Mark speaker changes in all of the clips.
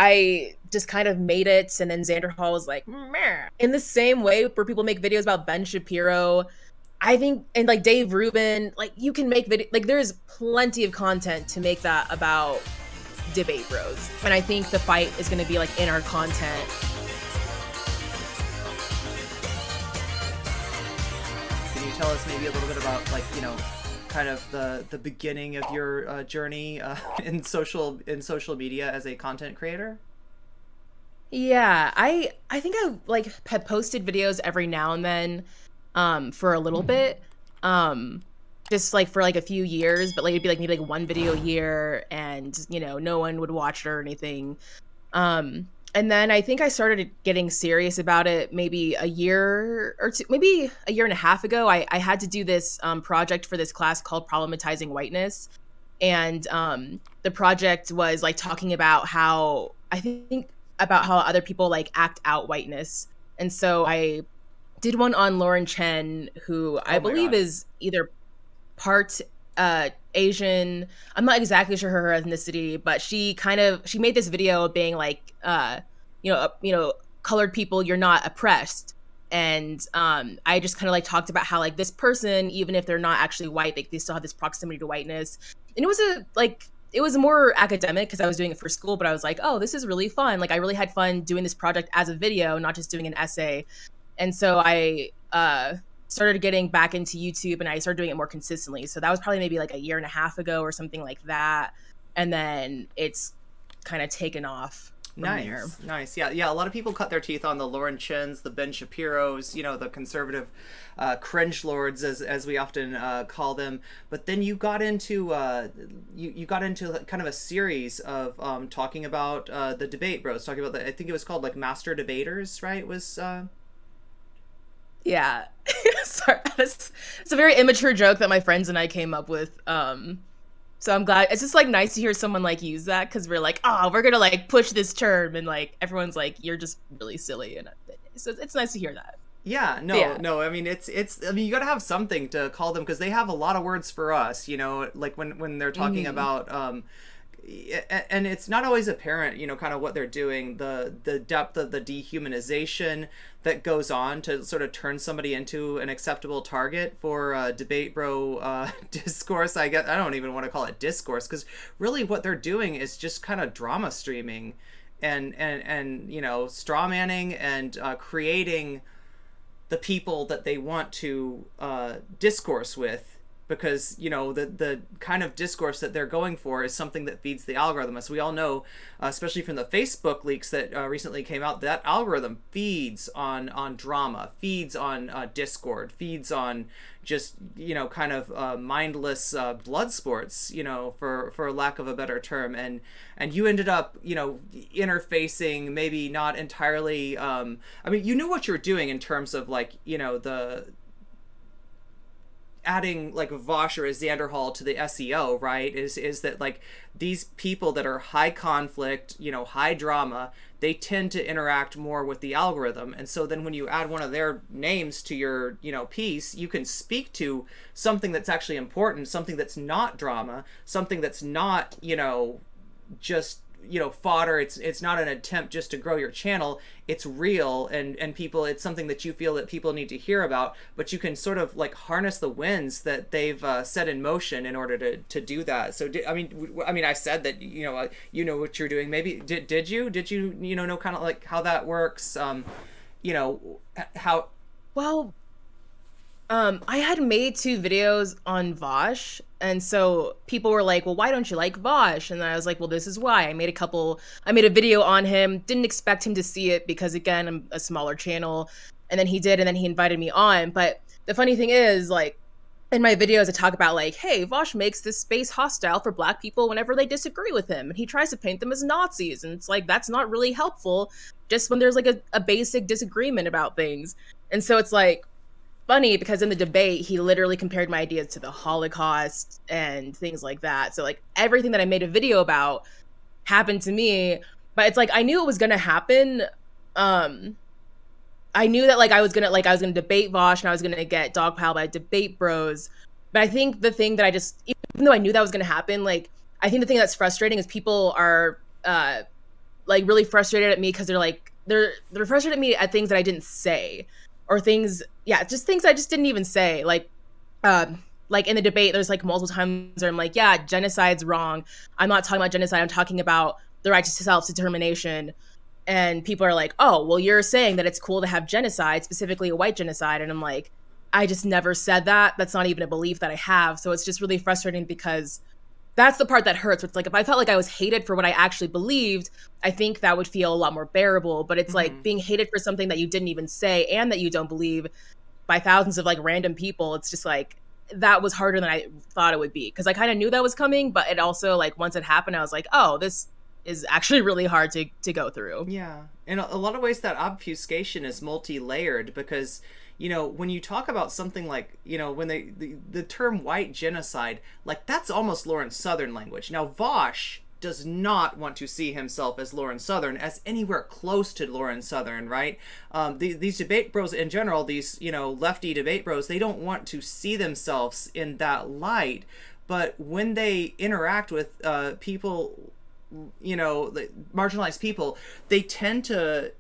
Speaker 1: I just kind of made it, and then Xanderhal was like, meh. In the same way where people make videos about Ben Shapiro, I think, and like Dave Rubin, like you can make video, like there's plenty of content to make that about debate bros. And I think the fight is going to be like in our content.
Speaker 2: Can you tell us maybe a little bit about, like, kind of the beginning of your journey in social media as a content creator?
Speaker 1: Yeah, I think I like have posted videos every now and then for a little bit. Um just like for like a few years, but like it'd be like maybe like one video a year, and no one would watch it or anything. And then I think I started getting serious about it maybe a year or two, maybe a year and a half ago. I had to do this project for this class called Problematizing Whiteness. And the project was like talking about how I think about how other people like act out whiteness. And so I did one on Lauren Chen, who I
Speaker 2: Oh my
Speaker 1: believe
Speaker 2: god.
Speaker 1: is either part Asian. I'm not exactly sure her ethnicity, but she made this video being like, colored people, you're not oppressed. And I just kind of like talked about how like this person, even if they're not actually white, they still have this proximity to whiteness. And it was more academic because I was doing it for school, but I was like, oh, this is really fun. Like I really had fun doing this project as a video, not just doing an essay. And so I started getting back into YouTube, and I started doing it more consistently. So that was probably maybe like a year and a half ago or something like that. And then it's kind of taken off from there.
Speaker 2: Nice, nice. Yeah, yeah. A lot of people cut their teeth on the Lauren Chins, the Ben Shapiros, the conservative cringe lords, as we often call them. But then you got into you got into kind of a series of talking about the debate bros, talking about I think it was called like Master Debaters, right? Was
Speaker 1: Yeah. Sorry. It's a very immature joke that my friends and I came up with. So I'm glad. It's just like nice to hear someone like use that, because we're like, oh, we're gonna like push this term, and like everyone's like, you're just really silly, and so it's nice to hear that.
Speaker 2: Yeah,
Speaker 1: But
Speaker 2: no,
Speaker 1: yeah.
Speaker 2: no. I mean, I mean, you got to have something to call them because they have a lot of words for us. Like when they're talking
Speaker 1: Hmm.
Speaker 2: about and it's not always apparent, kind of what they're doing, the depth of the dehumanization that goes on to sort of turn somebody into an acceptable target for debate bro discourse. I guess I don't even want to call it discourse, because really what they're doing is just kind of drama streaming and straw manning and creating the people that they want to discourse with, because the kind of discourse that they're going for is something that feeds the algorithm. As we all know, especially from the Facebook leaks that recently came out, that algorithm feeds on drama, feeds on discord, feeds on just kind of mindless blood sports, for lack of a better term. And you ended up interfacing, maybe not entirely. I mean, you knew what you're doing in terms of like the adding like Vaush or a xanderhal to the SEO, right? Is that like these people that are high conflict, high drama, they tend to interact more with the algorithm. And so then when you add one of their names to your, piece, you can speak to something that's actually important, something that's not drama, something that's not, just fodder. It's not an attempt just to grow your channel. It's real, and people, it's something that you feel that people need to hear about, but you can sort of like harness the winds that they've set in motion in order to do that. So I mean I said that you know what you're doing. Maybe did you know kind of like how that works, you know how
Speaker 1: Well, I had made two videos on Vaush, and so people were like, "Well, why don't you like Vaush?" And I was like, "Well, this is why." I made a video on him. Didn't expect him to see it because, again, I'm a smaller channel. And then he did, and then he invited me on. But the funny thing is, like, in my videos, I talk about like, "Hey, Vaush makes this space hostile for Black people whenever they disagree with him, and he tries to paint them as Nazis." And it's like that's not really helpful. Just when there's like a basic disagreement about things. And so it's like funny because in the debate he literally compared my ideas to the Holocaust and things like that. So like everything that I made a video about happened to me, but it's like I knew it was going to happen. um I knew that like I was gonna debate Vosh, and I was gonna get dogpiled by debate bros. But I think the thing that I just, even though I knew that was gonna happen, like I think the thing that's frustrating is people are like really frustrated at me because they're frustrated at me at things that I didn't say, or things, yeah, just things I just didn't even say. Like in the debate, there's like multiple times where I'm like, yeah, genocide's wrong. I'm not talking about genocide. I'm talking about the right to self-determination. And people are like, oh, well, you're saying that it's cool to have genocide, specifically a white genocide. And I'm like, I just never said that. That's not even a belief that I have. So it's just really frustrating because that's the part that hurts. It's like, if I felt like I was hated for what I actually believed, I think that would feel a lot more bearable. But it's like being hated for something that you didn't even say and that you don't believe by thousands of like random people. It's just like, that was harder than I thought it would be, because I kind of knew that was coming, but it also, like, once it happened, I was like, oh, this is actually really hard to go through.
Speaker 2: Yeah. In a lot of ways, that obfuscation is multi-layered because, you know, when you talk about something like, you know, when the term white genocide, like, that's almost Lauren Southern language. Now, Vaush does not want to see himself as Lauren Southern, as anywhere close to Lauren Southern, right? These debate bros in general, these, you know, lefty debate bros, they don't want to see themselves in that light. But when they interact with people, you know, marginalized people, they tend to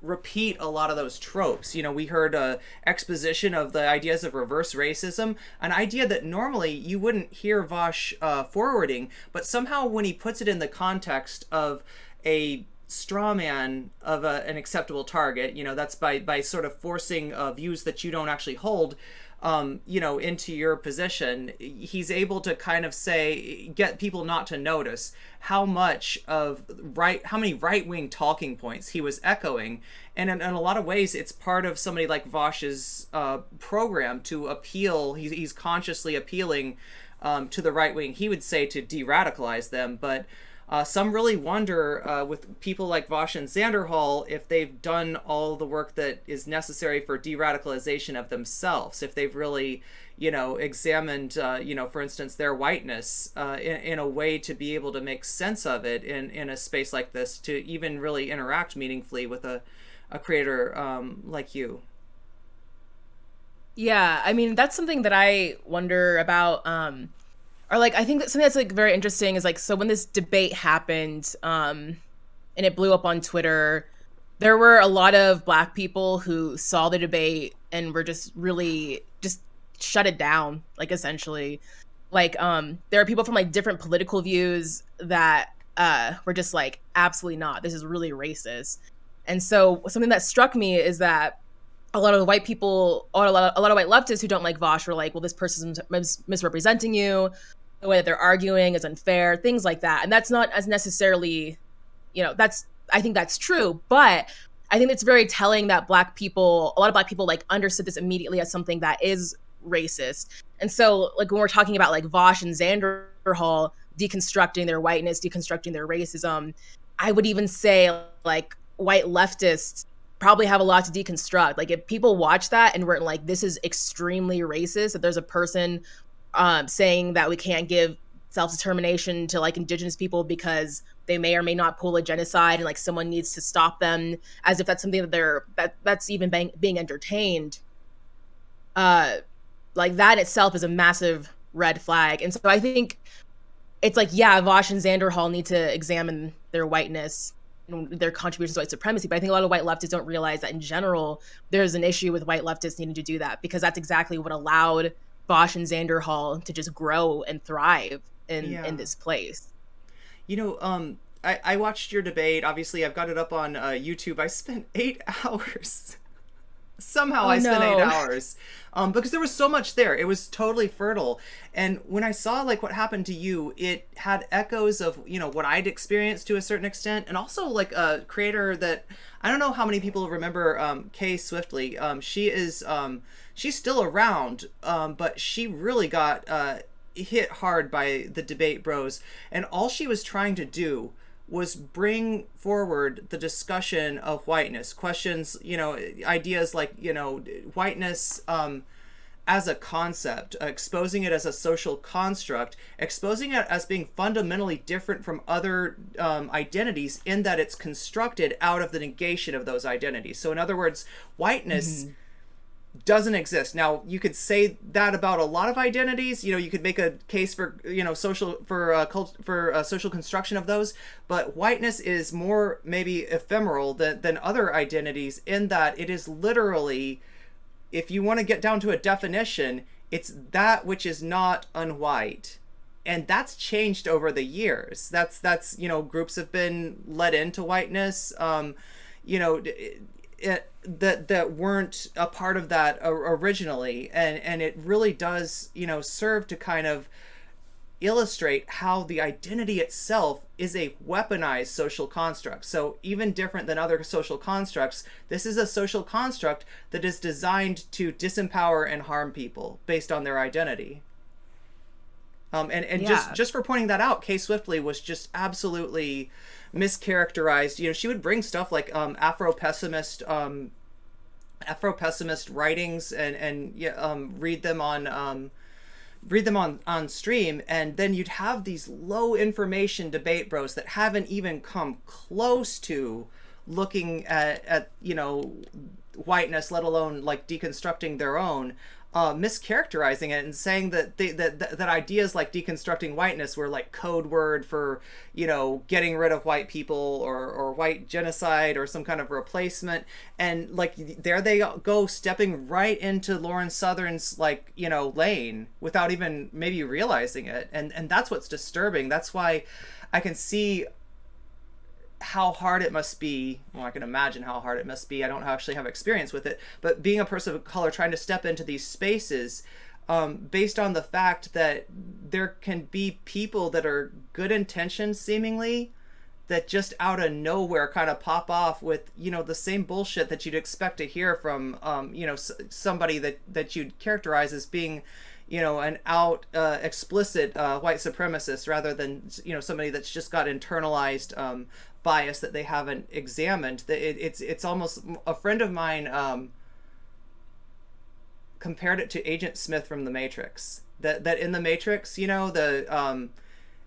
Speaker 2: repeat a lot of those tropes. You know, we heard a exposition of the ideas of reverse racism, an idea that normally you wouldn't hear Vaush forwarding, but somehow when he puts it in the context of a straw man of an acceptable target, you know, that's by sort of forcing views that you don't actually hold, you know, into your position, he's able to kind of say, get people not to notice how much of how many right-wing talking points he was echoing. And in a lot of ways, it's part of somebody like Vaush's program to appeal. He's consciously appealing to the right wing. He would say to de-radicalize them, but some really wonder with people like Vaush and Xanderhal if they've done all the work that is necessary for de-radicalization of themselves, if they've really, you know, examined, you know, for instance, their whiteness in a way to be able to make sense of it in a space like this, to even really interact meaningfully with a creator like you.
Speaker 1: Yeah, I mean, that's something that I wonder about. Or like, I think that something that's like very interesting is like, so when this debate happened, and it blew up on Twitter, there were a lot of Black people who saw the debate and were just really just shut it down, like, essentially. Like, there are people from like different political views that were just like, absolutely not, this is really racist. And so something that struck me is that a lot of white people, or a lot of white leftists who don't like Vaush were like, well, this person's misrepresenting you. The way that they're arguing is unfair, things like that. And that's not as necessarily, you know, I think that's true, but I think it's very telling that a lot of Black people like understood this immediately as something that is racist. And so like when we're talking about like Vaush and Xanderhal deconstructing their whiteness, deconstructing their racism, I would even say like white leftists probably have a lot to deconstruct. Like if people watch that and weren't like, this is extremely racist, that there's a person saying that we can't give self-determination to like indigenous people because they may or may not pull a genocide and like someone needs to stop them, as if that's something that that's even being entertained, like that itself is a massive red flag. And so I think it's like, yeah, Vaush and Xanderhal need to examine their whiteness and their contributions to white supremacy, but I think a lot of white leftists don't realize that in general there's an issue with white leftists needing to do that, because that's exactly what allowed Vaush and Xanderhal to just grow and thrive in this place.
Speaker 2: You know, I watched your debate. Obviously, I've got it up on YouTube. I spent 8 hours. Somehow
Speaker 1: Oh
Speaker 2: I spent eight
Speaker 1: no.
Speaker 2: hours because there was so much there. It was totally fertile. And when I saw like what happened to you, it had echoes of, you know, what I'd experienced to a certain extent. And also like a creator that I don't know how many people remember, Kay Swiftly. She's still around, but she really got hit hard by the debate bros. And all she was trying to do was bring forward the discussion of whiteness, questions, you know, ideas like, you know, whiteness as a concept, exposing it as a social construct, exposing it as being fundamentally different from other identities in that it's constructed out of the negation of those identities. So in other words, whiteness, doesn't exist. Now, you could say that about a lot of identities. You know, you could make a case for, you know, social for social construction of those, but whiteness is more maybe ephemeral than other identities in that it is literally, if you want to get down to a definition, it's that which is not unwhite. And that's changed over the years. That's you know, groups have been led into whiteness. You know, that weren't a part of that originally, and it really does, you know, serve to kind of illustrate how the identity itself is a weaponized social construct. So even different than other social constructs, this is a social construct that is designed to disempower and harm people based on their identity. And
Speaker 1: Yeah.
Speaker 2: just for pointing that out, Kay Swiftly was just absolutely mischaracterized. You know, she would bring stuff like Afro pessimist writings and yeah, read them on stream, and then you'd have these low information debate bros that haven't even come close to looking at you know, whiteness, let alone like deconstructing their own, mischaracterizing it and saying that that ideas like deconstructing whiteness were like code word for, you know, getting rid of white people, or white genocide or some kind of replacement. And like there they go, stepping right into Lauren Southern's, like, you know, lane without even maybe realizing it. And that's what's disturbing. That's why I can see how hard it must be. Well, I can imagine how hard it must be. I don't actually have experience with it, but being a person of color trying to step into these spaces, based on the fact that there can be people that are good intentions seemingly, that just out of nowhere kind of pop off with, you know, the same bullshit that you'd expect to hear from, you know, somebody that you'd characterize as being, you know, an out explicit white supremacist, rather than, you know, somebody that's just got internalized bias that they haven't examined. It's almost, a friend of mine compared it to Agent Smith from The Matrix. That in The Matrix, you know, the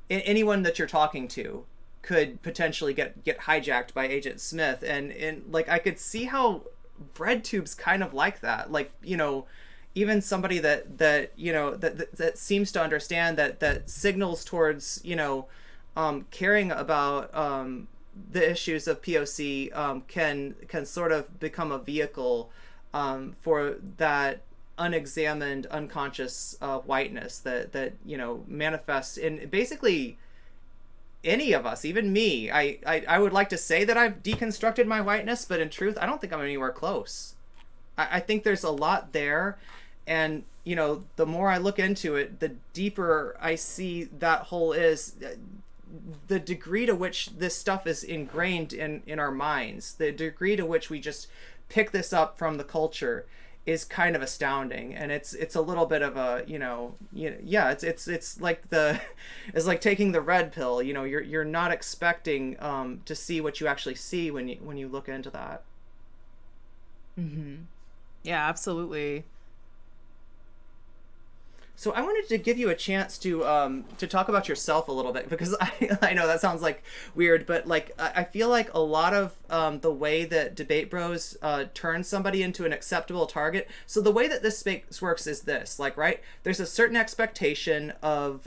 Speaker 2: anyone that you're talking to could potentially get hijacked by Agent Smith, and like I could see how BreadTube's kind of like that. Like, you know, even somebody that you know that seems to understand that signals towards, you know, caring about the issues of POC, can sort of become a vehicle for that unexamined, unconscious whiteness that you know, manifests in basically any of us, even me. I would like to say that I've deconstructed my whiteness, but in truth, I don't think I'm anywhere close. I think there's a lot there, and you know, the more I look into it, the deeper I see that hole is. The degree to which this stuff is ingrained in our minds, the degree to which we just pick this up from the culture, is kind of astounding. And it's a little bit of a, you know, yeah, it's like it's like taking the red pill. You know, you're not expecting to see what you actually see when you look into that.
Speaker 1: Mm-hmm. Yeah, absolutely.
Speaker 2: So I wanted to give you a chance to talk about yourself a little bit, because I know that sounds like weird, but like I feel like a lot of the way that Debate Bros turn somebody into an acceptable target. So the way that this space works is this, like, right? There's a certain expectation of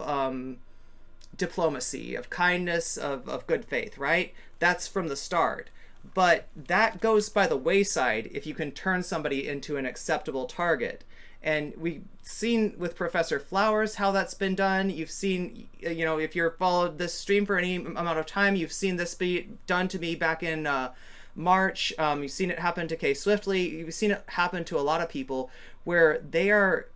Speaker 2: diplomacy, of kindness, of good faith, right? That's from the start. But that goes by the wayside if you can turn somebody into an acceptable target. And we've seen with Professor Flowers how that's been done. You've seen, you know, if you've followed this stream for any amount of time, you've seen this be done to me back in March. You've seen it happen to Kay Swiftly. You've seen it happen to a lot of people where they are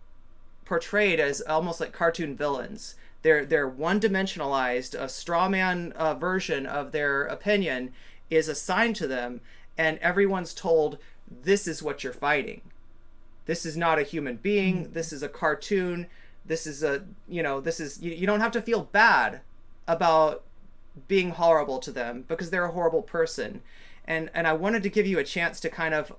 Speaker 2: portrayed as almost like cartoon villains. They're one-dimensionalized. A straw man version of their opinion is assigned to them, and everyone's told, this is what you're fighting. This is not a human being. This is a cartoon. This is a, you know, this is, you don't have to feel bad about being horrible to them because they're a horrible person. And I wanted to give you a chance to kind of,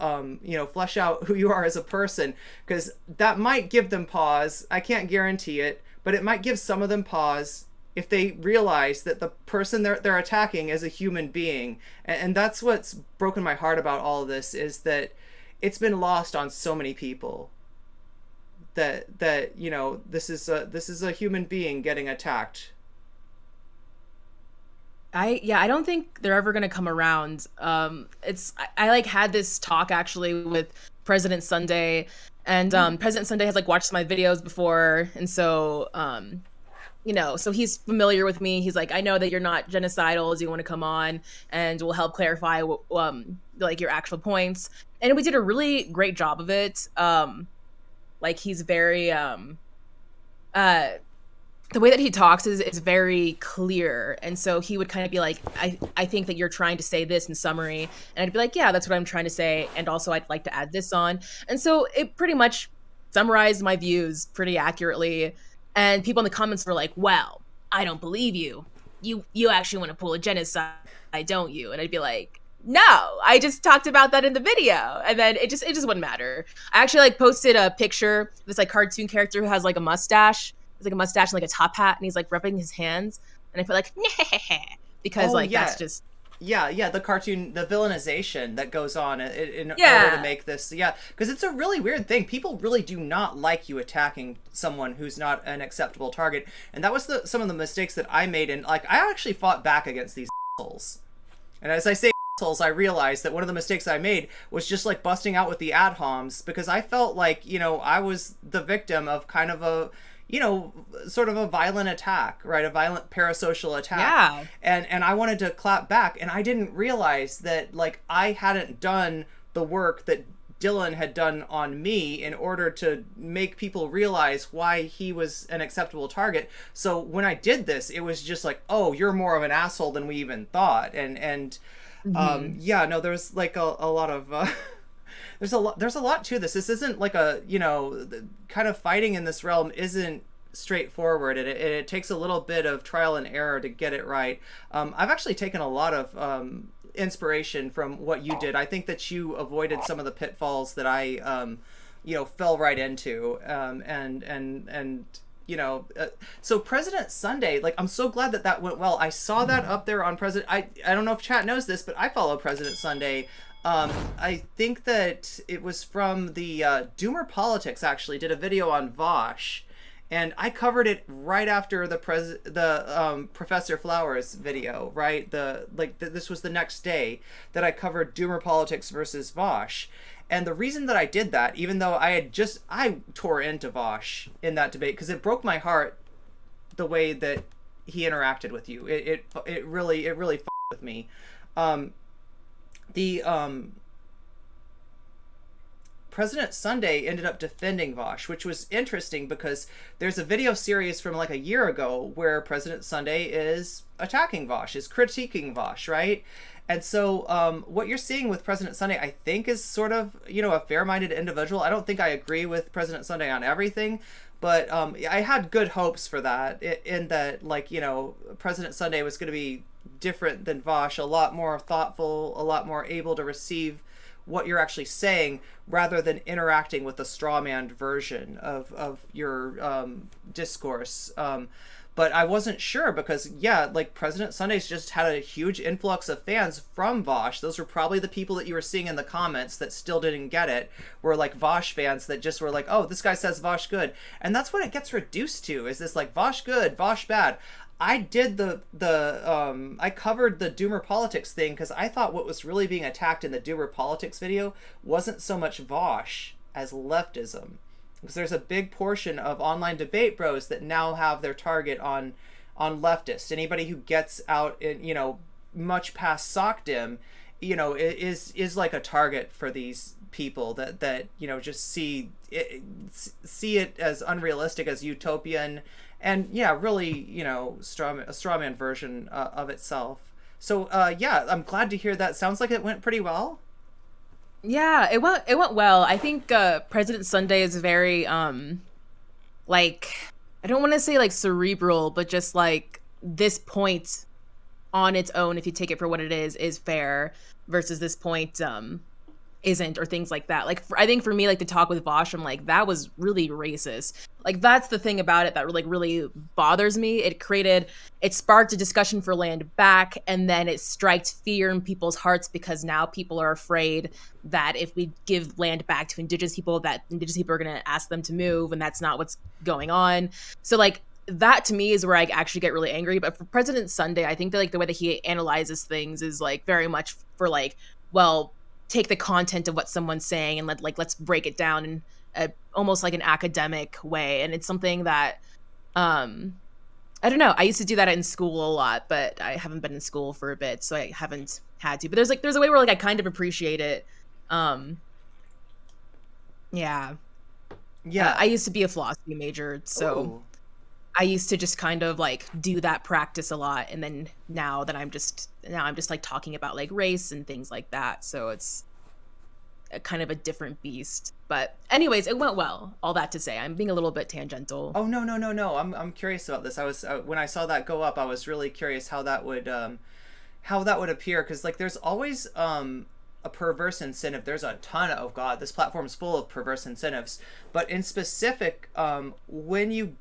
Speaker 2: you know, flesh out who you are as a person, because that might give them pause. I can't guarantee it, but it might give some of them pause if they realize that the person they're attacking is a human being. And that's what's broken my heart about all of this, is that it's been lost on so many people that you know, this is a human being getting attacked.
Speaker 1: I don't think they're ever gonna come around. I like had this talk actually with President Sunday, and
Speaker 2: Hmm.
Speaker 1: President Sunday has like watched some of my videos before, and so you know, so he's familiar with me. He's like, I know that you're not genocidal. Do you want to come on and we'll help clarify like your actual points? And we did a really great job of it. Like he's very uh the way that he talks is very clear, and so he would kind of be like, I think that you're trying to say this in summary, and I'd be like, yeah, that's what I'm trying to say, and also I'd like to add this on. And so it pretty much summarized my views pretty accurately, and people in the comments were like, well, I don't believe you, you actually want to pull a genocide, don't you? And I'd be like, no, I just talked about that in the video. And then it just wouldn't matter. I actually like posted a picture of this like cartoon character who has like a mustache. It's like a mustache and like a top hat, and he's like rubbing his hands. And I feel like because
Speaker 2: Oh
Speaker 1: like
Speaker 2: yeah,
Speaker 1: that's just
Speaker 2: yeah, the cartoon, the villainization that goes on in order to
Speaker 1: yeah.
Speaker 2: make this, yeah, because it's a really weird thing. People really do not like you attacking someone who's not an acceptable target, and that was some of the mistakes that I made. And like, I actually fought back against these assholes. And as I say assholes, I realized that one of the mistakes I made was just like busting out with the ad homs, because I felt like, you know, I was the victim of kind of a, you know, sort of a violent attack, right? A violent parasocial attack.
Speaker 1: Yeah.
Speaker 2: And I wanted to clap back, and I didn't realize that like I hadn't done the work that Dylan had done on me in order to make people realize why he was an acceptable target. So when I did this, it was just like, oh, you're more of an asshole than we even thought.
Speaker 1: Hmm.
Speaker 2: Yeah, no, there's like a lot of there's a lot to this. This isn't like a, you know, kind of fighting in this realm isn't straightforward, and it takes a little bit of trial and error to get it right. I've actually taken a lot of inspiration from what you did. I think that you avoided some of the pitfalls that I you know, fell right into. And you know, so President Sunday, like, I'm so glad that that went well. I saw that up there on President. I don't know if chat knows this, but I follow President Sunday. I think that it was from the Doomer Politics, actually did a video on Vaush, and I covered it right after the Professor Flowers video. Right, this was the next day that I covered Doomer Politics versus Vaush. And the reason that I did that, even though I tore into Vaush in that debate, because it broke my heart the way that he interacted with you. It really f***ed with me. The President Sunday ended up defending Vaush, which was interesting because there's a video series from like a year ago where President Sunday is attacking Vaush, is critiquing Vaush, right? And so what you're seeing with President Sunday, I think, is sort of, you know, a fair-minded individual. I don't think I agree with President Sunday on everything, but I had good hopes for that, in that, like, you know, President Sunday was going to be different than Vaush, a lot more thoughtful, a lot more able to receive what you're actually saying, rather than interacting with the strawman version of your discourse. But I wasn't sure because, yeah, like, President Sunday's just had a huge influx of fans from Vaush. Those were probably the people that you were seeing in the comments that still didn't get it, were like Vaush fans that just were like, oh, this guy says Vaush good. And that's what it gets reduced to, is this like Vaush good, Vaush bad. I did I covered the Doomer Politics thing because I thought what was really being attacked in the Doomer Politics video wasn't so much Vaush as leftism. Because there's a big portion of online debate bros that now have their target on leftists. Anybody who gets out in, you know, much past sockdom, you know, is like a target for these people that you know, just see it as unrealistic, as utopian, and yeah, really, you know, a strawman version of itself. So yeah, I'm glad to hear that. Sounds like it went pretty well.
Speaker 1: Yeah, it went well. I think President Sunday is very like, I don't want to say like cerebral, but just like this point on its own, if you take it for what it is fair, versus this point isn't, or things like that. Like, I think for me, like, the talk with Vaush, I'm like, that was really racist. Like, that's the thing about it that like really bothers me. It sparked a discussion for land back, and then it striked fear in people's hearts because now people are afraid that if we give land back to indigenous people, that indigenous people are going to ask them to move, and that's not what's going on. So like, that to me is where I actually get really angry. But for President Sunday, I think that like the way that he analyzes things is like very much for like, well, take the content of what someone's saying and let's break it down in almost like an academic way. And it's something that I don't know. I used to do that in school a lot, but I haven't been in school for a bit, so I haven't had to. But there's a way where like I kind of appreciate it. Um, yeah.
Speaker 2: Yeah.
Speaker 1: I used to be a philosophy major, so
Speaker 2: Ooh.
Speaker 1: I used to just kind of like do that practice a lot, and then now I'm just like talking about like race and things like that. So it's a kind of a different beast. But anyways, it went well. All that to say, I'm being a little bit tangential.
Speaker 2: Oh, no, no, no, no. I'm curious about this. I was when I saw that go up, I was really curious how that would appear, because like there's always a perverse incentive. There's a ton of God. This platform's full of perverse incentives. But in specific, when you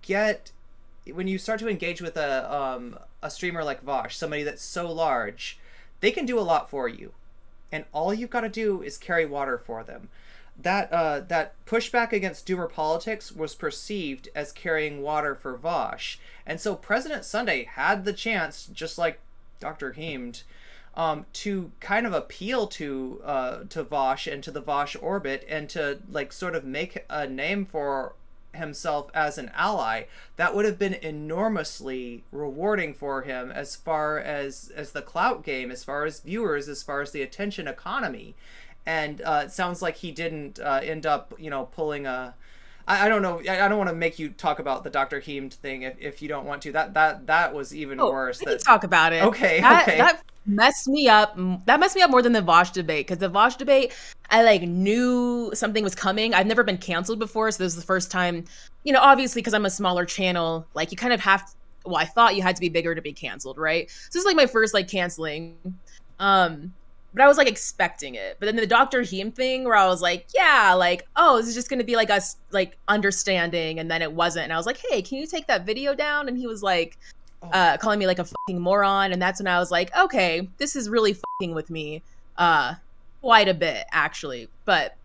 Speaker 2: start to engage with a streamer like Vaush, somebody that's so large, they can do a lot for you, and all you've got to do is carry water for them. That pushback against doomer politics was perceived as carrying water for Vaush, and so President Sunday had the chance, just like Dr. Heemed, to kind of appeal to Vaush and to the Vaush orbit, and to like sort of make a name for himself as an ally. That would have been enormously rewarding for him, as far as the clout game, as far as viewers, as far as the attention economy. And it sounds like he didn't end up, pulling a. I don't know. I don't want to make you talk about the Dr. Heemed thing if you don't want to. That was even worse.
Speaker 1: I can talk about it.
Speaker 2: Okay.
Speaker 1: That messed me up. That messed me up more than the Vaush debate, because the Vaush debate, I like knew something was coming. I've never been canceled before, so this is the first time. Obviously, because I'm a smaller channel, like you kind of have. Well, I thought you had to be bigger to be canceled, right? So this is like my first like canceling. But I was like expecting it. But then the Dr. Heem thing, where I was like, yeah, like, oh, this is just gonna be like us like understanding, and then it wasn't. And I was like, hey, can you take that video down? And he was like, calling me like a fucking moron. And that's when I was like, okay, this is really fucking with me, quite a bit actually. But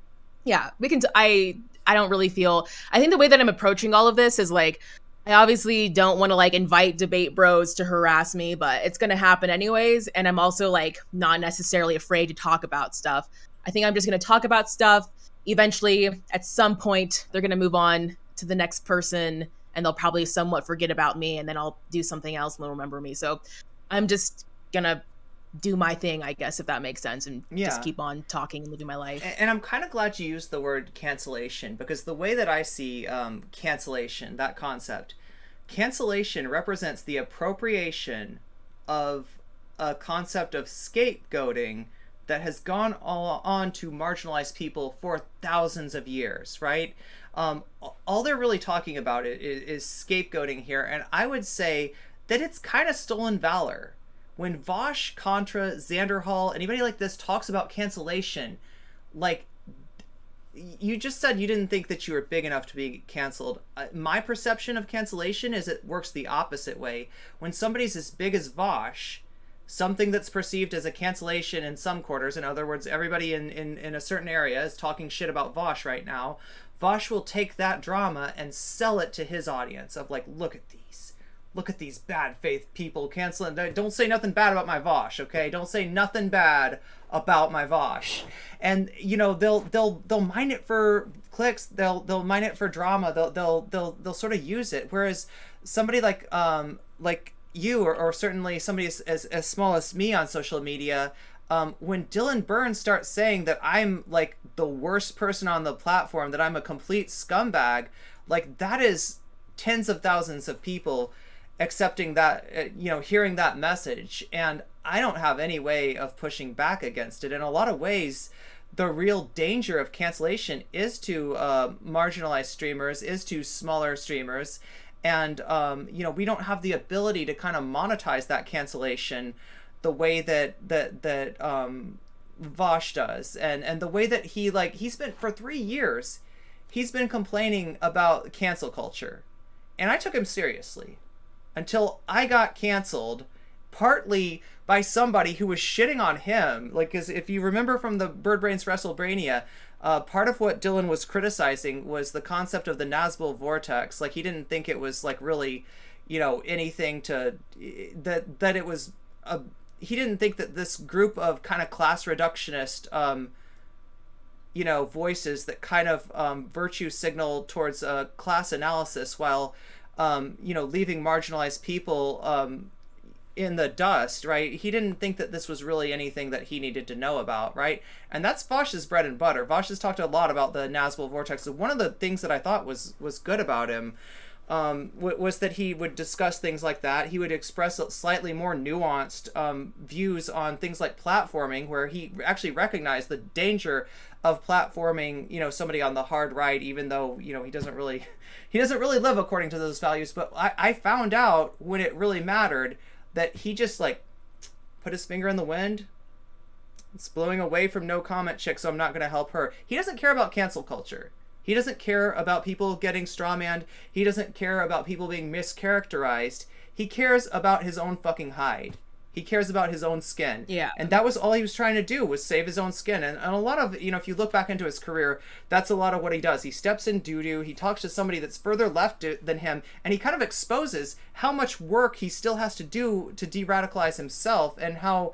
Speaker 1: yeah, we can. I don't really feel. I think the way that I'm approaching all of this is like, I obviously don't want to like invite debate bros to harass me, but it's going to happen anyways. And I'm also like not necessarily afraid to talk about stuff. I think I'm just going to talk about stuff. Eventually, at some point, they're going to move on to the next person, and they'll probably somewhat forget about me, and then I'll do something else and they'll remember me. So I'm just going to do my thing, I guess, if that makes sense, and just keep on talking and living my life.
Speaker 2: And I'm kind of glad you used the word cancellation, because the way that I see cancellation, that concept, cancellation represents the appropriation of a concept of scapegoating that has gone on to marginalize people for thousands of years, right? All they're really talking about is scapegoating here, and I would say that it's kind of stolen valor. When Vaush, Contra, Xanderhal, anybody like this talks about cancellation, like, you just said you didn't think that you were big enough to be canceled. My perception of cancellation is it works the opposite way. When somebody's as big as Vaush, something that's perceived as a cancellation in some quarters, in other words, everybody in a certain area is talking shit about Vaush right now, Vaush will take that drama and sell it to his audience of like, look at these bad faith people canceling. Don't say nothing bad about my Vaush, okay? Don't say nothing bad about my Vaush. And they'll mine it for clicks. They'll mine it for drama. They'll sort of use it. Whereas somebody like you, or certainly somebody as small as me on social media, when Dylan Burns starts saying that I'm like the worst person on the platform, that I'm a complete scumbag, like that is tens of thousands of people accepting that, hearing that message. And I don't have any way of pushing back against it. In a lot of ways, the real danger of cancellation is to marginalized streamers, is to smaller streamers. And, we don't have the ability to kind of monetize that cancellation the way that Vaush does, and the way that he's been for 3 years, he's been complaining about cancel culture, and I took him seriously until I got canceled, partly by somebody who was shitting on him. Like, because if you remember from the Bird Brains WrestleBrania, part of what Dylan was criticizing was the concept of the Nazgul vortex. Like, he didn't think it was like really, anything to that it was a. He didn't think that this group of kind of class reductionist, voices that kind of virtue signal towards class analysis while, leaving marginalized people in the dust, right? He didn't think that this was really anything that he needed to know about, right? And that's Vaush's bread and butter. Vaush has talked a lot about the Nazgul vortex. One of the things that I thought was good about him was that he would discuss things like that. He would express slightly more nuanced views on things like platforming, where he actually recognized the danger of platforming, somebody on the hard right, even though, he doesn't really live according to those values. But I found out when it really mattered that he just like put his finger in the wind. It's blowing away from No Comment Chick, so I'm not going to help her. He doesn't care about cancel culture. He doesn't care about people getting strawmanned. He doesn't care about people being mischaracterized. He cares about his own fucking hide. He cares about his own skin.
Speaker 1: Yeah.
Speaker 2: And that was all he was trying to do, was save his own skin. And a lot of, if you look back into his career, that's a lot of what he does. He steps in doo-doo. He talks to somebody that's further left than him. And he kind of exposes how much work he still has to do to de-radicalize himself, and how,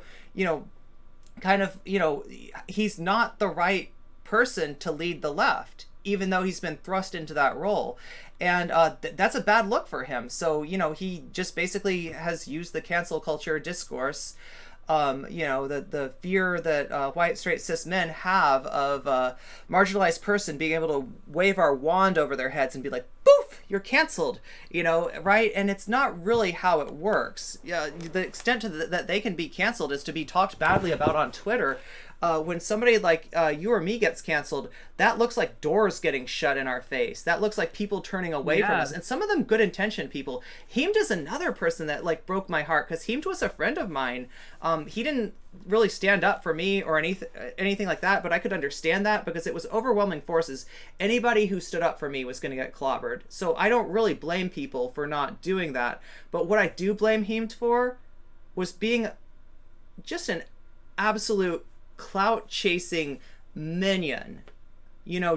Speaker 2: he's not the right person to lead the left, even though he's been thrust into that role. And that's a bad look for him. So, he just basically has used the cancel culture discourse, the fear that white, straight, cis men have of a marginalized person being able to wave our wand over their heads and be like, boof, you're canceled, right? And it's not really how it works. The extent to that they can be canceled is to be talked badly about on Twitter. When somebody like you or me gets canceled, that looks like doors getting shut in our face. That looks like people turning away from us. And some of them good intentioned people. Heemed is another person that like broke my heart, because Heemed was a friend of mine. He didn't really stand up for me or anything like that, but I could understand that because it was overwhelming forces. Anybody who stood up for me was going to get clobbered. So I don't really blame people for not doing that. But what I do blame Heemed for was being just an absolute clout chasing minion,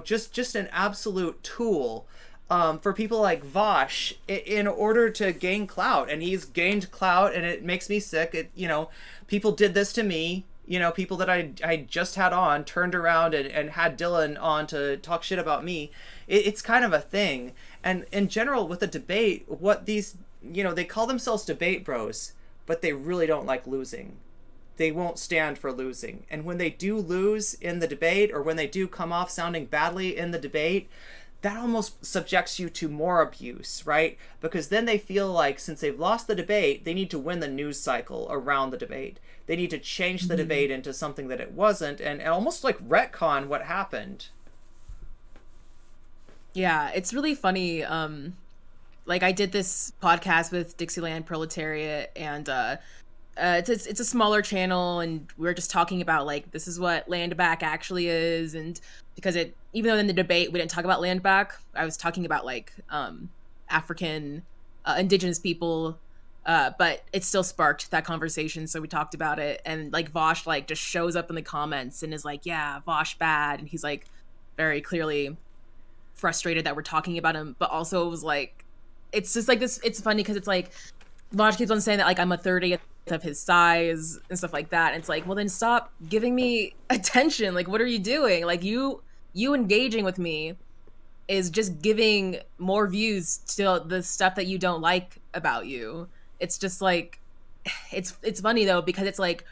Speaker 2: just an absolute tool for people like Vaush in order to gain clout. And he's gained clout, and it makes me sick. People did this to me. People that I just had on turned around and had Dylan on to talk shit about me. It's kind of a thing. And in general with the debate, what these, they call themselves debate bros, but they really don't like losing. They won't stand for losing. And when they do lose in the debate, or when they do come off sounding badly in the debate, that almost subjects you to more abuse, right? Because then they feel like, since they've lost the debate, they need to win the news cycle around the debate. They need to change the debate into something that it wasn't, and almost like retcon what happened.
Speaker 1: Yeah, it's really funny. Like, I did this podcast with Dixieland Proletariat, and it's a smaller channel, and we were just talking about like, this is what land back actually is. And because even though in the debate we didn't talk about land back, I was talking about like African indigenous people, but it still sparked that conversation, so we talked about it. And like Vaush like just shows up in the comments and is like, yeah, Vaush bad, and he's like very clearly frustrated that we're talking about him. But also it was like, it's just like this, it's funny because it's like Vaush keeps on saying that like I'm a 30th of his size and stuff like that. And it's like, well, then stop giving me attention. Like, what are you doing? Like, you engaging with me is just giving more views to the stuff that you don't like about you. It's just like, it's funny though, because it's like,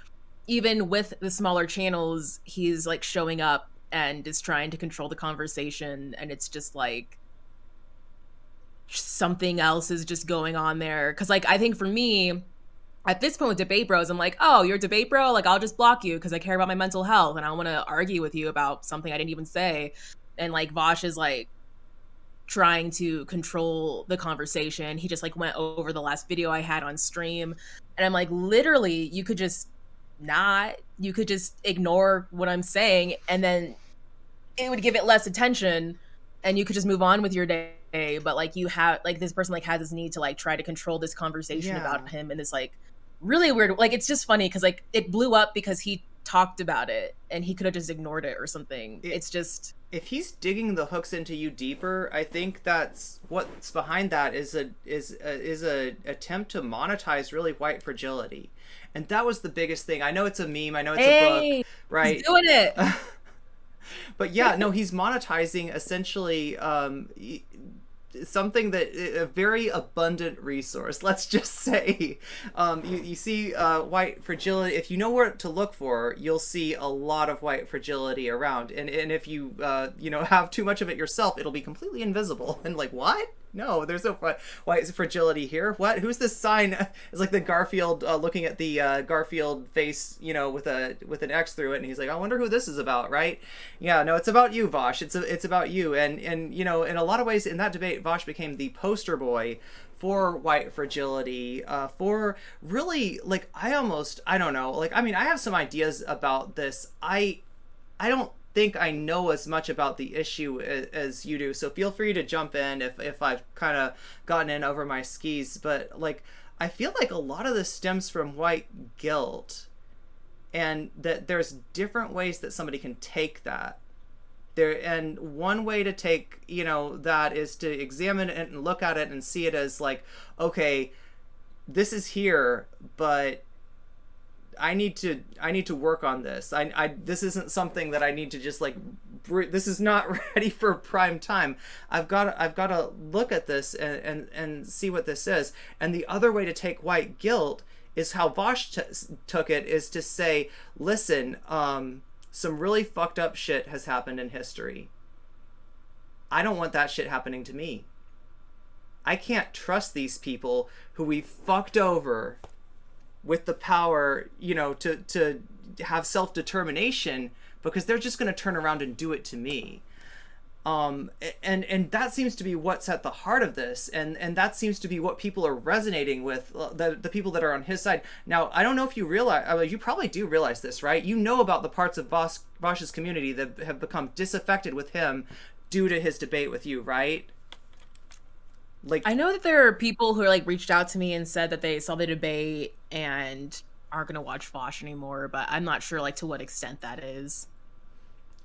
Speaker 1: even with the smaller channels, he's like showing up and is trying to control the conversation, and it's just like something else is just going on there. Because like, I think for me at this point with debate bros, I'm like, oh, you're a debate bro, like I'll just block you because I care about my mental health and I want to argue with you about something I didn't even say. And like Vaush is like trying to control the conversation. He just like went over the last video I had on stream, and I'm like, literally, you could just not you could just ignore what I'm saying, and then it would give it less attention, and you could just move on with your day. But like you have like this person like has this need to like try to control this conversation
Speaker 2: Yeah.
Speaker 1: about him, and it's like really weird. Like it's just funny because like it blew up because he talked about it and he could have just ignored it or something.
Speaker 2: It,
Speaker 1: It's just
Speaker 2: if he's digging the hooks into you deeper, I think that's what's behind that is a attempt to monetize really white fragility. And that was the biggest thing. I know it's a meme, I know it's a book,
Speaker 1: hey, he's
Speaker 2: right?
Speaker 1: doing it.
Speaker 2: But yeah, no, he's monetizing essentially something that a very abundant resource. Let's just say, you see white fragility. If you know where to look for, you'll see a lot of white fragility around. And if you have too much of it yourself, it'll be completely invisible. And like, what? No, there's no white fragility here. What? Who's this sign? It's like the Garfield looking at the Garfield face, with an X through it, and he's like, I wonder who this is about, right? Yeah, no, it's about you, Vaush. It's about you, and in a lot of ways in that debate, Vaush became the poster boy for white fragility, for really like I don't know, like I mean I have some ideas about this. I don't think I know as much about the issue as you do, so feel free to jump in if I've kind of gotten in over my skis. But like I feel like a lot of this stems from white guilt, and that there's different ways that somebody can take that there. And one way to take that is to examine it and look at it and see it as like, okay, this is here, but I need to work on this. This isn't something that I need to just like. This is not ready for prime time. I've got to look at this and see what this is. And the other way to take white guilt is how Vaush took it, is to say, listen, some really fucked up shit has happened in history. I don't want that shit happening to me. I can't trust these people who we fucked over with the power, to have self-determination, because they're just going to turn around and do it to me. And that seems to be what's at the heart of this, and that seems to be what people are resonating with, the people that are on his side. Now, I don't know if you realize, you probably do realize this, right? You know about the parts of Vaush's community that have become disaffected with him due to his debate with you, right? Like,
Speaker 1: I know that there are people who are like reached out to me and said that they saw the debate and aren't gonna watch Vaush anymore, but I'm not sure like to what extent that is.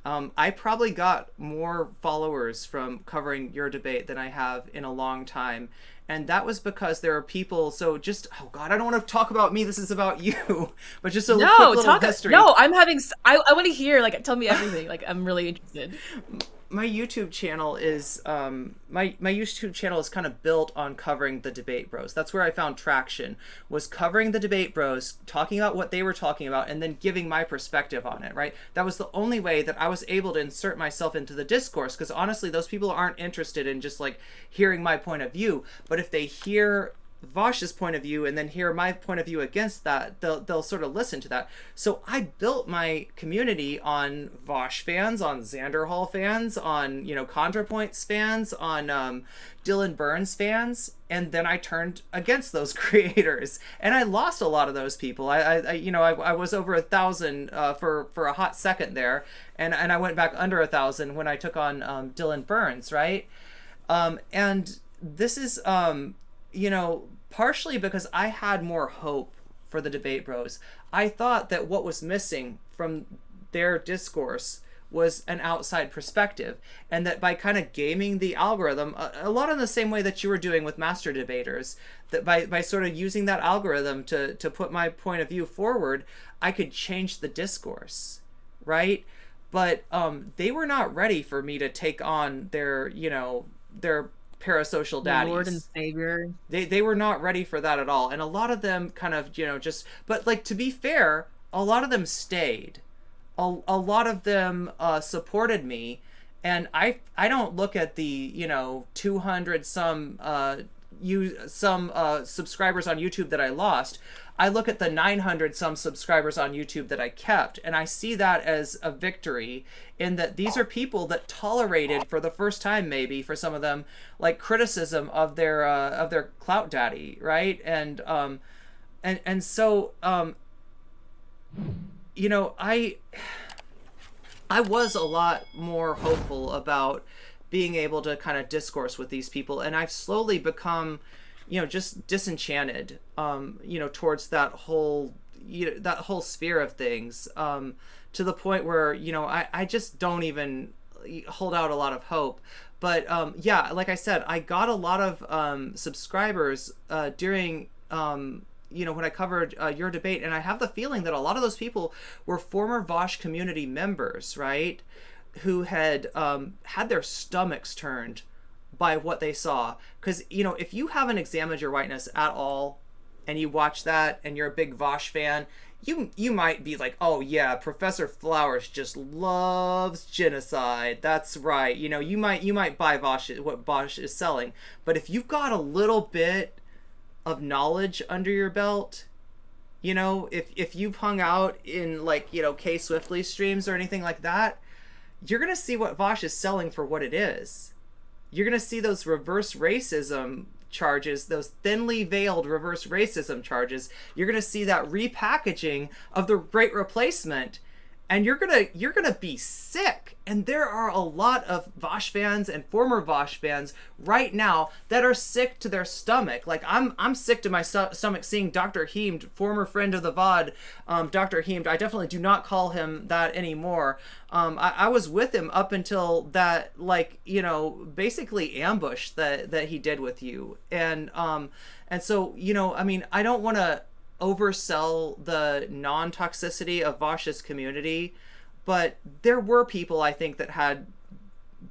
Speaker 2: I probably got more followers from covering your debate than I have in a long time. And that was because there are people. So just, oh God, I don't want to talk about me. This is about you. But just a quick little history.
Speaker 1: No, I'm having, I want to hear, like, tell me everything. Like, I'm really interested.
Speaker 2: My YouTube channel is my YouTube channel is kind of built on covering the debate bros. That's where I found traction, was covering the debate bros, talking about what they were talking about, and then giving my perspective on it, right? That was the only way that I was able to insert myself into the discourse, because honestly, those people aren't interested in just like hearing my point of view. But if they hear Vaush's point of view and then hear my point of view against that, they'll sort of listen to that. So I built my community on Vaush fans, on xanderhal fans, on ContraPoints fans, on Dylan Burns fans, and then I turned against those creators, and I lost a lot of those people. I was over 1,000 for a hot second there, and I went back under 1,000 when I took on Dylan Burns, right? And this is partially because I had more hope for the debate bros. I thought that what was missing from their discourse was an outside perspective, and that by kind of gaming the algorithm, a lot in the same way that you were doing with master debaters, that by sort of using that algorithm to put my point of view forward, I could change the discourse, right? But they were not ready for me to take on their parasocial daddies.
Speaker 1: Lord and Savior.
Speaker 2: They were not ready for that at all. And a lot of them kind of, just, but like, to be fair, a lot of them stayed. A lot of them supported me. And I don't look at the, 200 some subscribers on YouTube that I lost. I look at the 900 some subscribers on YouTube that I kept, and I see that as a victory, in that these are people that tolerated, for the first time maybe for some of them, like criticism of their clout daddy, right? And so you know, I was a lot more hopeful about being able to kind of discourse with these people, and I've slowly become, you know, just disenchanted, you know, towards that whole, you know, that whole sphere of things, to the point where, you know, I just don't even hold out a lot of hope. But yeah, like I said, I got a lot of subscribers during you know, when I covered your debate, and I have the feeling that a lot of those people were former Vaush community members, right, who had had their stomachs turned by what they saw. Because, you know, if you haven't examined your whiteness at all, and you watch that, and you're a big Vaush fan, you might be like, oh yeah, Professor Flowers just loves genocide. That's right. You know, you might buy Vaush, what Vaush is selling, but if you've got a little bit of knowledge under your belt, you know, if you've hung out in, like, you know, K Swiftly streams or anything like that, you're gonna see what Vaush is selling for what it is. You're gonna see those reverse racism charges, those thinly veiled reverse racism charges. You're gonna see that repackaging of the Great Replacement, and you're gonna be sick. And there are a lot of Vaush fans and former Vaush fans right now that are sick to their stomach. Like, I'm sick to my stomach seeing Dr. Heemed, former friend of the VOD, Dr. Heemed. I definitely do not call him that anymore. I was with him up until that, like, you know, basically ambush that he did with you. And so, you know, I mean, I don't want to oversell the non-toxicity of Vaush's community, but there were people, I think, that had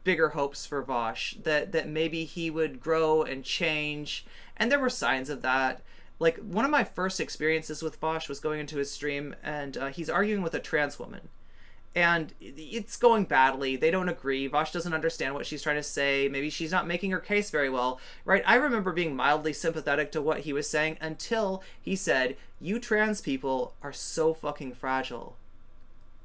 Speaker 2: bigger hopes for Vaush, that maybe he would grow and change, and there were signs of that. Like, one of my first experiences with Vaush was going into his stream, and he's arguing with a trans woman, and it's going badly. They don't agree. Vaush doesn't understand what she's trying to say. Maybe she's not making her case very well, right? I remember being mildly sympathetic to what he was saying until he said, "You trans people are so fucking fragile."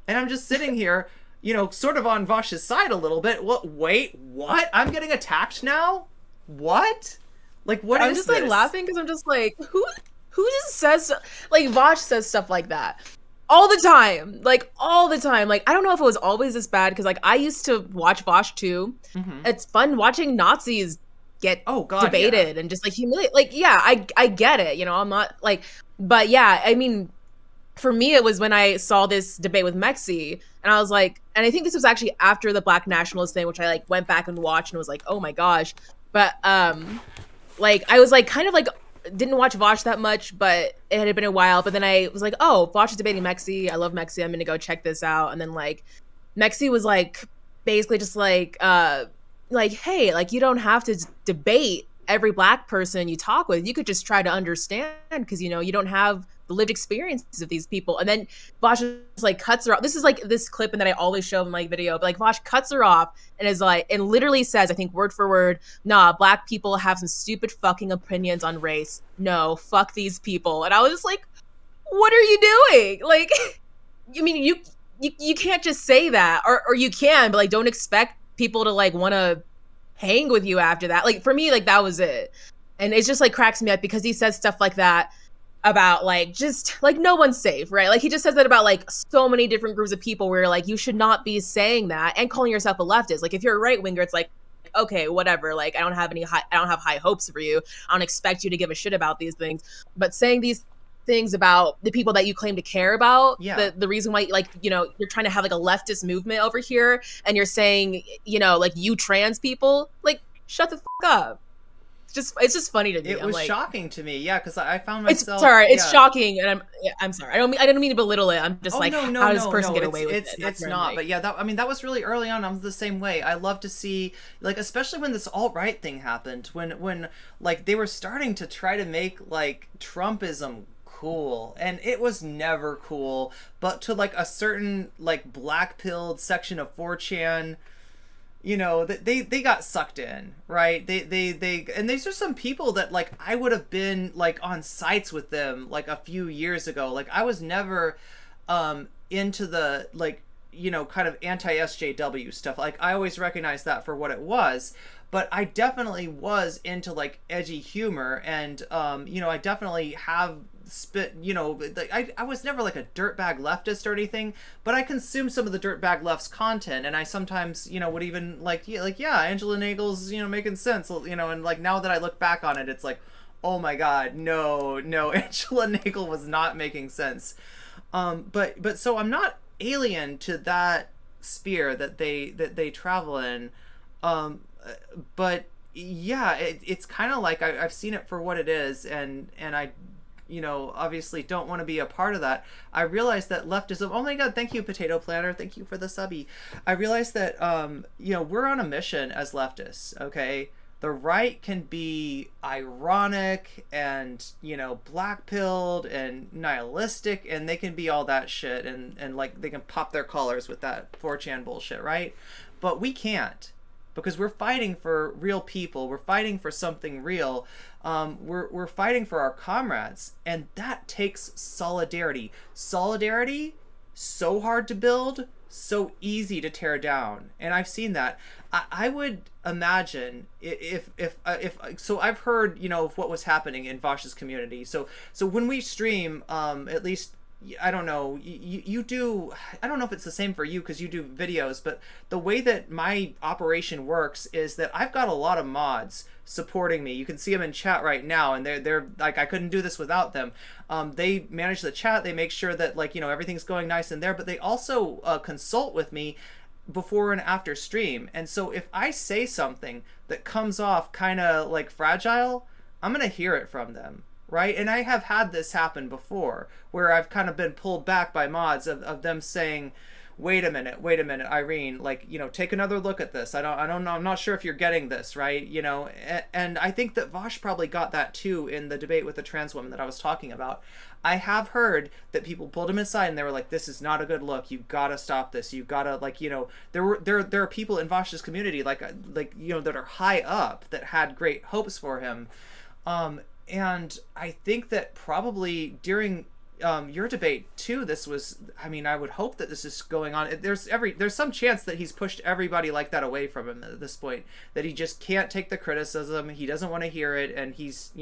Speaker 2: And I'm just sitting here, you know, sort of on Vaush's side a little bit. What? Wait, what? I'm getting attacked now? What? Like, what
Speaker 1: I'm
Speaker 2: is
Speaker 1: just
Speaker 2: this?
Speaker 1: like laughing because I'm just like, who just says, like, Vaush says stuff like that all the time, like all the time. Like, I don't know if it was always this bad, because like I used to watch Vaush too.
Speaker 2: Mm-hmm.
Speaker 1: It's fun watching Nazis get debated,
Speaker 2: yeah.
Speaker 1: and just like humiliate. Like, yeah, I get it. You know, I'm not like, but yeah, I mean, for me, it was when I saw this debate with Mexi, and I was like, and I think this was actually after the Black nationalist thing, which I like went back and watched and was like, oh my gosh. But like I was like kind of like didn't watch Vaush that much, but it had been a while. But then I was like, oh, Vaush is debating Mexi. I love Mexi. I'm gonna go check this out. And then like Mexi was like basically just like hey, like you don't have to debate every Black person you talk with. You could just try to understand, because you know you don't have the lived experiences of these people. And then Vaush just like cuts her off. This is like this clip, and that I always show in my video, but like Vaush cuts her off and is like, and literally says, I think word for word, nah, Black people have some stupid fucking opinions on race. No, fuck these people. And I was just like, what are you doing? Like, I mean, you can't just say that, or you can, but like don't expect people to like want to hang with you after that. Like, for me, like that was it. And it just like cracks me up because he says stuff like that about like just like no one's safe, right? Like he just says that about like so many different groups of people, where like you should not be saying that and calling yourself a leftist. Like if you're a right winger, it's like, okay, whatever. Like I don't have high hopes for you. I don't expect you to give a shit about these things. But saying these things about the people that you claim to care about,
Speaker 2: yeah,
Speaker 1: the reason why, like, you know, you're trying to have like a leftist movement over here, and you're saying, you know, like you trans people, like shut the fuck up. It's just funny to me.
Speaker 2: It was
Speaker 1: like,
Speaker 2: shocking to me, yeah, because I found myself.
Speaker 1: It's shocking, and I'm sorry. I didn't mean to belittle it. I'm just how does this person get away with it?
Speaker 2: It's not. But yeah, I mean, that was really early on. I'm the same way. I love to see, like, especially when this alt-right thing happened, when like they were starting to try to make like Trumpism cool, and it was never cool, but to like a certain like black-pilled section of 4chan. You know, they got sucked in, right? They and these are some people that like I would have been like on sites with them like a few years ago. Like I was never into the like, you know, kind of anti-SJW stuff. Like I always recognized that for what it was, but I definitely was into like edgy humor, and you know, I definitely have spit, I was never like a dirtbag leftist or anything, but I consumed some of the dirtbag left's content, and I sometimes, would even yeah, Angela Nagel's, making sense, and like now that I look back on it, it's like, oh my god, no, Angela Nagel was not making sense. But so I'm not alien to that sphere that they travel in, but yeah, it's kind of like I've seen it for what it is, and I, obviously don't want to be a part of that. I realized that leftism. Oh my god, thank you, Potato Planner. Thank you for the subby. I realized that we're on a mission as leftists. Okay, the right can be ironic and black pilled and nihilistic, and they can be all that shit, and like they can pop their collars with that 4chan bullshit, right? But we can't, because we're fighting for real people. We're fighting for something real. We're fighting for our comrades, and that takes solidarity. Solidarity, so hard to build, so easy to tear down, and I've seen that. I would imagine if so I've heard of what was happening in Vaush's community. So when we stream, at least I don't know, you do, I don't know if it's the same for you because you do videos, but the way that my operation works is that I've got a lot of mods supporting me. You can see them in chat right now, and they're like, I couldn't do this without them. They manage the chat, they make sure that everything's going nice in there, but they also consult with me before and after stream. And so if I say something that comes off kind of like fragile, I'm gonna hear it from them, right? And I have had this happen before, where I've kind of been pulled back by mods of them saying, wait a minute, Irene, take another look at this. I don't know, I'm not sure if you're getting this, right? And I think that Vaush probably got that too in the debate with the trans woman that I was talking about. I have heard that people pulled him aside and they were like, this is not a good look. You gotta stop this. You gotta, there are people in Vaush's community, that are high up that had great hopes for him. And I think that probably during your debate too, this was, I would hope that this is going on. There's some chance that he's pushed everybody like that away from him at this point, that he just can't take the criticism, he doesn't want to hear it, and he's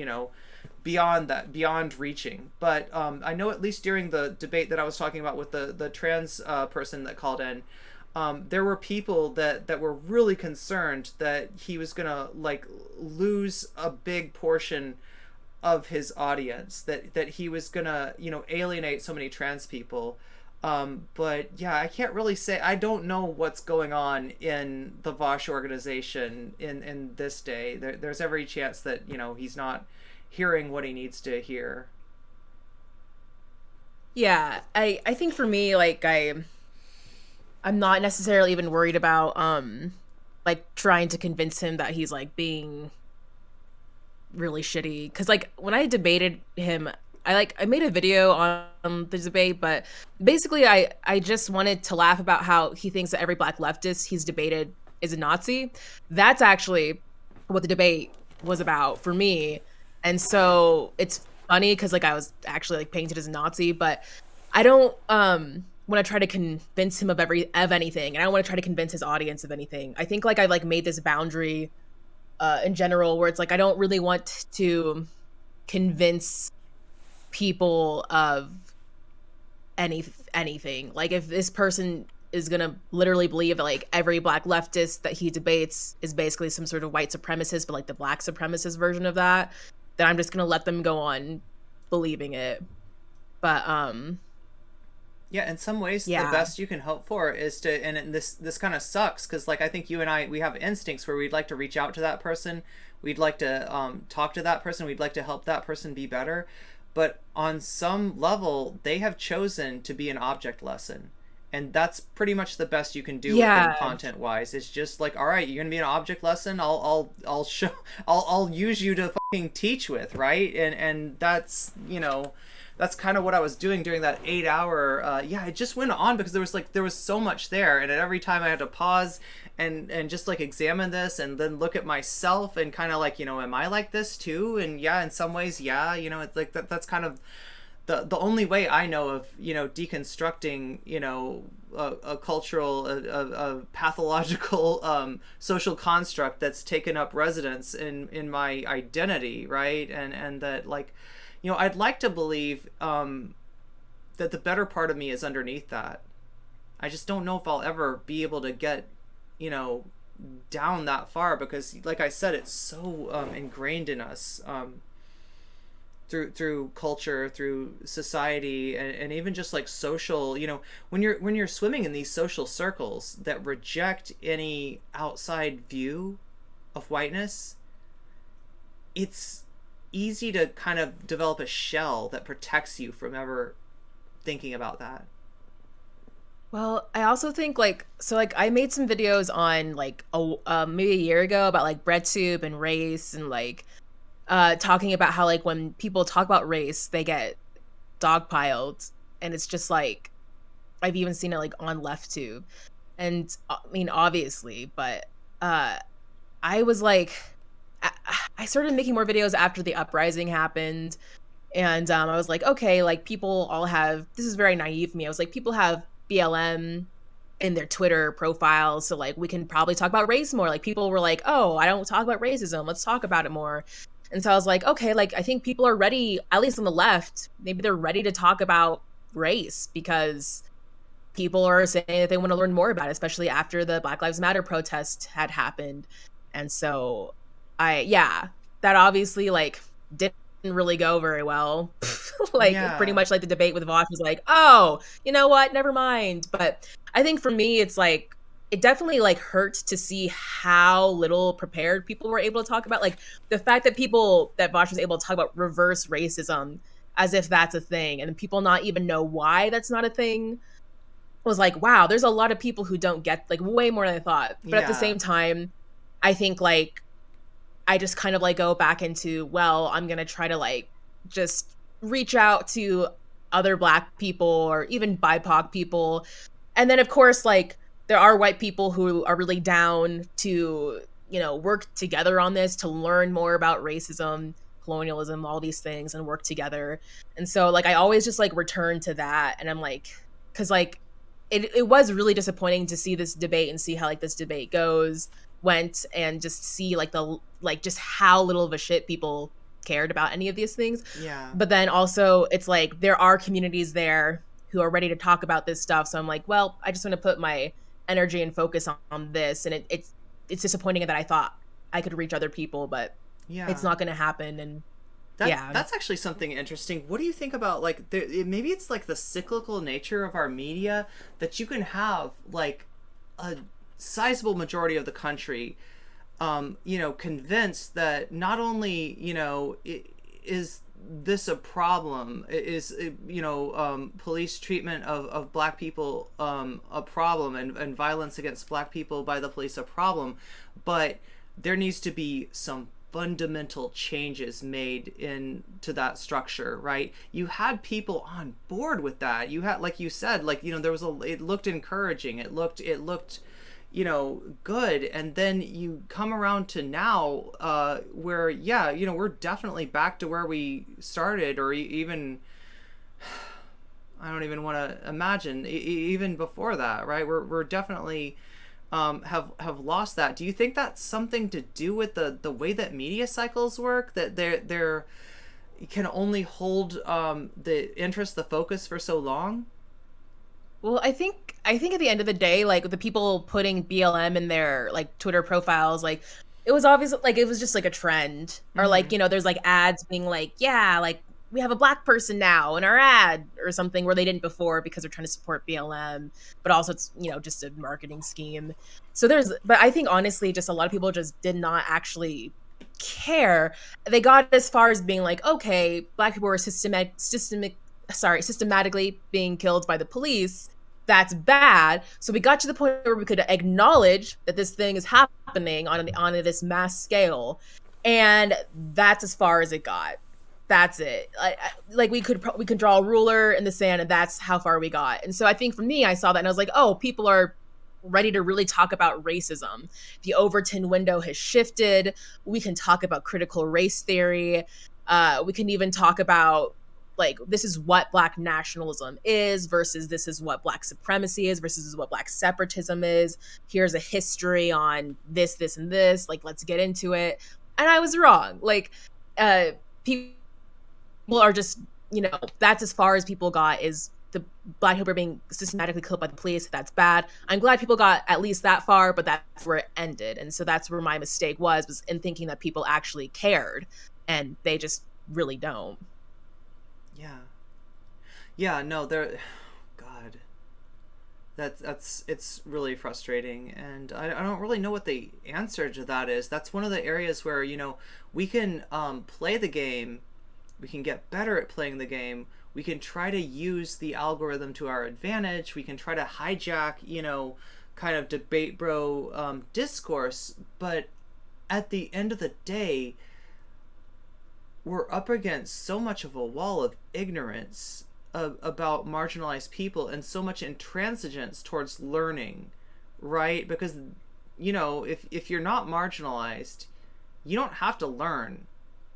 Speaker 2: beyond reaching. But I know at least during the debate that I was talking about with the trans person that called in, there were people that were really concerned that he was gonna lose a big portion of his audience, that he was gonna alienate so many trans people. But yeah, I can't really say, I don't know what's going on in the Vaush organization in this day. There's every chance that he's not hearing what he needs to hear.
Speaker 1: Yeah, I think for me, I'm not necessarily even worried about trying to convince him that he's being really shitty, because when I debated him, I made a video on the debate, but basically I just wanted to laugh about how he thinks that every black leftist he's debated is a Nazi. That's actually what the debate was about for me. And so it's funny because I was actually painted as a Nazi, but I don't want to try to convince him of anything, and I don't want to try to convince his audience of anything. I think I've made this boundary in general, where it's I don't really want to convince people of anything. If this person is gonna literally believe that every black leftist that he debates is basically some sort of white supremacist, but the black supremacist version of that, then I'm just gonna let them go on believing it. But
Speaker 2: yeah, in some ways,
Speaker 1: yeah.
Speaker 2: The best you can hope for is to, and this kind of sucks, because I think you and I, we have instincts where we'd like to reach out to that person, we'd like to talk to that person, we'd like to help that person be better, but on some level, they have chosen to be an object lesson, and that's pretty much the best you can do with them content wise. It's just all right, you're gonna be an object lesson. I'll use you to fucking teach with, right? And that's that's kind of what I was doing during that 8 hour. Yeah, it just went on because there was so much there, and at every time I had to pause and just examine this and then look at myself and kind of am I like this too? And yeah, in some ways, yeah, it's that's kind of the only way I know of deconstructing a cultural, a pathological social construct that's taken up residence in my identity, right? And that I'd like to believe that the better part of me is underneath that. I just don't know if I'll ever be able to get, you know, down that far, because, like I said, it's so ingrained in us, through culture, through society, and even just like social. When you're swimming in these social circles that reject any outside view of whiteness, it's easy to kind of develop a shell that protects you from ever thinking about that.
Speaker 1: Well, I also think like so like I made some videos on like maybe a year ago about like bread soup and race and like talking about how like when people talk about race they get dogpiled, and it's just like I've even seen it like on LeftTube. And I mean obviously, but uh I was like I, I started making more videos after the uprising happened. And I was like, okay, like people all have, this is very naive of me. I was like, people have BLM in their Twitter profiles. So like we can probably talk about race more. Like people were like, oh, I don't talk about racism. Let's talk about it more. And so I was like, okay, like I think people are ready, at least on the left, maybe they're ready to talk about race because people are saying that they want to learn more about it, especially after the Black Lives Matter protest had happened. And so yeah, that obviously like didn't really go very well. Like pretty
Speaker 2: Yeah,
Speaker 1: much like the debate with Vaush was like, oh, you know what? Never mind. But I think for me, it's like, it definitely like hurt to see how little prepared people were able to talk about like the fact that Vaush was able to talk about reverse racism as if that's a thing, and people not even know why that's not a thing, was like, wow, there's a lot of people who don't get like way more than I thought. But at the
Speaker 2: yeah,
Speaker 1: same time, I think like I just kind of like go back into, well, I'm going to try to like just reach out to other Black people or even BIPOC people. And then, of course, like there are white people who are really down to, you know, work together on this to learn more about racism, colonialism, all these things and work together. And so, like, I always just like return to that. And I'm like, because like it was really disappointing to see this debate and see how like this debate went, and just see like the like just how little of a shit people cared about any of these things.
Speaker 2: yeah.
Speaker 1: But then also it's like there are communities there who are ready to talk about this stuff, so I'm like, well, I just want to put my energy and focus on this. And it's disappointing that I thought I could reach other people, but
Speaker 2: Yeah.
Speaker 1: it's not going to happen. And
Speaker 2: That
Speaker 1: yeah.
Speaker 2: that's actually something interesting. What do you think about like maybe it's like the cyclical nature of our media, that you can have like a sizable majority of the country, convinced that not only is this a problem, is police treatment of black people a problem, and violence against black people by the police a problem, but there needs to be some fundamental changes made into that structure, right? You had people on board with that. You had, like you said, like, there was it looked encouraging. It looked good. And then you come around to now, where, yeah, we're definitely back to where we started, or even, I don't even want to imagine, even before that, right? We're definitely have lost that. Do you think that's something to do with the way that media cycles work? That they're can only hold the interest, the focus for so long?
Speaker 1: Well, I think at the end of the day, like the people putting BLM in their like Twitter profiles, like it was obvious, like it was just like a trend, or
Speaker 2: Mm-hmm.
Speaker 1: like there's like ads being like, yeah, like we have a Black person now in our ad or something where they didn't before because they're trying to support BLM, but also it's just a marketing scheme. So but I think honestly, just a lot of people just did not actually care. They got as far as being like, okay, Black people were systematically being killed by the police. That's bad. So we got to the point where we could acknowledge that this thing is happening on this mass scale, and that's as far as it got. That's it. Like we could draw a ruler in the sand, and that's how far we got. And so I think for me, I saw that and I was like, oh, people are ready to really talk about racism. The Overton window has shifted. We can talk about critical race theory. We can even talk about like this is what Black nationalism is versus this is what Black supremacy is versus this is what Black separatism is. Here's a history on this and this, like let's get into it. And I was wrong. Like people people are just, that's as far as people got, is the Black people are being systematically killed by the police. That's bad. I'm glad people got at least that far, but that's where it ended. And so that's where my mistake was in thinking that people actually cared, and they just really don't.
Speaker 2: Yeah. Yeah, no, there, God, that's it's really frustrating, and I don't really know what the answer to that is. That's one of the areas where, we can play the game, we can get better at playing the game, we can try to use the algorithm to our advantage, we can try to hijack, kind of debate bro discourse, but at the end of the day, we're up against so much of a wall of ignorance about marginalized people, and so much intransigence towards learning, right? Because, if you're not marginalized, you don't have to learn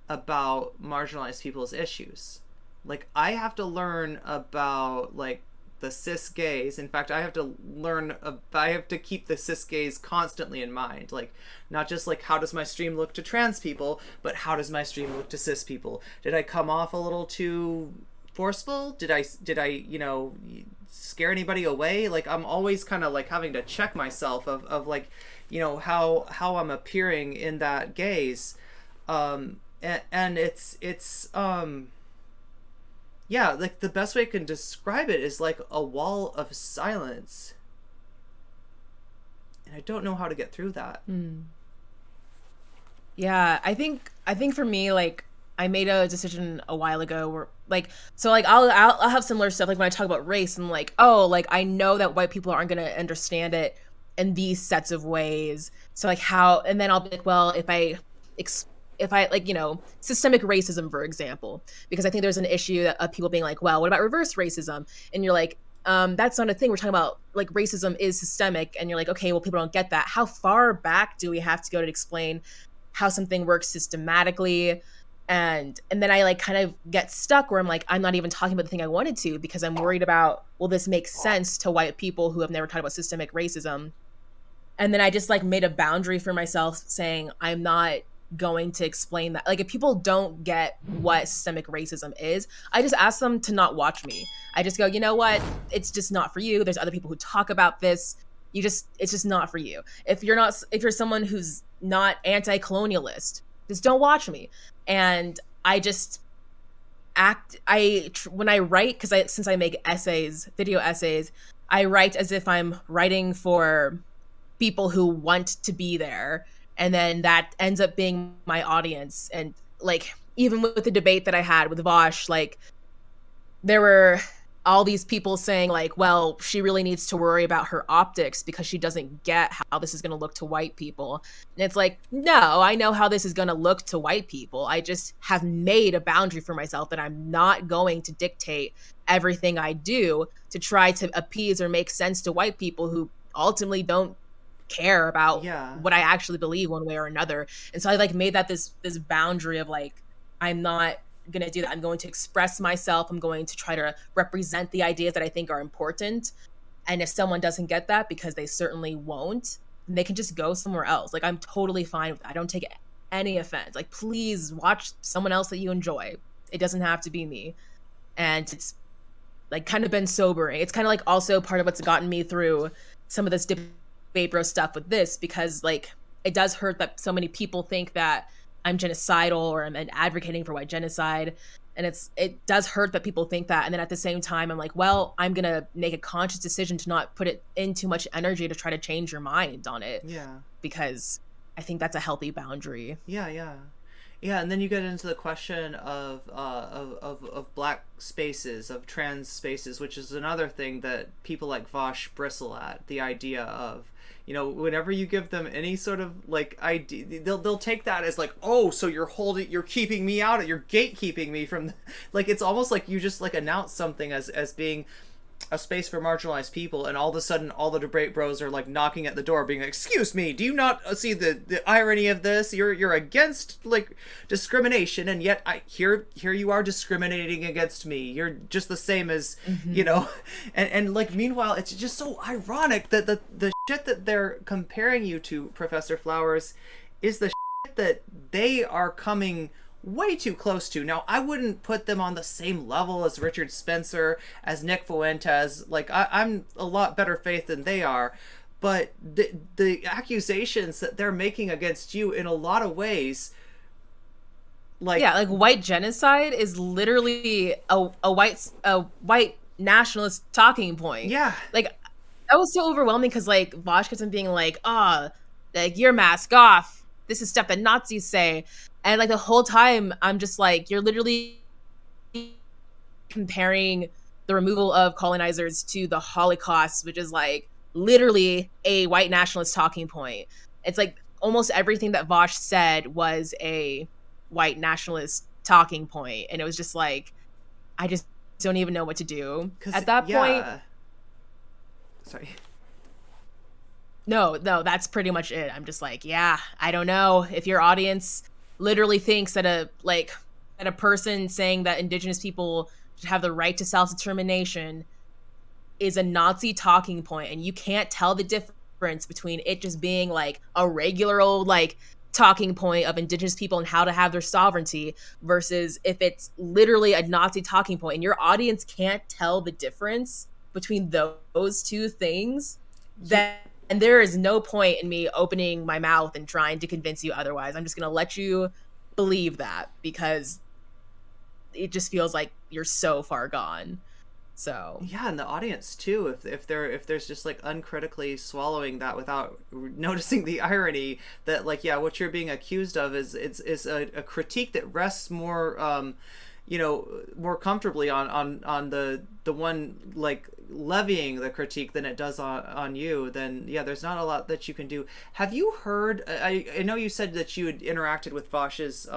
Speaker 2: about marginalized people's issues. Like, I have to learn about, like, the cis gays. In fact, I have to keep the cis gays constantly in mind. Like, not just like, how does my stream look to trans people, but how does my stream look to cis people? Did I come off a little too forceful? Did I scare anybody away? Like, I'm always kind of like having to check myself of like, how I'm appearing in that gaze. And it's yeah, like, the best way I can describe it is like a wall of silence. And I don't know how to get through that.
Speaker 1: Yeah, I think for me, like, I made a decision a while ago where, like, so like I'll have similar stuff, like when I talk about race, and like, oh, like, I know that white people aren't going to understand it in these sets of ways. So like, how, and then I'll be like, well, if I, like, systemic racism, for example, because I think there's an issue of people being like, well, what about reverse racism? And you're like, that's not a thing. We're talking about, like, racism is systemic. And you're like, okay, well, people don't get that. How far back do we have to go to explain how something works systematically? And then I, like, kind of get stuck where I'm like, I'm not even talking about the thing I wanted to, because I'm worried about, will this make sense to white people who have never talked about systemic racism? And then I just, like, made a boundary for myself saying, I'm not going to explain that. Like, if people don't get what systemic racism is, I just ask them to not watch me. I just go, you know what? It's just not for you. There's other people who talk about this. It's just not for you. If you're someone who's not anti-colonialist, just don't watch me. And I just when I write, because since I make video essays, I write as if I'm writing for people who want to be there, and then that ends up being my audience. And, like, even with the debate that I had with Vaush, like, there were all these people saying, like, well, she really needs to worry about her optics because she doesn't get how this is going to look to white people. And it's like, no, I know how this is going to look to white people. I just have made a boundary for myself that I'm not going to dictate everything I do to try to appease or make sense to white people who ultimately don't care about what I actually believe one way or another. And so I, like, made that this boundary of, like, I'm not going to do that. I'm going to express myself. I'm going to try to represent the ideas that I think are important. And if someone doesn't get that, because they certainly won't, then they can just go somewhere else. Like, I'm totally fine with that. I don't take any offense. Like, please watch someone else that you enjoy. It doesn't have to be me. And it's, like, kind of been sobering. It's kind of, like, also part of what's gotten me through some of this debate bro stuff with this, because, like, it does hurt that so many people think that I'm genocidal or I'm advocating for white genocide. And it does hurt that people think that. And then at the same time, I'm like, well, I'm going to make a conscious decision to not put it in too much energy to try to change your mind on it.
Speaker 2: Yeah.
Speaker 1: Because I think that's a healthy boundary.
Speaker 2: Yeah. And then you get into the question of black spaces, of trans spaces, which is another thing that people like Vaush bristle at. The idea of, whenever you give them any sort of, like, idea, they'll take that as, like, oh, so you're keeping me out, you're gatekeeping me from, like, it's almost like you just, like, announce something as being a space for marginalized people, and all of a sudden all the debate bros are, like, knocking at the door being like, excuse me, do you not see the irony of this? You're against, like, discrimination, and yet here you are discriminating against me. You're just the same as and like, meanwhile, it's just so ironic that the shit that they're comparing you to, Professor Flowers, is the shit that they are coming way too close to. Now, I wouldn't put them on the same level as Richard Spencer, as Nick Fuentes. Like, I'm a lot better faith than they are. But the accusations that they're making against you in a lot of ways, like,
Speaker 1: Yeah, like white genocide is literally a white nationalist talking point.
Speaker 2: yeah,
Speaker 1: Like that was so overwhelming because like Vaush kept on being like, ah, like your mask off. This is stuff that Nazis say. And like the whole time I'm just like, you're literally comparing the removal of colonizers to the Holocaust, which is like literally a white nationalist talking point. It's like almost everything that Vaush said was a white nationalist talking point, and it was just like I just don't even know what to do
Speaker 2: because,
Speaker 1: at that point.
Speaker 2: yeah. Sorry.
Speaker 1: No, no, that's pretty much it. I'm just like, yeah, I don't know if your audience literally thinks that a person saying that indigenous people should have the right to self-determination is a Nazi talking point, and you can't tell the difference between it just being like a regular old like talking point of indigenous people and how to have their sovereignty versus if it's literally a Nazi talking point, and your audience can't tell the difference between those two things,
Speaker 2: You,
Speaker 1: then and there is no point in me opening my mouth and trying to convince you otherwise. I'm just going to let you believe that because it just feels like you're so far gone. So,
Speaker 2: yeah, and the audience too, if there's just like uncritically swallowing that without noticing the irony that, like, yeah, what you're being accused of is a critique that rests more more comfortably on the one like levying the critique than it does on you, then yeah, there's not a lot that you can do. Have you heard, I know you said that you had interacted with Vaush's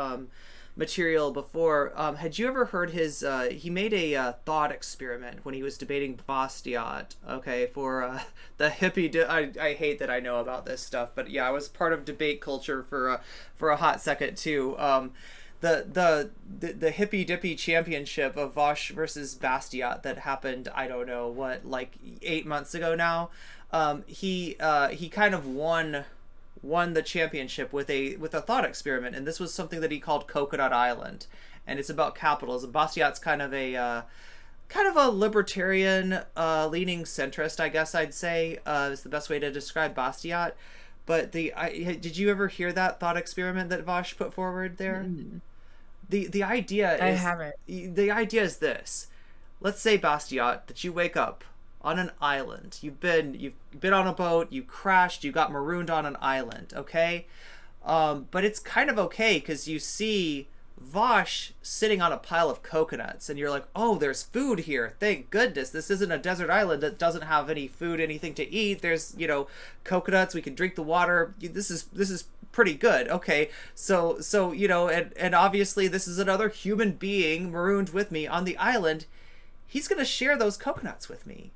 Speaker 2: material before. Had you ever heard his? He made a thought experiment when he was debating Bastiat. Okay, for the hippie. I hate that I know about this stuff, but yeah, I was part of debate culture for a hot second too. The hippy dippy championship of Vaush versus Bastiat that happened, I don't know what, like 8 months ago now. He kind of won the championship with a thought experiment, and this was something that he called Coconut Island, and it's about capitalism. Bastiat's kind of a libertarian leaning centrist, I guess I'd say, is the best way to describe Bastiat. But did you ever hear that thought experiment that Vaush put forward there?
Speaker 1: mm,
Speaker 2: The idea
Speaker 1: I
Speaker 2: is
Speaker 1: haven't.
Speaker 2: this. Let's say, Bastiat, that you wake up on an island. You've been on a boat, you crashed, you got marooned on an island, okay? But it's kind of okay because you see Vaush sitting on a pile of coconuts, and you're like, oh, there's food here. Thank goodness. This isn't a desert island that doesn't have any food, anything to eat. There's, coconuts. We can drink the water. This is pretty good. Okay. So, and obviously this is another human being marooned with me on the island. He's going to share those coconuts with me.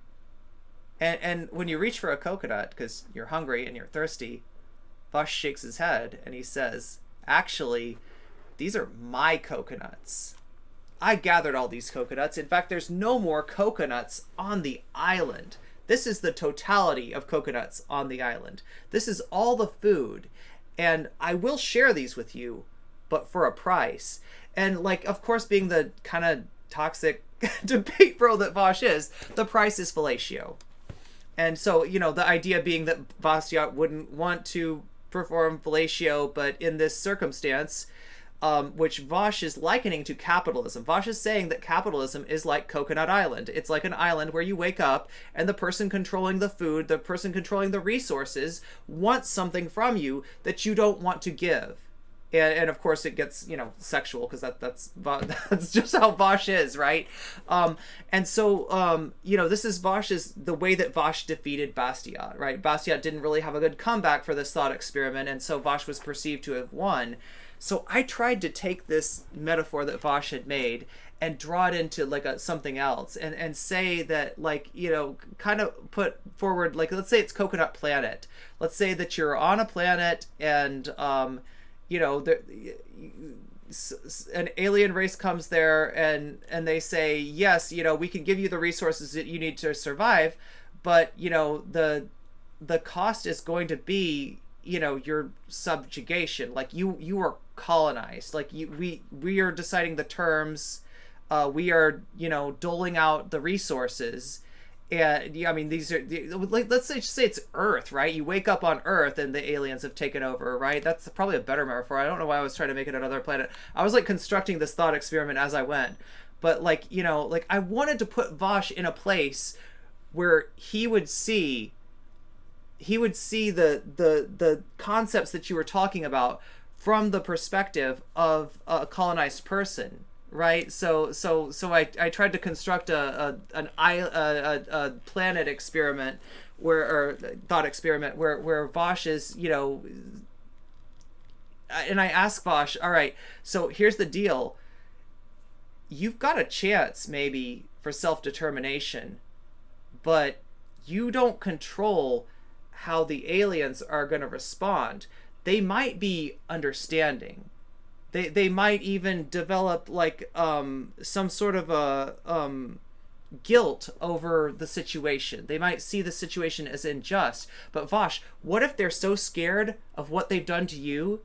Speaker 2: And when you reach for a coconut because you're hungry and you're thirsty, Vaush shakes his head and he says, actually, these are my coconuts. I gathered all these coconuts. In fact, there's no more coconuts on the island. This is the totality of coconuts on the island. This is all the food. And I will share these with you, but for a price. And, like, of course, being the kind of toxic debate bro that Vaush is, the price is fellatio. And so, the idea being that Bastiat wouldn't want to perform fellatio, but in this circumstance, which Vaush is likening to capitalism. Vaush is saying that capitalism is like Coconut Island. It's like an island where you wake up and the person controlling the food, the person controlling the resources, wants something from you that you don't want to give. And of course it gets, sexual, because that's just how Vaush is, right? And so, this is the way that Vaush defeated Bastiat, right? Bastiat didn't really have a good comeback for this thought experiment, and so Vaush was perceived to have won. So I tried to take this metaphor that Vaush had made and draw it into like something else, and say that, like, kind of put forward, like, let's say it's Coconut Planet. Let's say that you're on a planet and, an alien race comes there and they say, yes, we can give you the resources that you need to survive, but the cost is going to be your subjugation. Like you are colonized. Like we are deciding the terms. We are doling out the resources. And yeah, I mean, these are like, let's say it's Earth, right? You wake up on Earth and the aliens have taken over, right? That's probably a better metaphor. I don't know why I was trying to make it another planet. I was like constructing this thought experiment as I went, but like like I wanted to put Vaush in a place where he would see the concepts that you were talking about from the perspective of a colonized person, right? So I tried to construct a planet experiment or thought experiment where Vaush is, and I asked Vaush, all right, so here's the deal. You've got a chance maybe for self-determination, but you don't control how the aliens are going to respond. They might be understanding. They might even develop like some sort of a guilt over the situation. They might see the situation as unjust. But Vaush, what if they're so scared of what they've done to you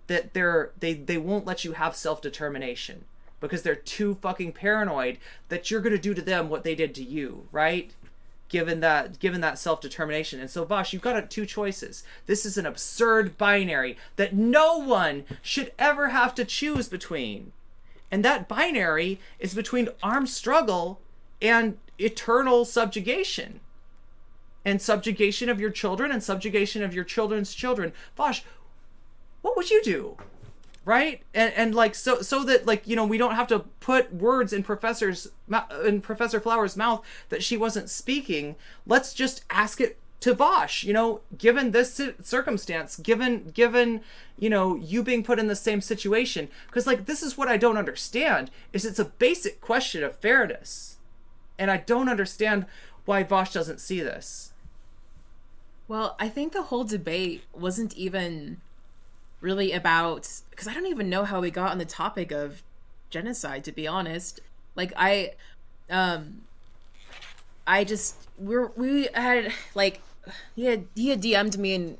Speaker 2: that they won't let you have self-determination because they're too fucking paranoid that you're going to do to them what they did to you, right? Given that self-determination. And so Vaush, you've got two choices. This is an absurd binary that no one should ever have to choose between. And that binary is between armed struggle and eternal subjugation. And subjugation of your children and subjugation of your children's children. Vaush, what would you do? Right? And like so that like we don't have to put words in Professor Flower's mouth that she wasn't speaking. Let's just ask it to Vaush, given this circumstance, given you being put in the same situation, because like this is what I don't understand is it's a basic question of fairness, and I don't understand why Vaush doesn't see this.
Speaker 1: Well, I think the whole debate wasn't even really about, because I don't even know how we got on the topic of genocide, to be honest. Like we had like he had DM'd me, and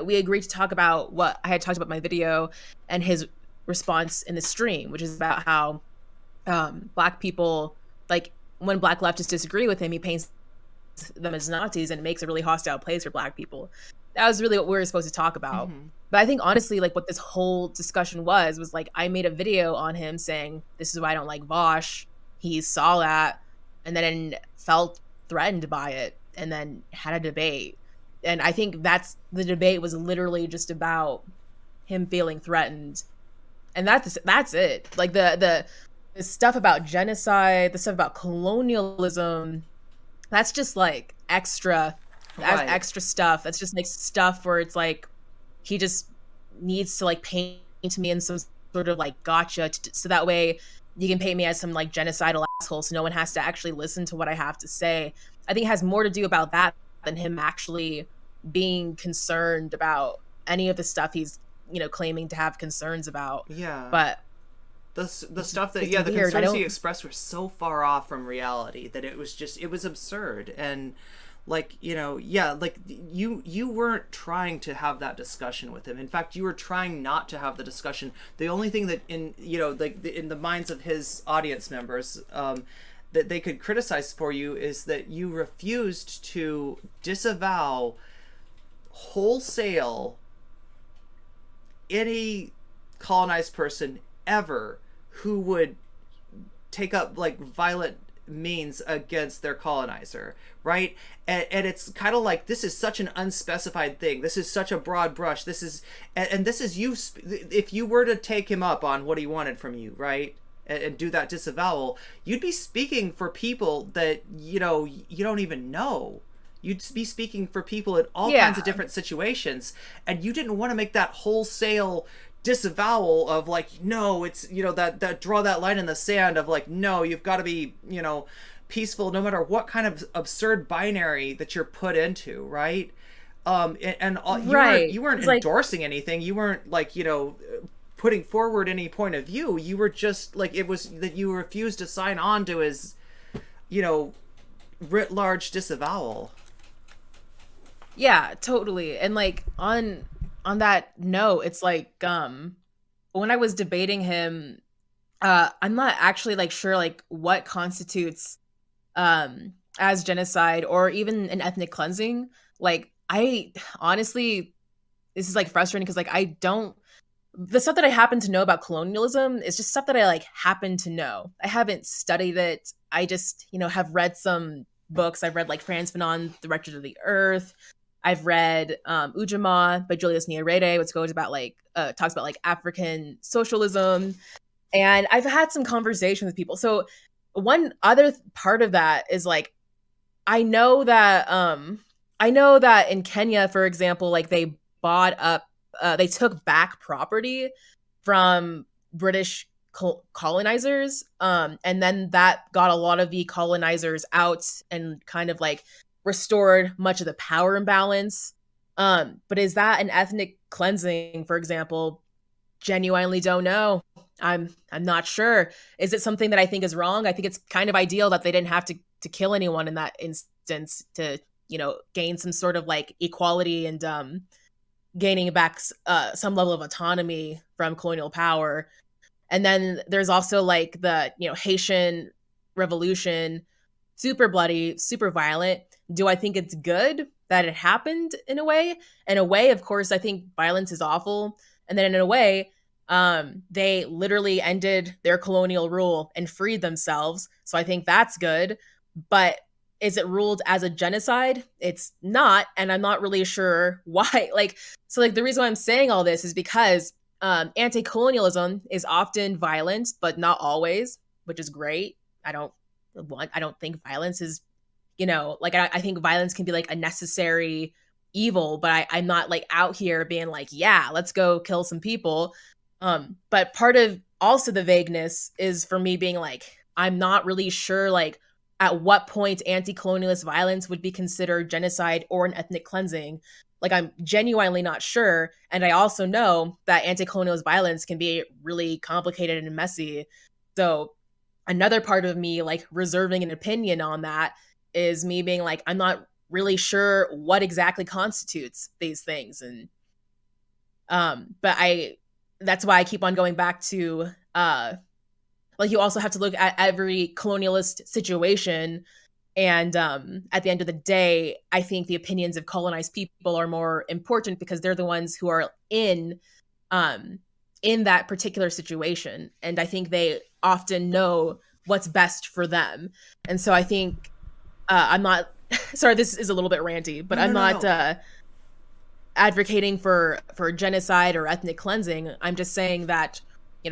Speaker 1: we agreed to talk about what I had talked about in my video and his response in the stream, which is about how Black people, like when Black leftists disagree with him, he paints them as Nazis and makes a really hostile place for Black people. That was really what we were supposed to talk about. Mm-hmm. But I think honestly, like what this whole discussion was like I made a video on him saying, this is why I don't like Vaush. He saw that and then felt threatened by it and then had a debate. And I think the debate was literally just about him feeling threatened. And that's it. Like the stuff about genocide, the stuff about colonialism, that's just like extra. Right. Extra stuff. That's just like stuff where it's like he just needs to like paint me in some sort of like gotcha so that way you can paint me as some like genocidal asshole so no one has to actually listen to what I have to say. I think it has more to do about that than him actually being concerned about any of the stuff he's claiming to have concerns about.
Speaker 2: Yeah.
Speaker 1: But
Speaker 2: the stuff that the concerns he expressed were so far off from reality that it was absurd. And like like you weren't trying to have that discussion with him. In fact, you were trying not to have the discussion. The only thing that in in the minds of his audience members that they could criticize for you is that you refused to disavow wholesale any colonized person ever who would take up like violent means against their colonizer, right? And it's kind of like, this is such an unspecified thing. This is such a broad brush. This is, and this is you, if you were to take him up on what he wanted from you, right? And do that disavowal, you'd be speaking for people that, you don't even know. You'd be speaking for people in all kinds of different situations. And you didn't want to make that wholesale disavowal of like, no, it's, that draw that line in the sand of like, no, you've got to be, peaceful no matter what kind of absurd binary that you're put into, right? You weren't endorsing anything. You weren't like, putting forward any point of view. You were just like, it was that you refused to sign on to his, writ large disavowal.
Speaker 1: Yeah, totally. And like on that note, it's like when I was debating him, I'm not actually like sure like what constitutes as genocide or even an ethnic cleansing. Like I honestly, this is like frustrating because like I don't, the stuff that I happen to know about colonialism is just stuff that I like happen to know. I haven't studied it. I just, have read some books. I've read like Franz Fanon, The Wretched of the Earth. I've read Ujamaa by Julius Nyerere, which goes about like talks about like African socialism, and I've had some conversation with people. So one other part of that is like I know that in Kenya, for example, like they bought up they took back property from British colonizers, and then that got a lot of the colonizers out and kind of like restored much of the power imbalance. But is that an ethnic cleansing, for example? Genuinely don't know. I'm not sure. Is it something that I think is wrong? I think it's kind of ideal that they didn't have to kill anyone in that instance to, gain some sort of like equality and gaining back some level of autonomy from colonial power. And then there's also like the, Haitian revolution, super bloody, super violent. Do I think it's good that it happened in a way? In a way, of course, I think violence is awful. And then in a way, they literally ended their colonial rule and freed themselves. So I think that's good. But is it ruled as a genocide? It's not. And I'm not really sure why. Like, so like the reason why I'm saying all this is because anti-colonialism is often violent, but not always, which is great. I don't think violence is, like I think violence can be like a necessary evil, but I'm not like out here being like, yeah, let's go kill some people. But part of also the vagueness is for me being like, I'm not really sure like at what point anti-colonialist violence would be considered genocide or an ethnic cleansing. Like I'm genuinely not sure. And I also know that anti-colonialist violence can be really complicated and messy. So another part of me like reserving an opinion on that is me being like, I'm not really sure what exactly constitutes these things. And but I that's why I keep on going back to like you also have to look at every colonialist situation. And at the end of the day, I think the opinions of colonized people are more important because they're the ones who are um, in that particular situation, and I think they often know what's best for them. And so I think I'm not. Sorry, this is a little bit ranty, but
Speaker 2: No,
Speaker 1: I'm
Speaker 2: no, no,
Speaker 1: not
Speaker 2: no.
Speaker 1: advocating for genocide or ethnic cleansing. I'm just saying that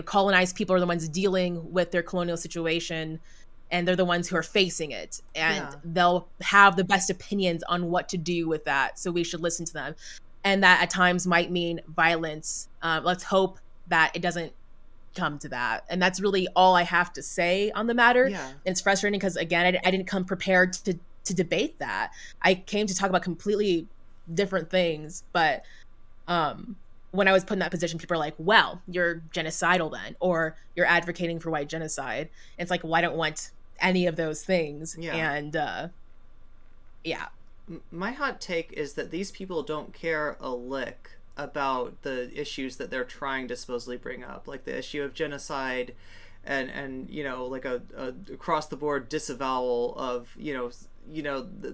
Speaker 1: colonized people are the ones dealing with their colonial situation, and they're the ones who are facing it, and
Speaker 2: Yeah.
Speaker 1: they'll have the best opinions on what to do with that. So we should listen to them, and that at times might mean violence. Let's hope that it doesn't come to that. And that's really all I have to say on the matter.
Speaker 2: Yeah.
Speaker 1: And it's frustrating because again, I didn't come prepared to debate that. I came to talk about completely different things, but when I was put in that position, people are like, well, you're genocidal then, or you're advocating for white genocide. And it's like, well, I don't want any of those things.
Speaker 2: Yeah.
Speaker 1: And yeah.
Speaker 2: My hot take is that these people don't care a lick about the issues that they're trying to supposedly bring up, like the issue of genocide, and like a across the board disavowal of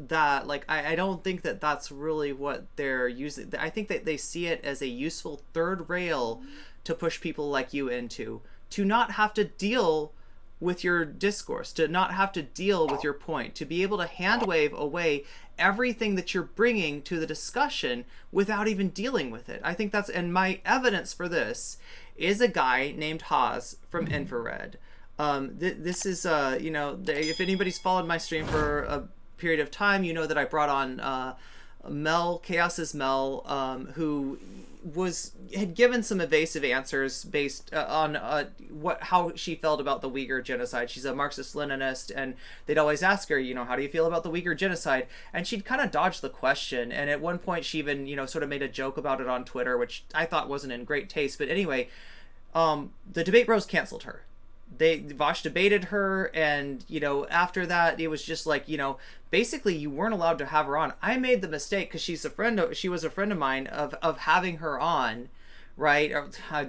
Speaker 2: that. Like I don't think that that's really what they're using. I think that they see it as a useful third rail to push people like you into, to not have to deal with your discourse, to not have to deal with your point, to be able to hand wave away everything that you're bringing to the discussion without even dealing with it. I think that's, and my evidence for this is a guy named Haas from Infrared. This is, if anybody's followed my stream for a period of time, you know that I brought on Mel, Chaos's Mel, who had given some evasive answers based on how she felt about the Uyghur genocide. She's a Marxist-Leninist, and they'd always ask her, how do you feel about the Uyghur genocide? And she'd kind of dodge the question. And at one point, she even, sort of made a joke about it on Twitter, which I thought wasn't in great taste. But anyway, the debate bros canceled her. Vaush debated her, and after that it was just like, basically you weren't allowed to have her on. I made the mistake because she was a friend of mine of having her on, right?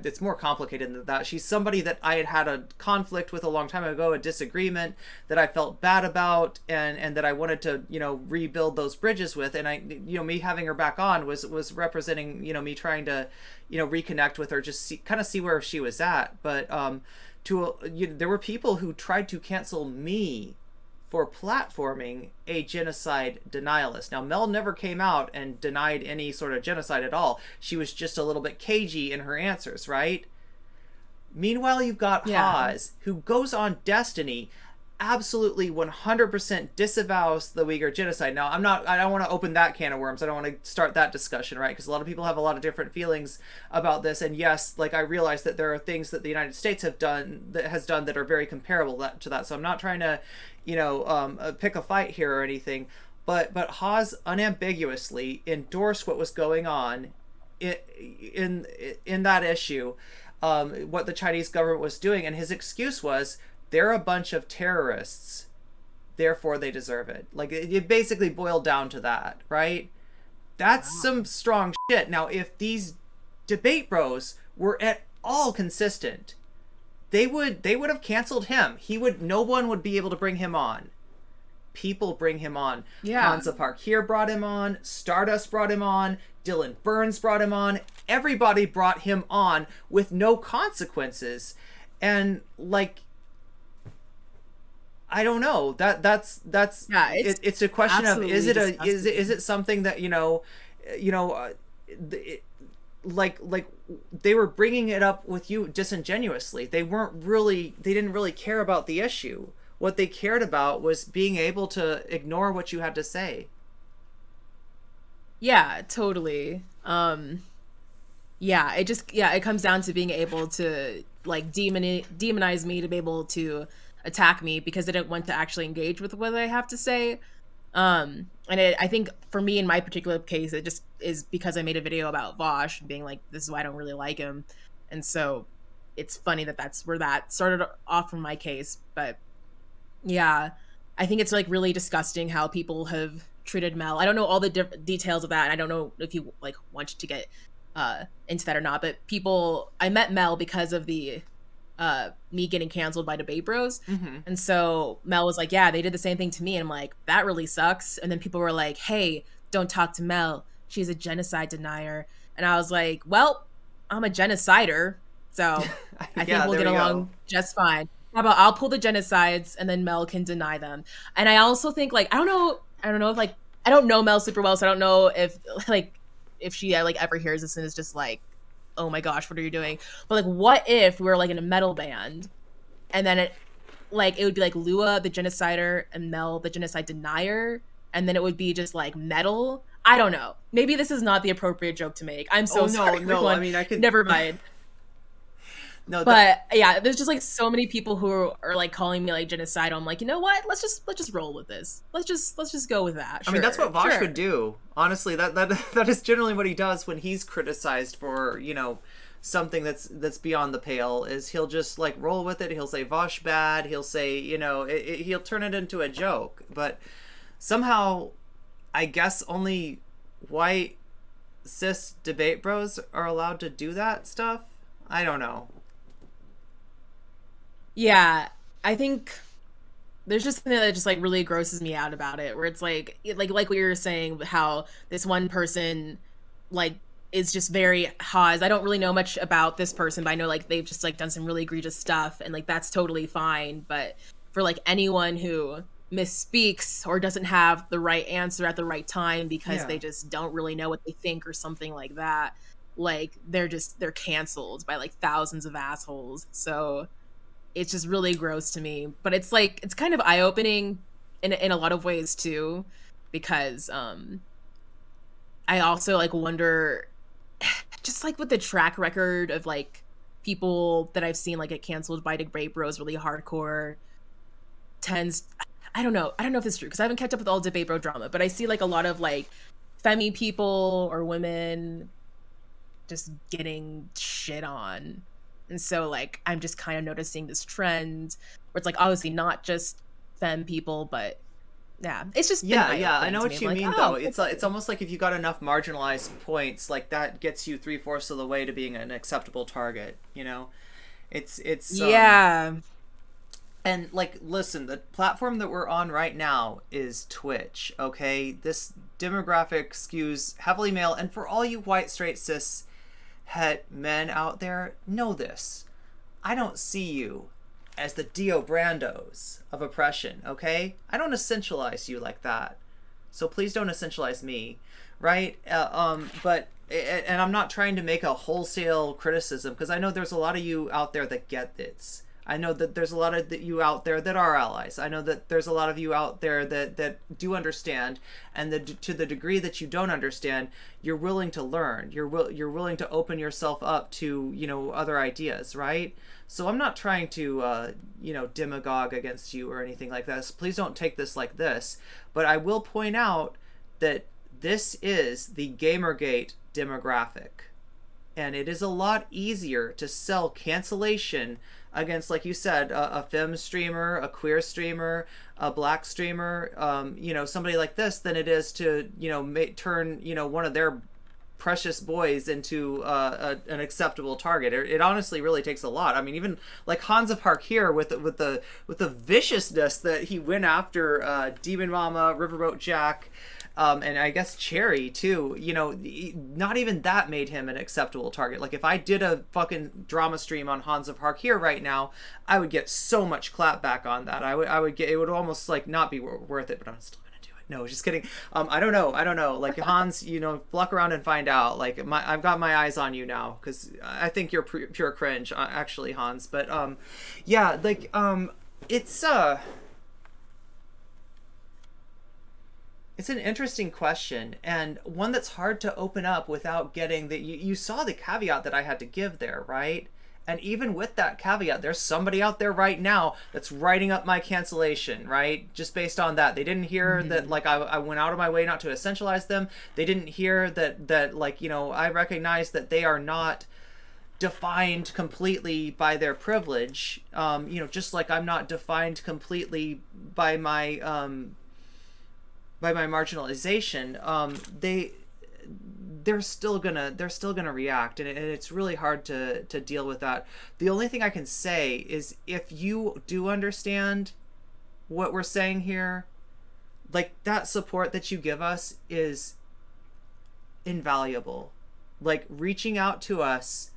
Speaker 2: It's more complicated than that. She's somebody that I had a conflict with a long time ago, a disagreement that I felt bad about, and that I wanted to, rebuild those bridges with. And me having her back on was representing, me trying to, reconnect with her, just kind of see where she was at. But there were people who tried to cancel me for platforming a genocide denialist. Now, Mel never came out and denied any sort of genocide at all. She was just a little bit cagey in her answers, right? Meanwhile, you've got Haas, who goes on Destiny, absolutely 100% disavows the Uyghur genocide. Now, I don't want to open that can of worms. I don't want to start that discussion, right? Because a lot of people have a lot of different feelings about this. And yes, like, I realize that there are things that the United States has done that are very comparable to that. So I'm not trying to, pick a fight here or anything. But Haas unambiguously endorsed what was going on in that issue, what the Chinese government was doing, and his excuse was, they're a bunch of terrorists, therefore they deserve it. Like, it basically boiled down to that, right? That's some strong shit. Now, if these debate bros were at all consistent, they would have canceled him. No one would be able to bring him on. People bring him on. Hansa Park here brought him on. Stardust brought him on. Dylan Burns brought him on. Everybody brought him on with no consequences. And, like, I don't know. It's a question of, is it something that like they were bringing it up with you disingenuously. They didn't really care about the issue. What they cared about was being able to ignore what you had to say.
Speaker 1: Yeah, totally. It comes down to being able to, like, demonize me, to be able to attack me because they didn't want to actually engage with what I have to say. I think for me, in my particular case, it just is because I made a video about Vaush being like, this is why I don't really like him. And so it's funny that that's where that started off from my case. But yeah, I think it's, like, really disgusting how people have treated Mel. I don't know all the details of that, and I don't know if you, like, want to get into that or not, but I met Mel because of the me getting canceled by Debate Bros.
Speaker 2: Mm-hmm.
Speaker 1: And so Mel was like, yeah, they did the same thing to me. And I'm like, that really sucks. And then people were like, hey, don't talk to Mel. She's a genocide denier. And I was like, well, I'm a genocider. So I think we'll get along just fine. How about I'll pull the genocides and then Mel can deny them. And I also think, like, I don't know if, like, I don't know Mel super well. So I don't know if, like, if she, like, ever hears this and is just like, oh my gosh, what are you doing? But, like, what if we were, like, in a metal band and then it would be like Lua the genocider and Mel the genocide denier, and then it would be just like metal? I don't know. Maybe this is not the appropriate joke to make. I'm so sorry.
Speaker 2: No, I mean, I could
Speaker 1: never mind.
Speaker 2: No,
Speaker 1: but yeah, there's just, like, so many people who are like calling me, like, genocidal. I'm like, you know what? Let's just roll with this. Let's just go with that. Sure,
Speaker 2: I mean, that's what Vaush would do. Honestly, that is generally what he does when he's criticized for, something that's beyond the pale. Is he'll just, like, roll with it. He'll say Vaush bad. He'll say, he'll turn it into a joke. But somehow, I guess only white cis debate bros are allowed to do that stuff. I don't know.
Speaker 1: Yeah, I think there's just something that just, like, really grosses me out about it, where it's like what you were saying, how this one person, like, is just very Haas. I don't really know much about this person, but I know, like, they've just, like, done some really egregious stuff, and, like, that's totally fine. But for, like, anyone who misspeaks or doesn't have the right answer at the right time because they just don't really know what they think or something like that, like, they're canceled by, like, thousands of assholes. So it's just really gross to me. But it's, like, it's kind of eye-opening in a lot of ways too, because I also, like, wonder, just, like, with the track record of, like, people that I've seen, like, get canceled by debate bros really hardcore I don't know if it's true because I haven't kept up with all debate bro drama, but I see, like, a lot of, like, femi people or women just getting shit on. And so, like, I'm just kind of noticing this trend where it's, like, obviously not just femme people, but Yeah, it's just been
Speaker 2: Yeah,
Speaker 1: eye
Speaker 2: yeah, I
Speaker 1: opening
Speaker 2: know
Speaker 1: to me.
Speaker 2: what
Speaker 1: I'm
Speaker 2: you
Speaker 1: like,
Speaker 2: mean though.
Speaker 1: oh,
Speaker 2: It's almost like if you got enough marginalized points, like that gets you three-fourths of the way to being an acceptable target. You know, it's
Speaker 1: yeah.
Speaker 2: and like listen, the platform that we're on right now is Twitch. Okay, this demographic skews heavily male, and for all you white straight cis het men out there, know this: I don't see you as the Dio Brandos of oppression, okay? I don't essentialize you like that. So please don't essentialize me, right? But and I'm not trying to make a wholesale criticism because I know there's a lot of you out there that get this. I know that there's a lot of you out there that are allies. I know that there's a lot of you out there that do understand, and that to the degree that you don't understand, you're willing to learn. You're willing to open yourself up to other ideas, right? So I'm not trying to demagogue against you or anything like that. So please don't take this like this. But I will point out that this is the Gamergate demographic, and it is a lot easier to sell cancellation against, like you said, a femme streamer, a queer streamer, a black streamer, somebody like this, than it is to turn one of their precious boys into an acceptable target. It honestly really takes a lot. I mean, even like Hans of Hark here with the viciousness that he went after Demon Mama, Riverboat Jack, and I guess Cherry too. Not even that made him an acceptable target. Like if I did a fucking drama stream on Hans of Hark here right now, I would get so much clapback on that. I would get, it would almost like not be worth it. But I'm still gonna do it. No, just kidding. I don't know. Like Hans, pluck around and find out. Like I've got my eyes on you now because I think you're pure cringe, actually, Hans. But yeah, like it's an interesting question, and one that's hard to open up without getting that. You saw the caveat that I had to give there, right? And even with that caveat, there's somebody out there right now that's writing up my cancellation, right? Just based on that. They didn't hear that, like, I went out of my way not to essentialize them. They didn't hear that like, I recognize that they are not defined completely by their privilege. Just like I'm not defined completely by my marginalization. They're still gonna react, and it's really hard to deal with that. The only thing I can say is if you do understand what we're saying here, like that support that you give us is invaluable. Like reaching out to us,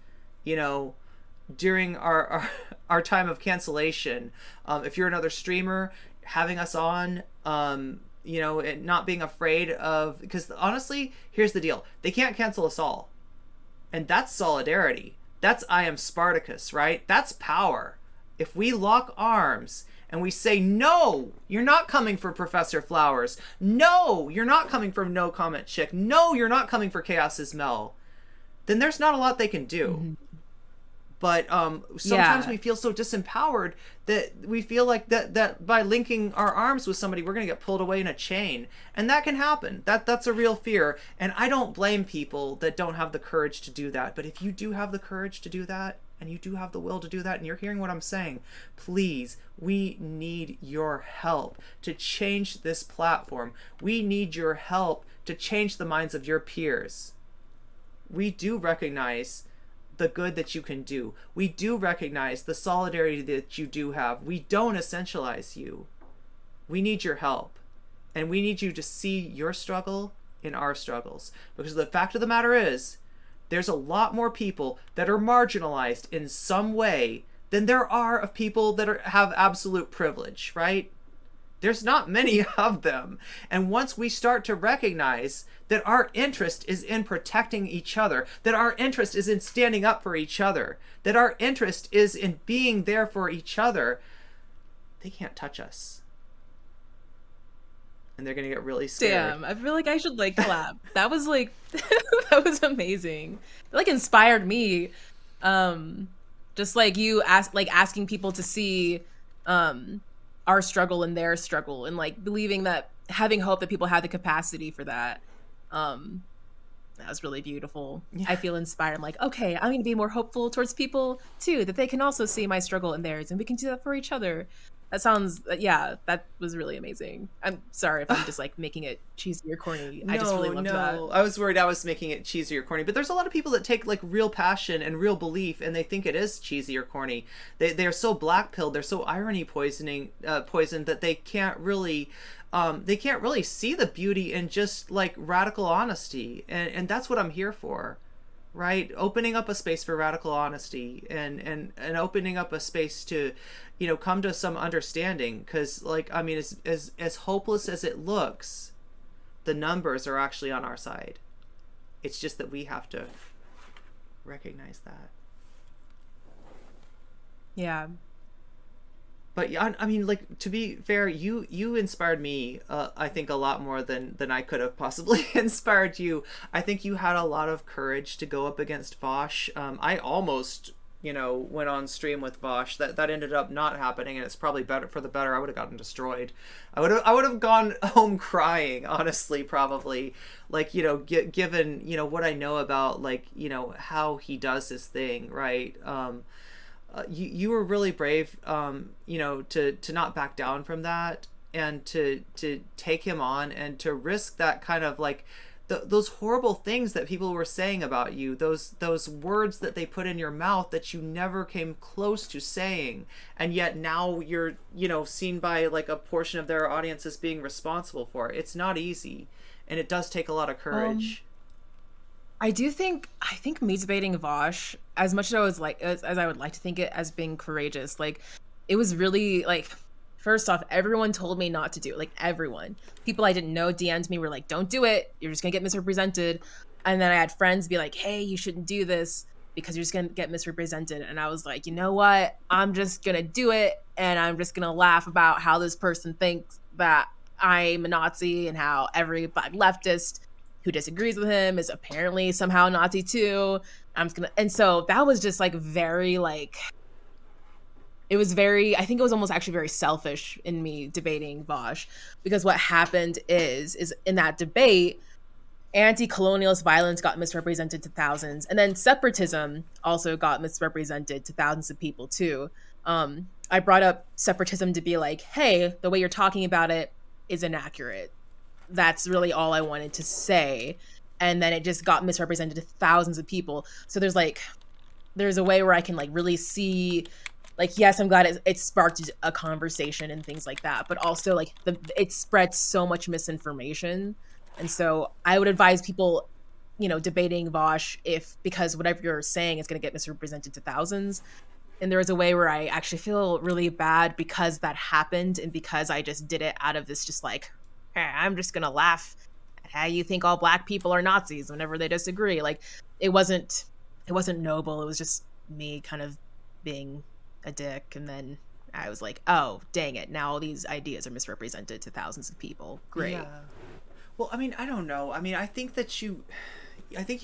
Speaker 2: during our time of cancellation. If you're another streamer, having us on, and not being afraid of, because honestly, here's the deal: they can't cancel us all, and that's solidarity. That's I am Spartacus, right? That's power. If we lock arms and we say, no, you're not coming for Professor Flowers, no, you're not coming for nocommentchick, no, you're not coming for Chaos is Mel, then there's not a lot they can do. But sometimes we feel so disempowered that we feel like that by linking our arms with somebody, we're going to get pulled away in a chain. And that can happen. That's a real fear. And I don't blame people that don't have the courage to do that. But if you do have the courage to do that, and you do have the will to do that, and you're hearing what I'm saying, please, we need your help to change this platform. We need your help to change the minds of your peers. We do recognize the good that you can do. We do recognize the solidarity that you do have. We don't essentialize you. We need your help. And we need you to see your struggle in our struggles. Because the fact of the matter is, there's a lot more people that are marginalized in some way than there are of people that have absolute privilege, right? There's not many of them. And once we start to recognize that our interest is in protecting each other, that our interest is in standing up for each other, that our interest is in being there for each other, they can't touch us. And they're going to get really scared.
Speaker 1: Damn, I feel like I should like clap. That was like, that was amazing. It like inspired me. Just like you asking people to see our struggle and their struggle, and like believing that, having hope that people have the capacity for that. That was really beautiful.
Speaker 2: Yeah.
Speaker 1: I feel inspired. I'm like, okay, I'm going to be more hopeful towards people too, that they can also see my struggle in theirs and we can do that for each other. That sounds, yeah, that was really amazing. I'm sorry if I'm just like making it cheesy or corny. I just really
Speaker 2: No,
Speaker 1: loved that.
Speaker 2: no. I was worried I was making it cheesy or corny, but there's a lot of people that take like real passion and real belief, and they think it is cheesy or corny. They're so black pilled, they're so irony poisoned that they can't really see the beauty in just like radical honesty, and that's what I'm here for, right? Opening up a space for radical honesty, and opening up a space to, come to some understanding, because like I mean, as hopeless as it looks, the numbers are actually on our side. It's just that we have to recognize that.
Speaker 1: Yeah.
Speaker 2: But yeah, I mean, like, to be fair, you inspired me. I think a lot more than I could have possibly inspired you. I think you had a lot of courage to go up against Vaush. I almost, went on stream with Vaush. That ended up not happening, and it's probably better for the better. I would have gotten destroyed. I would have gone home crying, honestly, probably. Like, given what I know about, like, how he does his thing, right? You were really brave, to not back down from that, and to take him on, and to risk that kind of like those horrible things that people were saying about you, those words that they put in your mouth that you never came close to saying, and yet now you're seen by like a portion of their audience as being responsible for it. It's not easy, and it does take a lot of courage.
Speaker 1: I think me debating Vosh, as much as I was like as I would like to think it as being courageous, like it was really like, first off, everyone told me not to do it. Like everyone. People I didn't know DM'd me, were like, don't do it. You're just gonna get misrepresented. And then I had friends be like, hey, you shouldn't do this because you're just gonna get misrepresented. And I was like, you know what? I'm just gonna do it, and I'm just gonna laugh about how this person thinks that I'm a Nazi, and how every black leftist who disagrees with him is apparently somehow Nazi too. I'm just gonna, and so that was just like very like, it was very, I think it was almost actually very selfish in me debating Vaush, because what happened is in that debate, anti-colonialist violence got misrepresented to thousands, and then separatism also got misrepresented to thousands of people too. I brought up separatism to be like, hey, the way you're talking about it is inaccurate. That's really all I wanted to say. And then it just got misrepresented to thousands of people. So there's a way where I can like really see, like, yes, I'm glad it sparked a conversation and things like that, but also like it spread so much misinformation. And so I would advise people, debating Vaush, because whatever you're saying is going to get misrepresented to thousands. And there was a way where I actually feel really bad because that happened, and because I just did it out of this just like, hey, I'm just going to laugh at how you think all black people are Nazis whenever they disagree. Like it wasn't noble. It was just me kind of being a dick. And then I was like, oh, dang it. Now all these ideas are misrepresented to thousands of people. Great.
Speaker 2: Yeah. Well, I mean, I don't know. I mean, I think you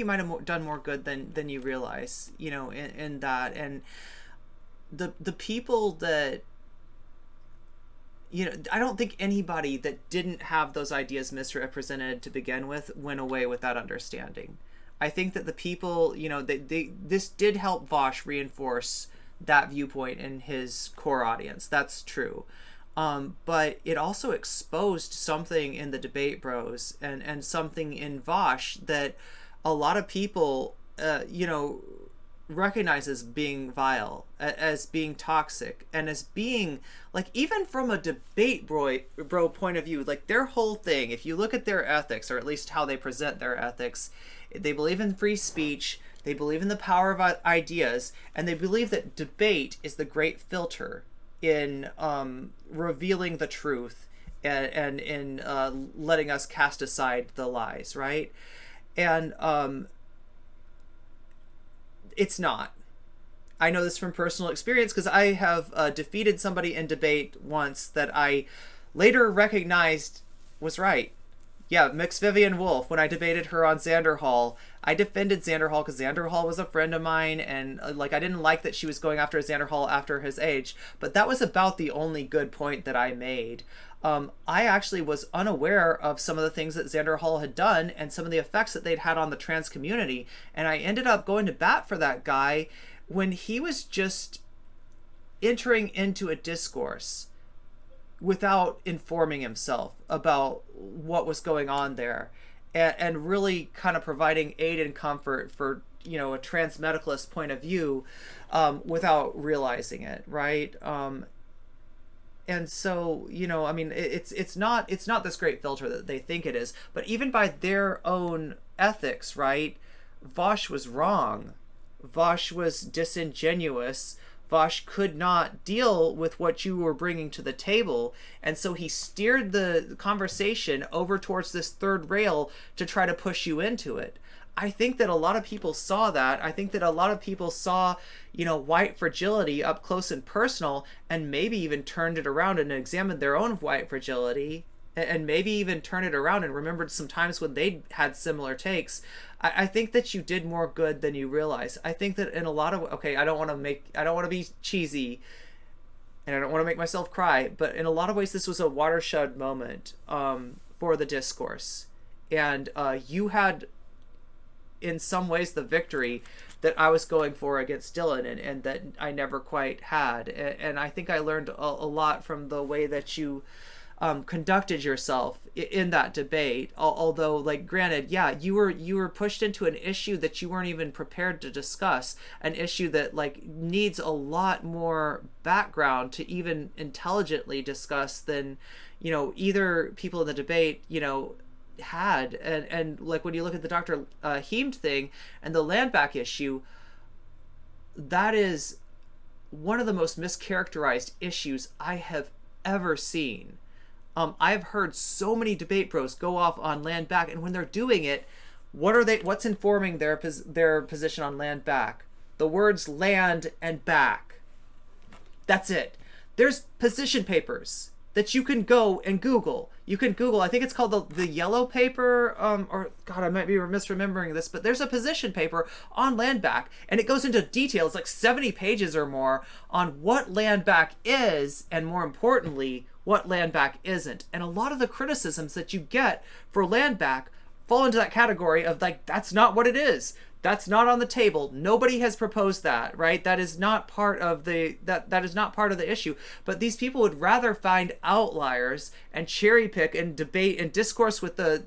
Speaker 2: might have done more good than you realize, in that. And the people that, I don't think anybody that didn't have those ideas misrepresented to begin with went away with that understanding. I think that the people, this did help Vaush reinforce that viewpoint in his core audience. That's true. But it also exposed something in the debate bros, and something in Vaush that a lot of people, recognize as being vile, as being toxic, and as being like, even from a debate bro point of view, like their whole thing, if you look at their ethics, or at least how they present their ethics, they believe in free speech, they believe in the power of ideas, and they believe that debate is the great filter in revealing the truth, and in letting us cast aside the lies, right? And it's not. I know this from personal experience, because I have defeated somebody in debate once that I later recognized was right. Yeah, Mix Vivian Wolf. When I debated her on Xanderhal, I defended Xanderhal because Xanderhal was a friend of mine, and like I didn't like that she was going after Xanderhal after his age. But that was about the only good point that I made. I actually was unaware of some of the things that Xanderhal had done and some of the effects that they'd had on the trans community, and I ended up going to bat for that guy when he was just entering into a discourse without informing himself about what was going on there, and really kind of providing aid and comfort for a trans medicalist point of view, without realizing it, right? And so I mean, it's not this great filter that they think it is, but even by their own ethics, right? Vaush was wrong. Vaush was disingenuous. Vaush could not deal with what you were bringing to the table, and so he steered the conversation over towards this third rail to try to push you into it. I think that a lot of people saw that. I think that a lot of people saw, white fragility up close and personal, and maybe even turned it around and examined their own white fragility, and maybe even turned it around and remembered some times when they had similar takes. I think that you did more good than you realize. I think that in a lot of, okay, I don't want to be cheesy, and I don't want to make myself cry, but in a lot of ways this was a watershed moment, for the discourse, and you had in some ways the victory that I was going for against Dylan, and that I never quite had. And I think I learned a lot from the way that you conducted yourself in that debate. Although, like, granted, yeah, you were pushed into an issue that you weren't even prepared to discuss, an issue that like needs a lot more background to even intelligently discuss than either people in the debate had. And like when you look at the Dr. Heemed thing and the land back issue, that is one of the most mischaracterized issues I have ever seen. I've heard so many debate pros go off on land back, and when they're doing it, what's informing their position on land back? The words land and back. That's it. There's position papers that you can go and Google. You can Google, I think it's called the yellow paper, or God, I might be misremembering this, but there's a position paper on land back, and it goes into details, like 70 pages or more, on what land back is, and more importantly, what land back isn't. And a lot of the criticisms that you get for land back fall into that category of like, that's not what it is. That's not on the table. Nobody has proposed that, right? That is not part of that is not part of the issue. But these people would rather find outliers and cherry pick and debate and discourse with the,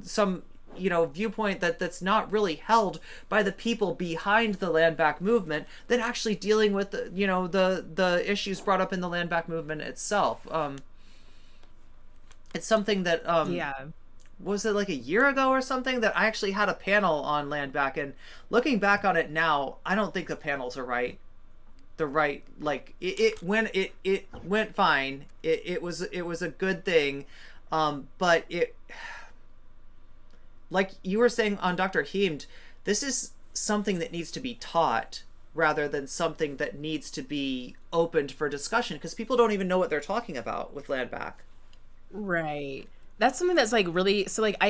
Speaker 2: some, viewpoint that's not really held by the people behind the land back movement than actually dealing with the issues brought up in the land back movement itself. It's something that
Speaker 1: Yeah.
Speaker 2: was it like a year ago or something that I actually had a panel on land back, and looking back on it now, I don't think the panels are right. Like it went fine. It was a good thing, but it, like you were saying on Dr. Heemed, this is something that needs to be taught rather than something that needs to be opened for discussion, because people don't even know what they're talking about with land back.
Speaker 1: Right. That's something that's like really, so like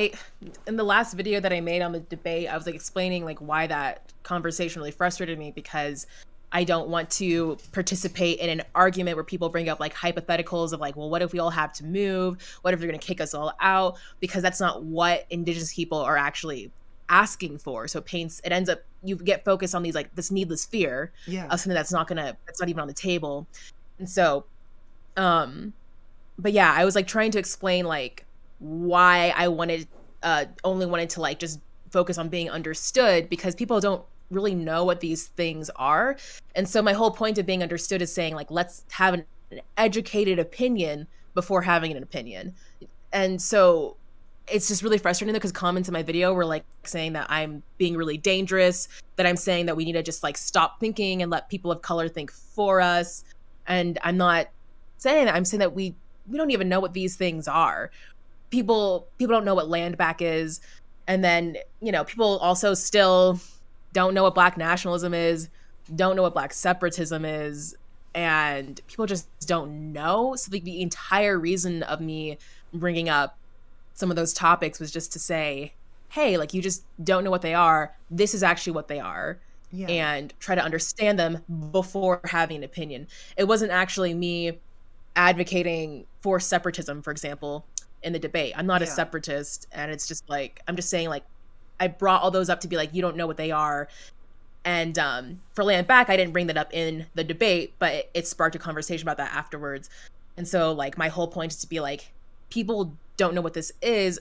Speaker 1: in the last video that I made on the debate, I was like explaining like why that conversation really frustrated me, because I don't want to participate in an argument where people bring up like hypotheticals of like, well, what if we all have to move? What if they're going to kick us all out? Because that's not what Indigenous people are actually asking for. So it ends up, you get focused on these like this needless fear
Speaker 2: Yeah.
Speaker 1: of something that's not even on the table. And so, but yeah, I was like trying to explain like why I only wanted to like just focus on being understood, because people don't really know what these things are. And so my whole point of being understood is saying like, let's have an educated opinion before having an opinion. And so it's just really frustrating because comments in my video were like saying that I'm being really dangerous, that I'm saying that we need to just like stop thinking and let people of color think for us. And I'm not saying that. I'm saying that we don't even know what these things are. People don't know what land back is. And then, people also still don't know what Black nationalism is, don't know what Black separatism is, and people just don't know. So like the entire reason of me bringing up some of those topics was just to say, hey, like, you just don't know what they are. This is actually what they are.
Speaker 2: Yeah.
Speaker 1: And try to understand them before having an opinion. It wasn't actually me advocating for separatism, for example, in the debate. I'm not a
Speaker 2: Yeah.
Speaker 1: separatist. And it's just like, I'm just saying, like, I brought all those up to be like, you don't know what they are. And for Land Back, I didn't bring that up in the debate, but it sparked a conversation about that afterwards. And so, like, my whole point is to be like, people don't know what this is,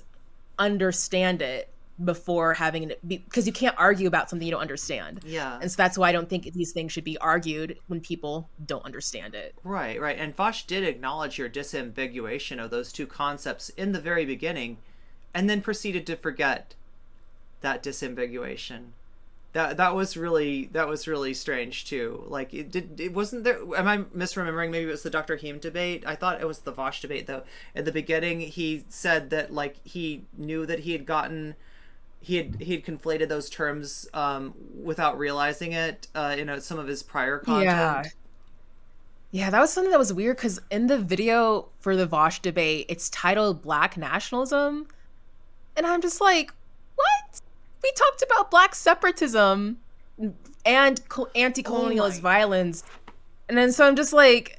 Speaker 1: understand it before having it, because you can't argue about something you don't understand.
Speaker 2: Yeah.
Speaker 1: And so that's why I don't think these things should be argued when people don't understand it.
Speaker 2: Right, right. And Vaush did acknowledge your disambiguation of those two concepts in the very beginning, and then proceeded to forget that disambiguation. That was really strange too. Like it wasn't there. Am I misremembering? Maybe it was the Dr. Heemed debate. I thought it was the Vaush debate though. At the beginning, he said that like he knew that he had conflated those terms without realizing it in some of his prior
Speaker 1: Yeah.
Speaker 2: content.
Speaker 1: Yeah, that was something that was weird because in the video for the Vaush debate, it's titled Black Nationalism. And I'm just like, what? We talked about Black separatism and
Speaker 2: Oh
Speaker 1: anti-colonialist
Speaker 2: my.
Speaker 1: violence. And then so I'm just like,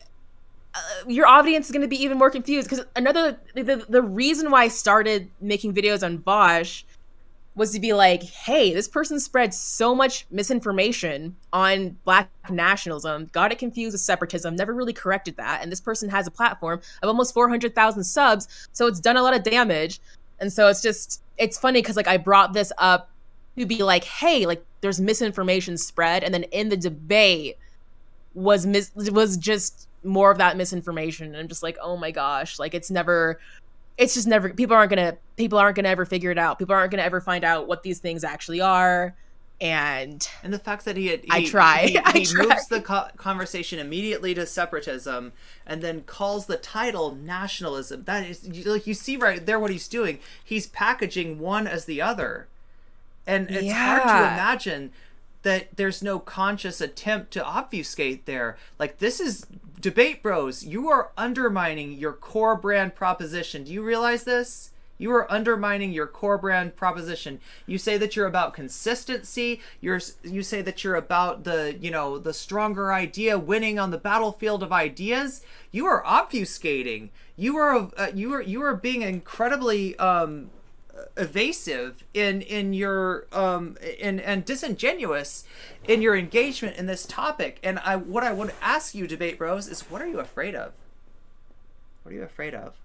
Speaker 1: your audience is going to be even more confused because the reason why I started making videos on Vaush was to be like, hey, this person spread so much misinformation on Black nationalism, got it confused with separatism, never really corrected that. And this person has a platform of almost 400,000 subs. So it's done a lot of damage. And so it's funny because like I brought this up to be like, hey, like there's misinformation spread. And then in the debate was just more of that misinformation. And I'm just like, oh my gosh, like it's just never, people aren't gonna ever figure it out. People aren't gonna ever find out what these things actually are. And
Speaker 2: And the fact that he had,
Speaker 1: I try. I
Speaker 2: he
Speaker 1: try.
Speaker 2: moves the conversation immediately to separatism and then calls the title nationalism. That is like you see right there what he's doing. He's packaging one as the other. And it's hard to
Speaker 1: Yeah.
Speaker 2: imagine that there's no conscious attempt to obfuscate there. Like this is debate bros. You are undermining your core brand proposition. Do you realize this? You are undermining your core brand proposition. You say that you're about consistency. You say that you're about the stronger idea winning on the battlefield of ideas. You are obfuscating. You are being incredibly evasive in your and disingenuous in your engagement in this topic. And what I would ask you, debate bros, is what are you afraid of? What are you afraid of?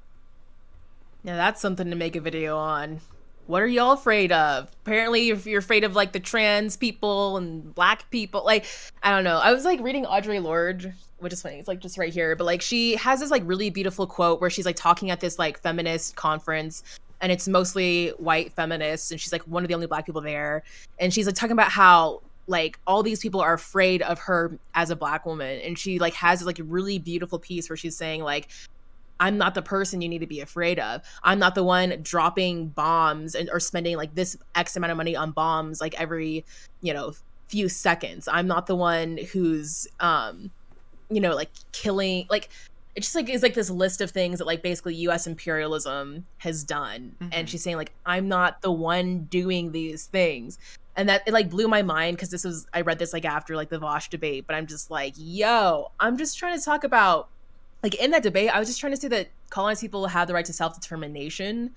Speaker 1: Yeah, that's something to make a video on. What are y'all afraid of? Apparently, if you're afraid of like the trans people and Black people, like I don't know. I was like reading Audre Lorde, which is funny. It's like just right here, but like she has this like really beautiful quote where she's like talking at this like feminist conference, and it's mostly white feminists, and she's like one of the only Black people there, and she's like talking about how like all these people are afraid of her as a Black woman, and she like has this like really beautiful piece where she's saying like, I'm not the person you need to be afraid of. I'm not the one dropping bombs or spending like this X amount of money on bombs like every, few seconds. I'm not the one who's, like killing, like it just like is like this list of things that like basically US imperialism has done. And
Speaker 2: Mm-hmm.
Speaker 1: she's saying like, I'm not the one doing these things. And that it like blew my mind because I read this like after like the Vaush debate, but I'm just like, yo, I'm just trying to talk about like in that debate, I was just trying to say that colonized people have the right to self-determination,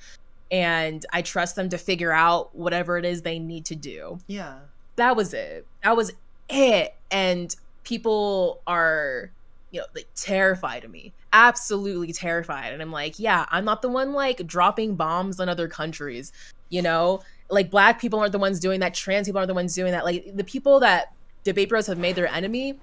Speaker 1: and I trust them to figure out whatever it is they need to do.
Speaker 2: Yeah.
Speaker 1: That was it. That was it. And people are, like terrified of me. Absolutely terrified. And I'm like, yeah, I'm not the one like dropping bombs on other countries, Like Black people aren't the ones doing that, trans people aren't the ones doing that. Like the people that debate bros have made their enemy,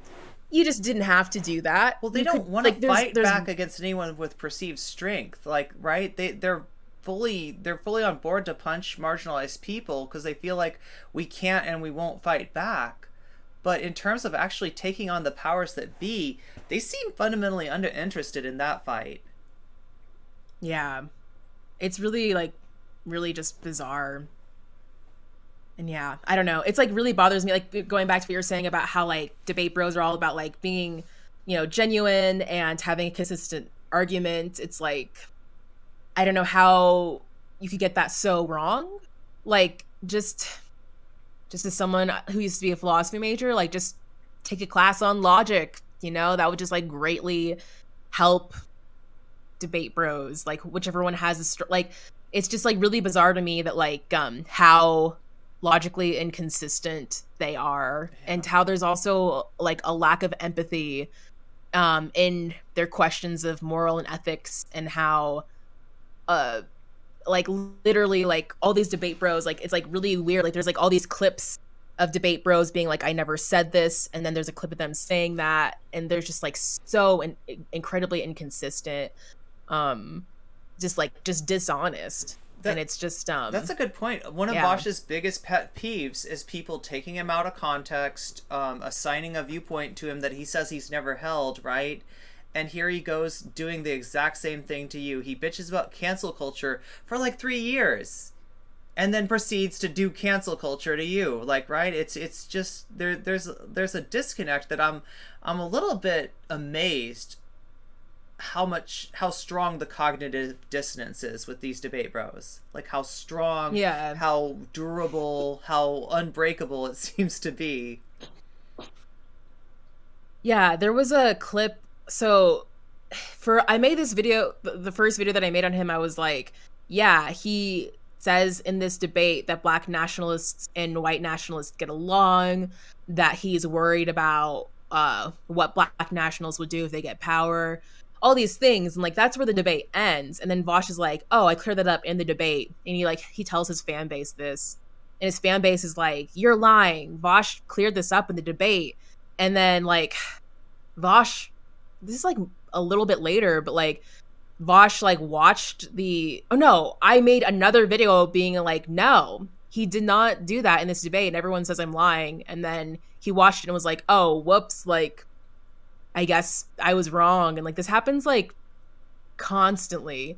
Speaker 1: you just didn't have to do that.
Speaker 2: Well, they
Speaker 1: You
Speaker 2: don't
Speaker 1: could
Speaker 2: want to
Speaker 1: like
Speaker 2: fight
Speaker 1: there's
Speaker 2: back against anyone with perceived strength. Like, right? They're fully on board to punch marginalized people because they feel like we can't and we won't fight back. But in terms of actually taking on the powers that be, they seem fundamentally uninterested in that fight.
Speaker 1: yeah. It's really like really just bizarre. And yeah, I don't know. It's like really bothers me like going back to what you were saying about how like debate bros are all about like being, genuine and having a consistent argument. It's like I don't know how you could get that so wrong. Like, just as someone who used to be a philosophy major, like, just take a class on logic, that would just like greatly help debate bros, like whichever one has like, it's just like really bizarre to me that like how logically inconsistent they are,
Speaker 2: Yeah.
Speaker 1: and how there's also like a lack of empathy in their questions of moral and ethics, and how uh like literally like all these debate bros, like it's like really weird, like there's like all these clips of debate bros being like, I never said this, and then there's a clip of them saying that, and there's just like so incredibly inconsistent, um just dishonest. And
Speaker 2: That
Speaker 1: it's just
Speaker 2: That's a good point. One of
Speaker 1: yeah.
Speaker 2: Vaush's biggest pet peeves is people taking him out of context, assigning a viewpoint to him that he says he's never held, right? And here he goes doing the exact same thing to you. He bitches about cancel culture for like 3 years, and then proceeds to do cancel culture to you. Like, right? It's just there's a disconnect that I'm a little bit amazed how strong the cognitive dissonance is with these debate bros. Like how strong,
Speaker 1: Yeah.
Speaker 2: how durable, how unbreakable it seems to be.
Speaker 1: Yeah, there was a clip. So I made this video, the first video that I made on him, I was like, yeah, he says in this debate that black nationalists and white nationalists get along, that he's worried about what black nationals would do if they get power, all these things. And like, that's where the debate ends. And then Vaush is like, oh, I cleared that up in the debate. And he tells his fan base this. And his fan base is like, you're lying. Vaush cleared this up in the debate. And then like Vaush, this is like a little bit later, but like Vaush like watched oh no, I made another video being like, no, he did not do that in this debate, and everyone says I'm lying. And then he watched it and was like, oh, whoops, like I guess I was wrong. And like this happens like constantly,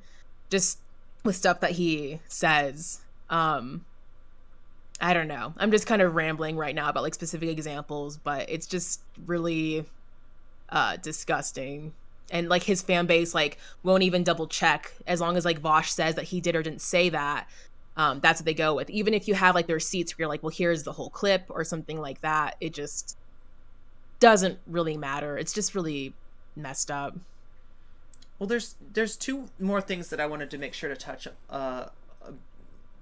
Speaker 1: just with stuff that he says. I don't know. I'm just kind of rambling right now about like specific examples, but it's just really disgusting. And like his fan base like won't even double check, as long as like Vaush says that he did or didn't say that. That's what they go with. Even if you have like the receipts where you're like, well, here's the whole clip or something like that, it just doesn't really matter. It's just really messed up.
Speaker 2: Well, there's two more things that I wanted to make sure to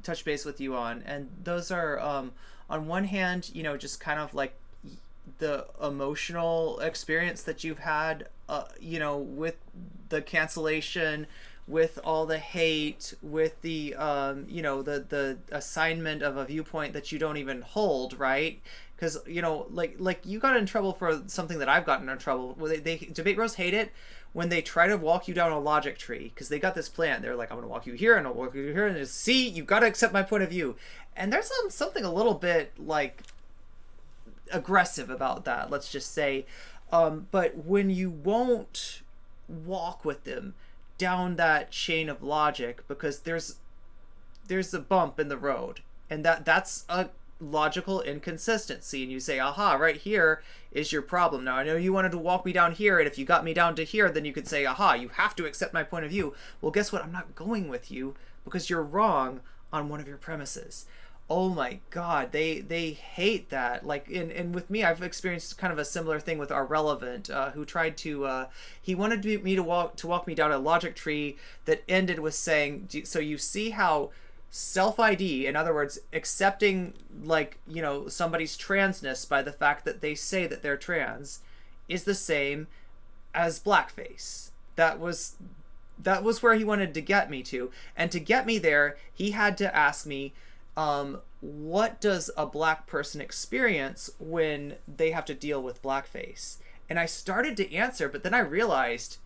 Speaker 2: touch base with you on, and those are on one hand, just kind of like the emotional experience that you've had, with the cancellation, with all the hate, with the the assignment of a viewpoint that you don't even hold, right? Because like you got in trouble for something that I've gotten in trouble. They debate bros hate it when they try to walk you down a logic tree, because they got this plan. They're like, I'm gonna walk you here and I'll walk you here, and just see, you got to accept my point of view. And there's something a little bit like aggressive about that, let's just say. But when you won't walk with them down that chain of logic because there's a bump in the road, and that's a logical inconsistency, and you say, aha, right here is your problem. Now I know you wanted to walk me down here, and if you got me down to here, then you could say, aha, you have to accept my point of view. Well, guess what? I'm not going with you because you're wrong on one of your premises. Oh my god, they hate that. Like, and with me, I've experienced kind of a similar thing with our relevant, who tried to he wanted me to walk me down a logic tree that ended with saying, so you see how self-ID, in other words, accepting like somebody's transness by the fact that they say that they're trans, is the same as blackface. That was where he wanted to get me to, and to get me there, he had to ask me, what does a black person experience when they have to deal with blackface? And I started to answer, but then I realized,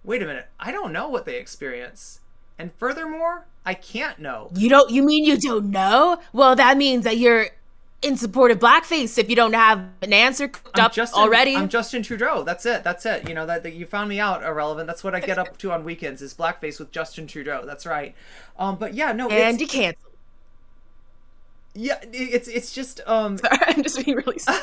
Speaker 2: wait a minute, I don't know what they experience. And furthermore, I can't know.
Speaker 1: You mean you don't know? Well, that means that you're in support of blackface if you don't have an answer cooked up already.
Speaker 2: I'm Justin Trudeau. That's it. That you found me out, irrelevant. That's what I get up to on weekends, is blackface with Justin Trudeau. That's right. But yeah, no.
Speaker 1: And you canceled.
Speaker 2: Yeah, it's just
Speaker 1: Sorry, I'm just being really sorry.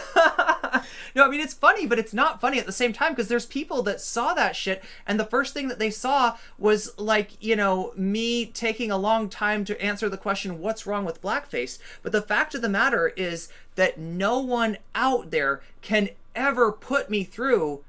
Speaker 2: No, I mean it's funny, but it's not funny at the same time because there's people that saw that shit, and the first thing that they saw was like, you know, me taking a long time to answer the question, what's wrong with blackface? But the fact of the matter is that no one out there can ever put me through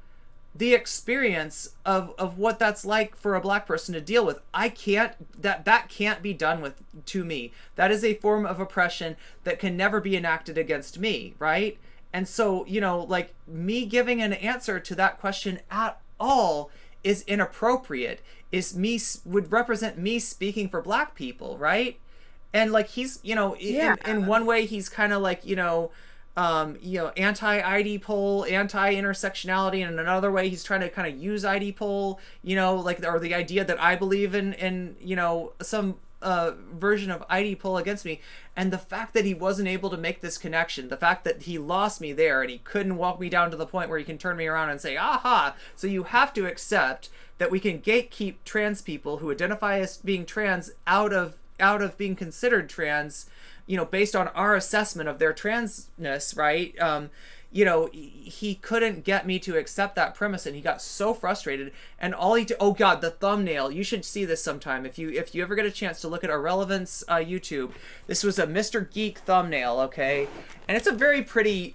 Speaker 2: the experience of what that's like for a black person to deal with. I can't, that can't be done with to me. That is a form of oppression that can never be enacted against me, right? And so, you know, like me giving an answer to that question at all is inappropriate. Is me would represent me speaking for black people, right? And like he's, you know,
Speaker 1: Yeah.
Speaker 2: in one way he's kind of like, you know, anti-ID poll, anti-intersectionality, and in another way he's trying to kind of use ID poll, you know, like, or the idea that I believe in you know, some version of ID poll against me. And the fact that he wasn't able to make this connection, the fact that he lost me there and he couldn't walk me down to the point where he can turn me around and say, aha, so you have to accept that we can gatekeep trans people who identify as being trans out of being considered trans, you know, based on our assessment of their transness, right? You know, he couldn't get me to accept that premise, and he got so frustrated. And all he did, oh god, the thumbnail, you should see this sometime if you ever get a chance to look at our relevance YouTube. This was a Mr. Geek thumbnail, okay, and it's a very pretty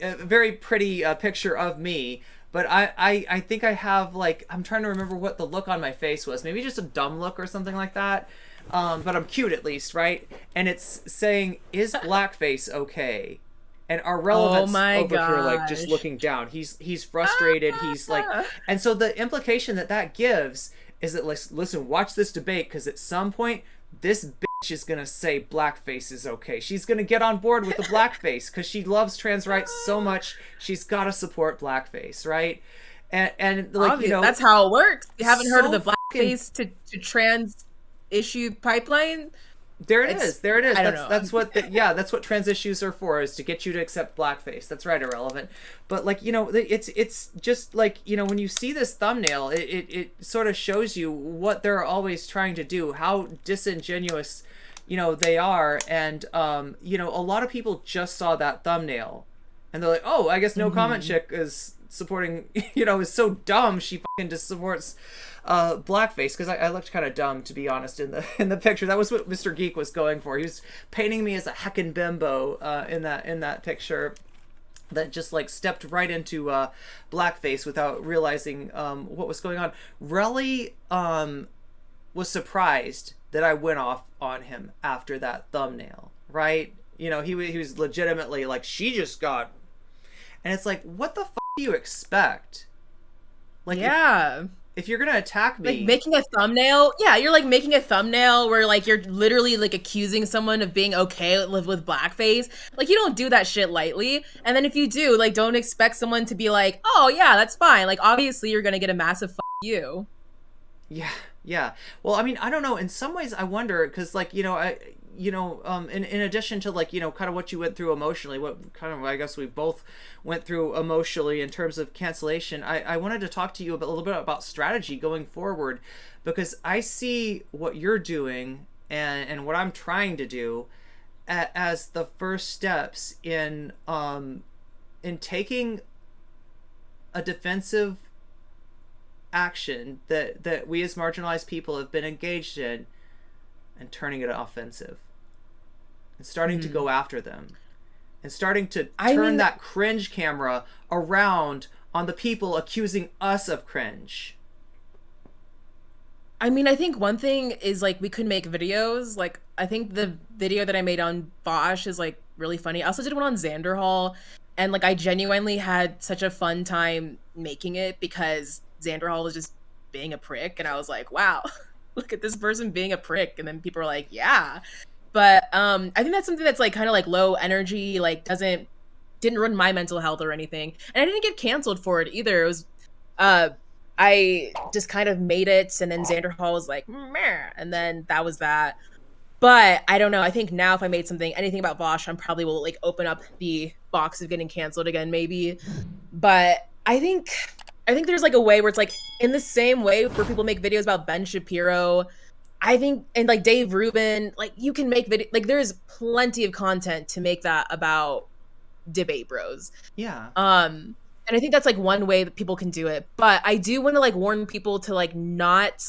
Speaker 2: picture of me. But I think I have, like, I'm trying to remember what the look on my face was. Maybe just a dumb look or something like that. But I'm cute at least, right? And it's saying, is blackface okay? And our relevance over here, like, just looking down, he's frustrated. He's like, and so the implication that gives is that, listen, watch this debate, because at some point this bitch is gonna say blackface is okay. She's gonna get on board with the blackface because she loves trans rights so much. She's got to support blackface, right? And like,
Speaker 1: Obviously,
Speaker 2: you know,
Speaker 1: that's how it works. You haven't heard of
Speaker 2: so
Speaker 1: the blackface to trans issue pipeline?
Speaker 2: There it is. There it is.
Speaker 1: I don't know.
Speaker 2: That's what that's what trans issues are for, is to get you to accept blackface. That's right, irrelevant. But like, you know, it's just like, you know, when you see this thumbnail, it sort of shows you what they're always trying to do, how disingenuous, you know, they are. And you know, a lot of people just saw that thumbnail and they're like, oh, I guess no comment chick is supporting, you know, is so dumb she fucking just supports blackface, because I looked kind of dumb, to be honest, in the picture. That was what Mr. Geek was going for. He was painting me as a heckin' bimbo in that picture that just like stepped right into blackface without realizing what was going on. Relly was surprised that I went off on him after that thumbnail, right? You know, he was legitimately like, she just got, and it's like, what the fuck do you expect? Like,
Speaker 1: yeah.
Speaker 2: If you're gonna attack me,
Speaker 1: like making a thumbnail, yeah, you're like making a thumbnail where like you're literally like accusing someone of being okay with blackface. Like, you don't do that shit lightly. And then if you do, like, don't expect someone to be like, oh yeah, that's fine. Like, obviously you're gonna get a massive you.
Speaker 2: Yeah. Well, I mean, I don't know. In some ways, I wonder, because like, you know, in addition to, like, you know, kind of what you went through emotionally, what kind of, I guess we both went through emotionally in terms of cancellation, I wanted to talk to you a little bit about strategy going forward, because I see what you're doing and what I'm trying to do as the first steps in taking a defensive action that we as marginalized people have been engaged in and turning it offensive and starting to go after them and starting to turn that cringe camera around on the people accusing us of cringe.
Speaker 1: I mean, I think one thing is, like, we could make videos. Like, I think the video that I made on Vaush is like really funny. I also did one on xanderhal, and like I genuinely had such a fun time making it because xanderhal was just being a prick, and I was like, wow, look at this person being a prick. And then people are like, yeah. But I think that's something that's like kind of like low energy, like didn't ruin my mental health or anything. And I didn't get canceled for it either. It was I just kind of made it, and then xanderhal was like, meh, and then that was that. But I don't know. I think now if I made anything about Vaush, I probably will like open up the box of getting canceled again, maybe. But I think there's like a way where it's like, in the same way where people make videos about Ben Shapiro, I think, and like Dave Rubin, like, you can make video, like, there's plenty of content to make that about debate bros.
Speaker 2: Yeah.
Speaker 1: And I think that's like one way that people can do it. But I do want to like warn people to like not,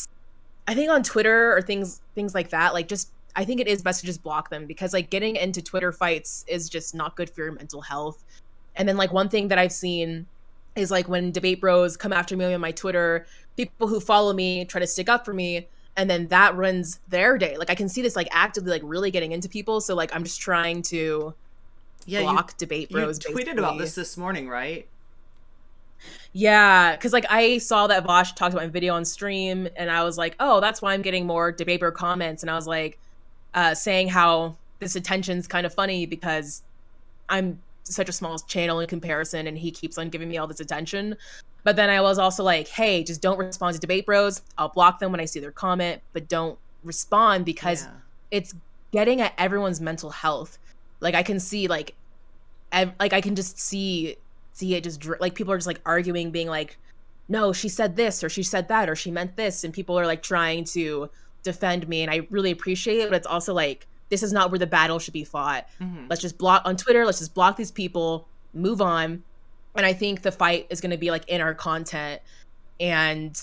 Speaker 1: I think on Twitter or things like that, like just I think it is best to just block them, because like getting into Twitter fights is just not good for your mental health. And then like one thing that I've seen is like when debate bros come after me on my Twitter, people who follow me try to stick up for me, and then that ruins their day. Like I can see this like actively like really getting into people. So like I'm just trying to
Speaker 2: Yeah,
Speaker 1: block debate
Speaker 2: you
Speaker 1: bros
Speaker 2: tweeted about
Speaker 1: basically.
Speaker 2: this morning, right?
Speaker 1: Yeah, because like I saw that Vaush talked about my video on stream, and I was like, oh, that's why I'm getting more debate bro comments. And I was like, saying how this attention's kind of funny because I'm such a small channel in comparison, and he keeps on giving me all this attention. But then I was also like, hey, just don't respond to debate bros. I'll block them when I see their comment, but don't respond because
Speaker 2: Yeah.
Speaker 1: it's getting at everyone's mental health. Like I can see like I can just see it just like people are just like arguing, being like, no, she said this or she said that or she meant this, and people are like trying to defend me, and I really appreciate it, but it's also like this is not where the battle should be fought.
Speaker 2: Mm-hmm.
Speaker 1: Let's just block on Twitter, let's just block these people, move on. And I think the fight is going to be like in our content. And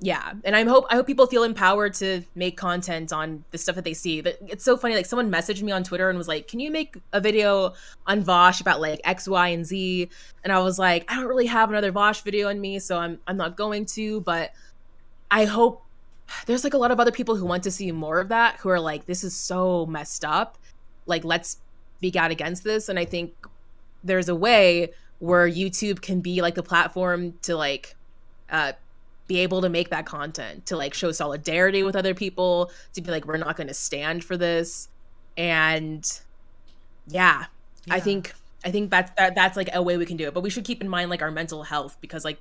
Speaker 1: yeah, and I hope people feel empowered to make content on the stuff that they see. That it's so funny, like someone messaged me on Twitter and was like, can you make a video on Vaush about like X, Y, and Z? And I was like, I don't really have another Vaush video on me, so I'm not going to. But I hope there's like a lot of other people who want to see more of that, who are like, this is so messed up, like let's speak out against this. And I think there's a way where YouTube can be like the platform to like uh be able to make that content, to like show solidarity with other people, to be like, we're not going to stand for this. And yeah, i
Speaker 2: Yeah.
Speaker 1: think I think that's like a way we can do it, but we should keep in mind like our mental health, because like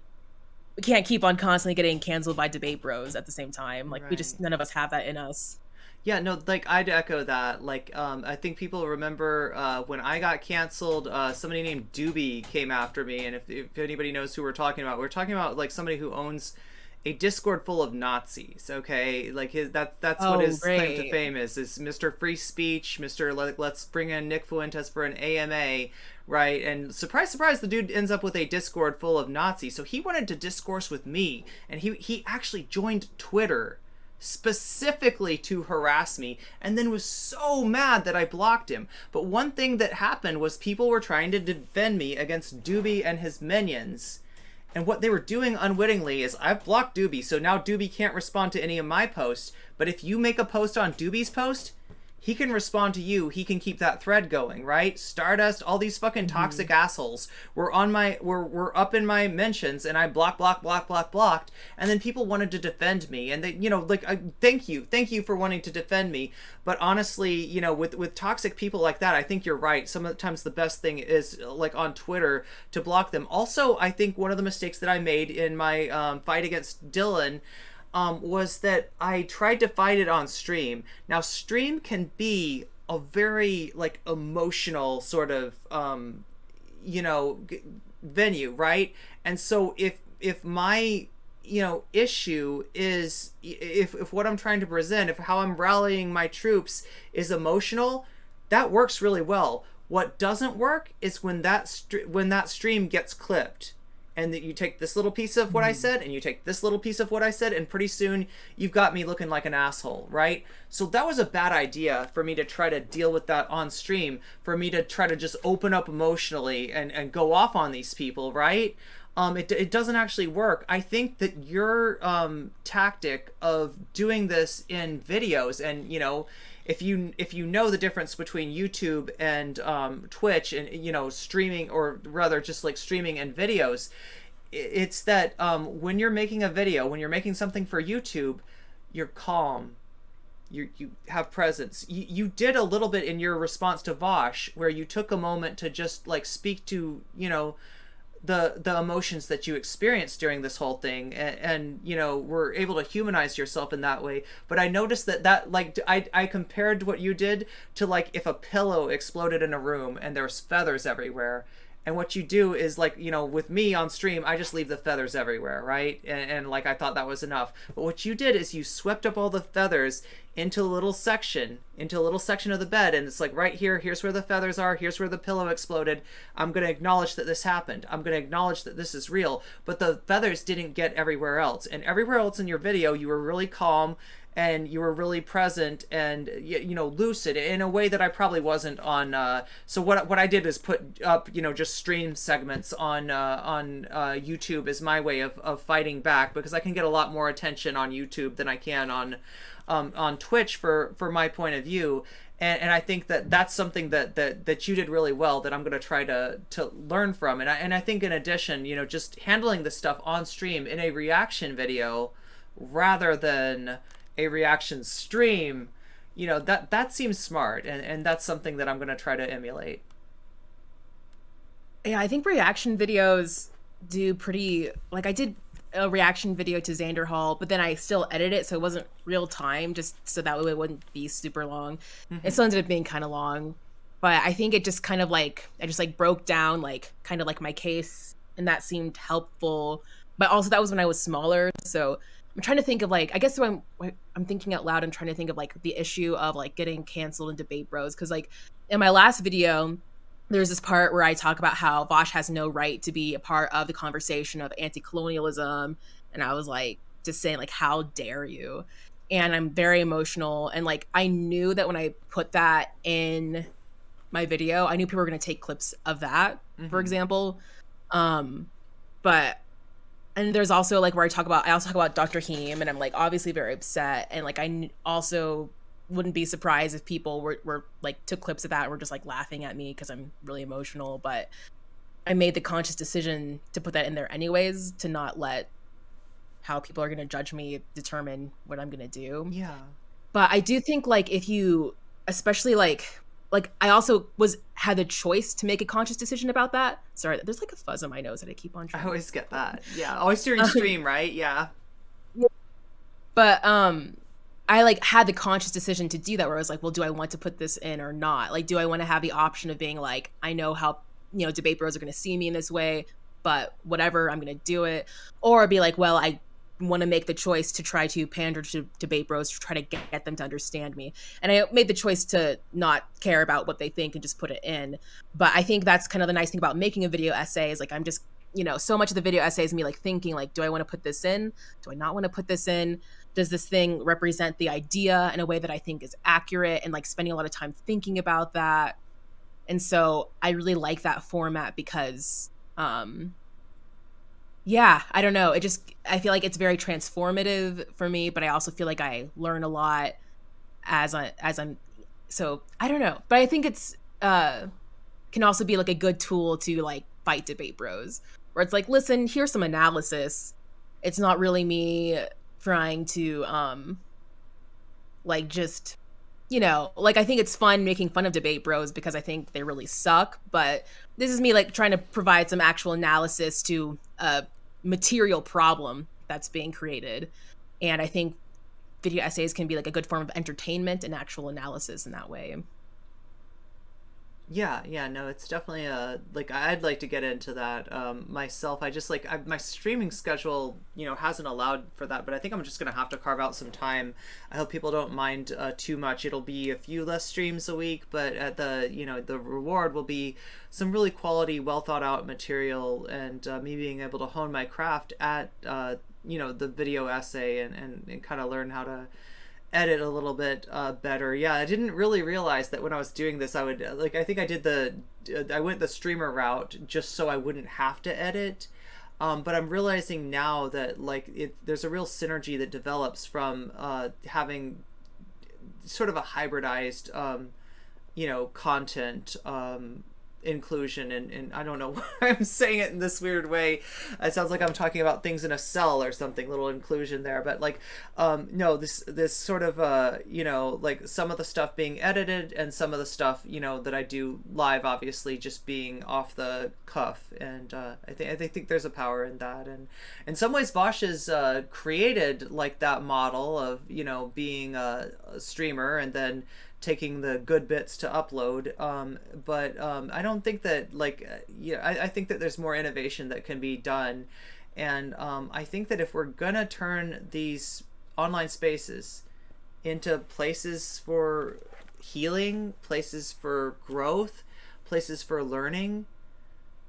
Speaker 1: we can't keep on constantly getting canceled by debate bros at the same time. Like we
Speaker 2: Right.
Speaker 1: just, none of us have that in us.
Speaker 2: Yeah, no, like I'd echo that. Like, I think people remember when I got canceled, somebody named Doobie came after me, and if anybody knows who we're talking about like somebody who owns a Discord full of Nazis. Okay, like that's what
Speaker 1: Oh
Speaker 2: his claim to
Speaker 1: great.
Speaker 2: fame is Mr. Free Speech, Mr. Let's bring in Nick Fuentes for an AMA, right? And surprise, surprise, the dude ends up with a Discord full of Nazis. So he wanted to discourse with me, and he actually joined Twitter specifically to harass me, and then was so mad that I blocked him. But one thing that happened was people were trying to defend me against Doobie and his minions. And what they were doing unwittingly is I've blocked Doobie, so now Doobie can't respond to any of my posts. But if you make a post on Doobie's post, he can respond to you. He can keep that thread going, right? Stardust, all these fucking
Speaker 1: Mm-hmm.
Speaker 2: toxic assholes were on my were up in my mentions, and I blocked, and then people wanted to defend me, and they, like, thank you for wanting to defend me. But honestly, with toxic people like that, I think you're right. Sometimes the best thing is like on Twitter to block them. Also, I think one of the mistakes that I made in my fight against Dylan was that I tried to fight it on stream. Now, stream can be a very like emotional sort of venue, right? And so if my issue is if what I'm trying to present, if how I'm rallying my troops is emotional, that works really well. What doesn't work is when that stream gets clipped, and that you take this little piece of what I
Speaker 1: Mm-hmm.
Speaker 2: said and you take this little piece of what I said, and pretty soon you've got me looking like an asshole, right? So that was a bad idea for me to try to deal with that on stream, for me to try to just open up emotionally and go off on these people, right? It doesn't actually work. I think that your tactic of doing this in videos, and if you know the difference between YouTube and Twitch, and streaming, or rather just like streaming and videos, it's that when you're making a video, when you're making something for YouTube, you're calm. You have presence. You did a little bit in your response to Vaush, where you took a moment to just like speak to the emotions that you experienced during this whole thing, and were able to humanize yourself in that way. But I noticed that like I compared what you did to like if a pillow exploded in a room and there's feathers everywhere, And what you do is, like, with me on stream, I just leave the feathers everywhere, right? And like, I thought that was enough. But what you did is you swept up all the feathers into a little section of the bed, and it's like, right here, here's where the feathers are, here's where the pillow exploded. I'm going to acknowledge that this happened. I'm going to acknowledge that this is real. But the feathers didn't get everywhere else. And everywhere else in your video, you were really calm, and you were really present and lucid in a way that I probably wasn't on. So what I did is put up just stream segments on YouTube as my way of fighting back, because I can get a lot more attention on YouTube than I can on Twitch for my point of view. And I think that's something that you did really well, that I'm going to try to learn from. And I think in addition, just handling this stuff on stream in a reaction video rather than a reaction stream, that seems smart, and that's something that I'm going to try to emulate.
Speaker 1: Yeah, I think reaction videos do pretty, like, I did a reaction video to xanderhal, but then I still edit it so it wasn't real time, just so that way it wouldn't be super long. It still ended up being kind of long, but I think it just kind of like, I just like broke down like kind of like my case, and that seemed helpful. But also that was when I was smaller, so I'm trying to think of like, I guess when I'm thinking out loud and trying to think of like the issue of like getting canceled in Debate Bros, because like in my last video there's this part where I talk about how Vaush has no right to be a part of the conversation of anti-colonialism, and I was like just saying like, how dare you? And I'm very emotional, and like I knew that when I put that in my video, I knew people were going to take clips of that, for example. But and there's also like where I also talk about Dr. Heemed, and I'm like obviously very upset, and like I also wouldn't be surprised if people were like took clips of that and were just like laughing at me because I'm really emotional. But I made the conscious decision to put that in there anyways, to not let how people are going to judge me determine what I'm going to do.
Speaker 2: Yeah.
Speaker 1: But I do think like if you, especially like I also had the choice to make a conscious decision about that. Sorry, there's like a fuzz on my nose that I keep on trying.
Speaker 2: I always get that. Yeah, always during stream, right? Yeah.
Speaker 1: But I like had the conscious decision to do that, where I was like, well, do I want to put this in or not? Like, do I want to have the option of being like, I know how Debate Bros are going to see me in this way, but whatever, I'm going to do it, or be like, well, I want to make the choice to try to pander to Debate Bros to try to get them to understand me. And I made the choice to not care about what they think and just put it in. But I think that's kind of the nice thing about making a video essay, is like, I'm just, so much of the video essay is me like thinking like, do I want to put this in? Do I not want to put this in? Does this thing represent the idea in a way that I think is accurate? And like spending a lot of time thinking about that. And so I really like that format because, yeah, I don't know. I feel like it's very transformative for me, but I also feel like I learn a lot as I'm, so I don't know. But I think it's, can also be like a good tool to like fight Debate Bros, where it's like, listen, here's some analysis. It's not really me trying to, like just, like I think it's fun making fun of Debate Bros because I think they really suck, but this is me like trying to provide some actual analysis to a material problem that's being created. And I think video essays can be like a good form of entertainment and actual analysis in that way.
Speaker 2: Yeah, no, it's definitely like I'd like to get into that myself. I just like my streaming schedule, hasn't allowed for that, but I think I'm just gonna have to carve out some time. I hope people don't mind too much. It'll be a few less streams a week, but at the the reward will be some really quality, well thought out material, and me being able to hone my craft at the video essay and kind of learn how to edit a little bit better. Yeah, I didn't really realize that when I was doing this I would I think I went the streamer route just so I wouldn't have to edit, but I'm realizing now that there's a real synergy that develops from having sort of a hybridized content inclusion, and I don't know why I'm saying it in this weird way. It sounds like I'm talking about things in a cell or something, little inclusion there, but no, this sort of some of the stuff being edited and some of the stuff that I do live, obviously just being off the cuff, and I think there's a power in that, and in some ways Vaush has created like that model of being a streamer and then taking the good bits to upload. But I don't think that I think that there's more innovation that can be done, and I think that if we're gonna turn these online spaces into places for healing, places for growth, places for learning,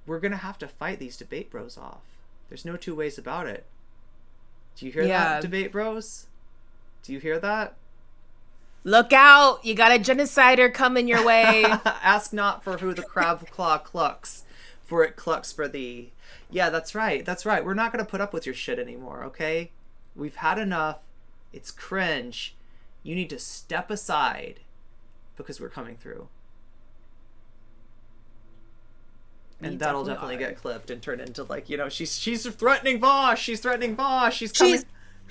Speaker 2: we're gonna have to fight these debate bros off. There's no two ways about it. Do you hear that,
Speaker 1: Yeah.
Speaker 2: debate bros? Do you hear that?
Speaker 1: Look out! You got a genocider coming your way.
Speaker 2: Ask not for who the crab claw clucks, for it clucks for thee. Yeah, that's right. That's right. We're not going to put up with your shit anymore, okay? We've had enough. It's cringe. You need to step aside because we're coming through. And that'll definitely get clipped and turned into she's threatening Vaush. She's threatening Vaush. She's coming.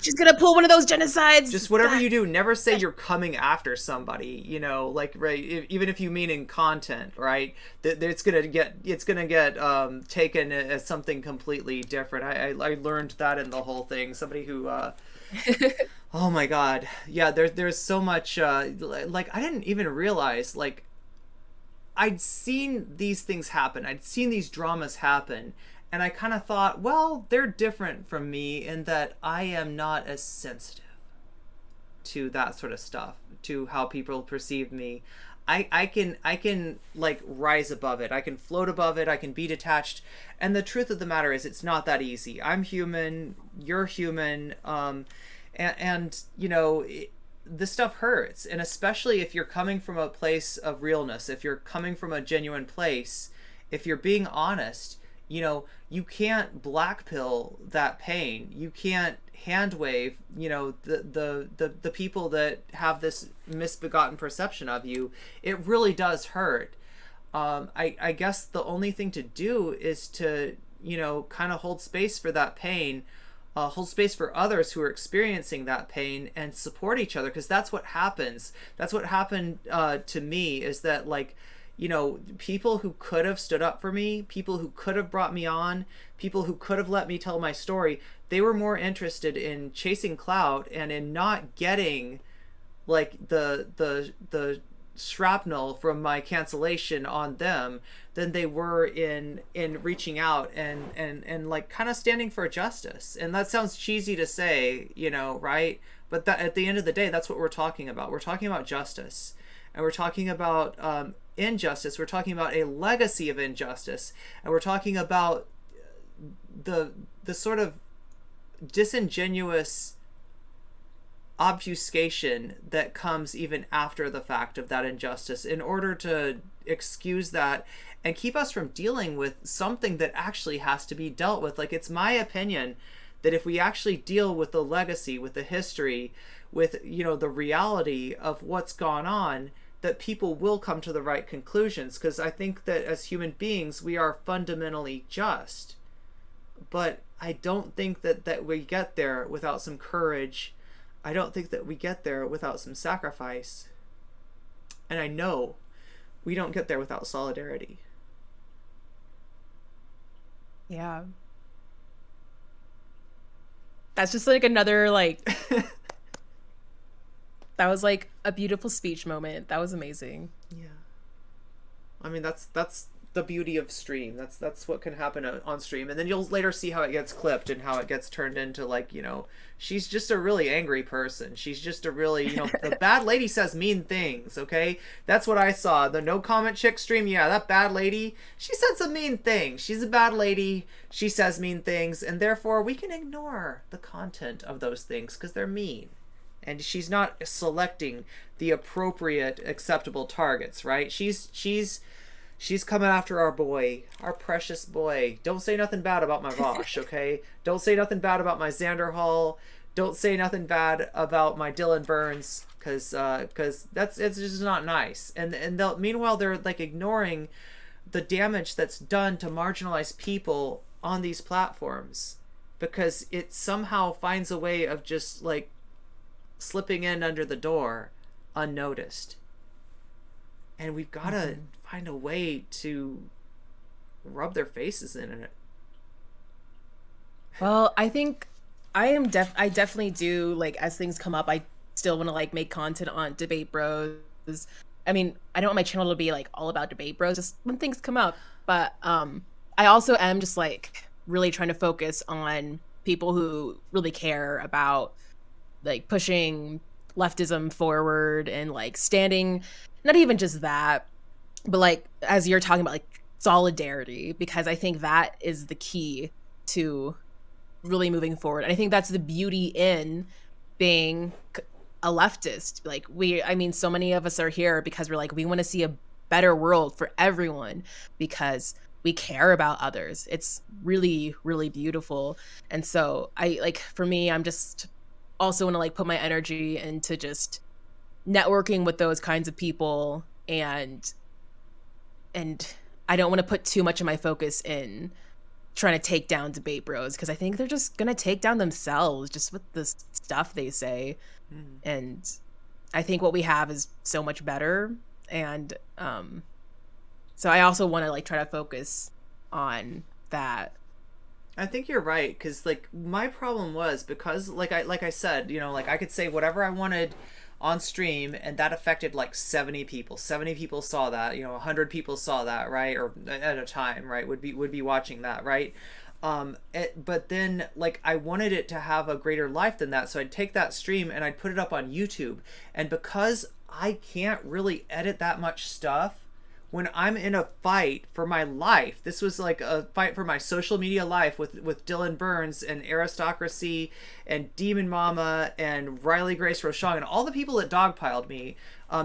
Speaker 1: She's gonna pull one of those genocides.
Speaker 2: Just whatever you do, never say you're coming after somebody. Right? Even if you mean in content, right? It's gonna get taken as something completely different. I learned that in the whole thing. Somebody who, oh my god, yeah. There's so much. I didn't even realize I'd seen these things happen. I'd seen these dramas happen. And I kind of thought, well, they're different from me in that I am not as sensitive to that sort of stuff, to how people perceive me. I can rise above it. I can float above it. I can be detached. And the truth of the matter is, it's not that easy. I'm human. You're human. This stuff hurts. And especially if you're coming from a place of realness, if you're coming from a genuine place, if you're being honest, you can't blackpill that pain. You can't hand wave, the people that have this misbegotten perception of you. It really does hurt. I guess the only thing to do is to, kind of hold space for that pain, hold space for others who are experiencing that pain, and support each other, because that's what happens. That's what happened to me, is that people who could have stood up for me, people who could have brought me on, people who could have let me tell my story, they were more interested in chasing clout and in not getting the shrapnel from my cancellation on them than they were in reaching out and kind of standing for justice. And that sounds cheesy to say, right? But that, at the end of the day, that's what we're talking about. We're talking about justice. And we're talking about injustice. We're talking about a legacy of injustice. And we're talking about the sort of disingenuous obfuscation that comes even after the fact of that injustice, in order to excuse that and keep us from dealing with something that actually has to be dealt with. It's my opinion that if we actually deal with the legacy, with the history, with the reality of what's gone on, that people will come to the right conclusions. Because I think that as human beings, we are fundamentally just. But I don't think that we get there without some courage. I don't think that we get there without some sacrifice. And I know we don't get there without solidarity.
Speaker 1: Yeah. That's just another that was a beautiful speech moment. That was amazing.
Speaker 2: Yeah. I mean, that's the beauty of stream. That's what can happen on stream. And then you'll later see how it gets clipped and how it gets turned into she's just a really angry person. She's just a really, the bad lady says mean things, okay? That's what I saw. The no comment chick stream, yeah, that bad lady, she said some mean things. She's a bad lady. She says mean things, and therefore we can ignore the content of those things because they're mean. And she's not selecting the appropriate, acceptable targets, right? She's coming after our boy, our precious boy. Don't say nothing bad about my Vaush, okay? Don't say nothing bad about my xanderhal. Don't say nothing bad about my Dylan Burns, because it's just not nice. And meanwhile they're ignoring the damage that's done to marginalized people on these platforms, because it somehow finds a way of just slipping in under the door unnoticed. And we've got to find a way to rub their faces in it.
Speaker 1: Well, I think I definitely do, as things come up, I still want to make content on Debate Bros I mean, I don't want my channel to be like all about debate bros, just when things come up. But I also am just like really trying to focus on people who really care about like pushing leftism forward and like standing, not even just that, but like as you're talking about like solidarity, because I think that is the key to really moving forward. And I think that's the beauty in being a leftist. Like I mean, so many of us are here because we're like, we want to see a better world for everyone because we care about others. It's really, really beautiful. And so I like, for me, I'm just also want to like put my energy into just networking with those kinds of people, and I don't want to put too much of my focus in trying to take down debate bros because I think they're just gonna take down themselves just with the stuff they say.
Speaker 2: Mm.
Speaker 1: And I think what we have is so much better. And so I also want to like try to focus on that.
Speaker 2: I think you're right, because like my problem was because like I said, like I could say whatever I wanted on stream, and that affected like 70 people. 70 people saw that, 100 people saw that, right? Or at a time, right? Would be watching that, right? But then like I wanted it to have a greater life than that, so I'd take that stream and I'd put it up on YouTube. And because I can't really edit that much stuff, when I'm in a fight for my life, this was like a fight for my social media life with Dylan Burns and Aristocracy and Demon Mama and Riley Grace Rochon and all the people that dogpiled me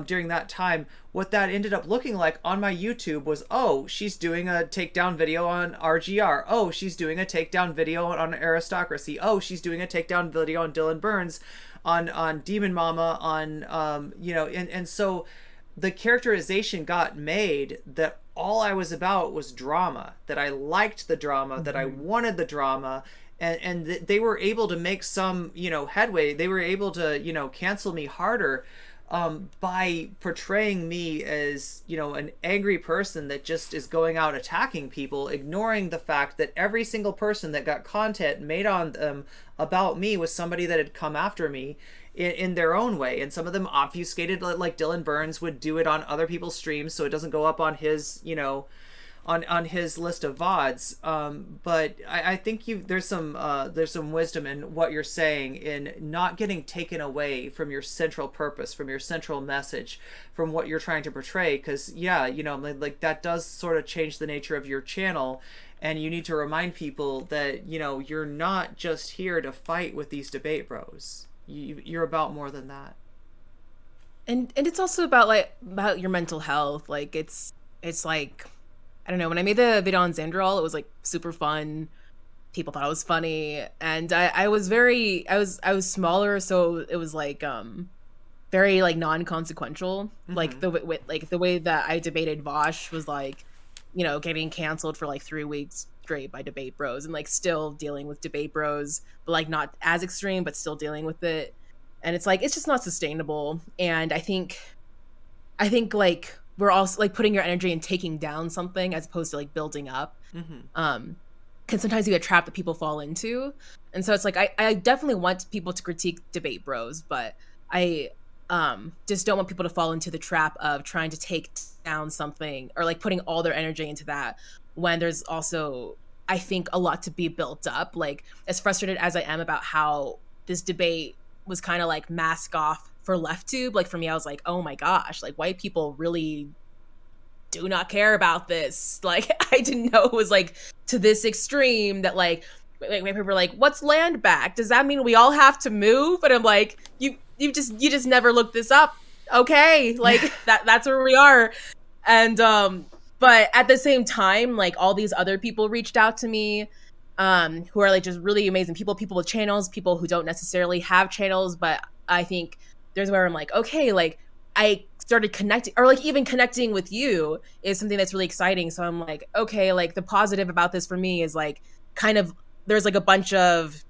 Speaker 2: during that time. What that ended up looking like on my YouTube was, oh, she's doing a takedown video on RGR. Oh, she's doing a takedown video on Aristocracy. Oh, she's doing a takedown video on Dylan Burns, on Demon Mama, on and so the characterization got made that all I was about was drama, that I liked the drama, that I wanted the drama, and they were able to make some, headway. They were able to, cancel me harder by portraying me as, an angry person that just is going out attacking people, ignoring the fact that every single person that got content made on them about me was somebody that had come after me in their own way. And some of them obfuscated, like Dylan Burns would do it on other people's streams so it doesn't go up on his, on his list of VODs. But I think there's some wisdom in what you're saying in not getting taken away from your central purpose, from your central message, from what you're trying to portray. Because like that does sort of change the nature of your channel. And you need to remind people that, you're not just here to fight with these debate bros. You're about more than that.
Speaker 1: And it's also about your mental health. Like it's like, I don't know, when I made the video on xanderhal, it was like super fun. People thought it was funny, and I was smaller, so it was like very like non-consequential. Mm-hmm. Like the way that I debated Vaush was like, getting canceled for like 3 weeks straight by debate bros, and like still dealing with debate bros, but like not as extreme, but still dealing with it. And it's like, it's just not sustainable. And I think like we're also like putting your energy in taking down something as opposed to like building up. Mm-hmm. Can sometimes be a trap that people fall into. And so it's like, I definitely want people to critique debate bros, but I just don't want people to fall into the trap of trying to take down something or like putting all their energy into that, when there's also, I think, a lot to be built up. Like, as frustrated as I am about how this debate was kind of like mask off for LeftTube, like for me, I was like, oh my gosh, like white people really do not care about this. Like, I didn't know it was like to this extreme that like people were like, what's land back? Does that mean we all have to move? And I'm like, you just never looked this up. Okay. Like that's where we are. And but at the same time, like all these other people reached out to me who are like just really amazing people with channels, people who don't necessarily have channels, but I think there's where I'm like, okay, like I started connecting, or like even connecting with you is something that's really exciting. So I'm like, okay, like the positive about this for me is like kind of there's like a bunch of,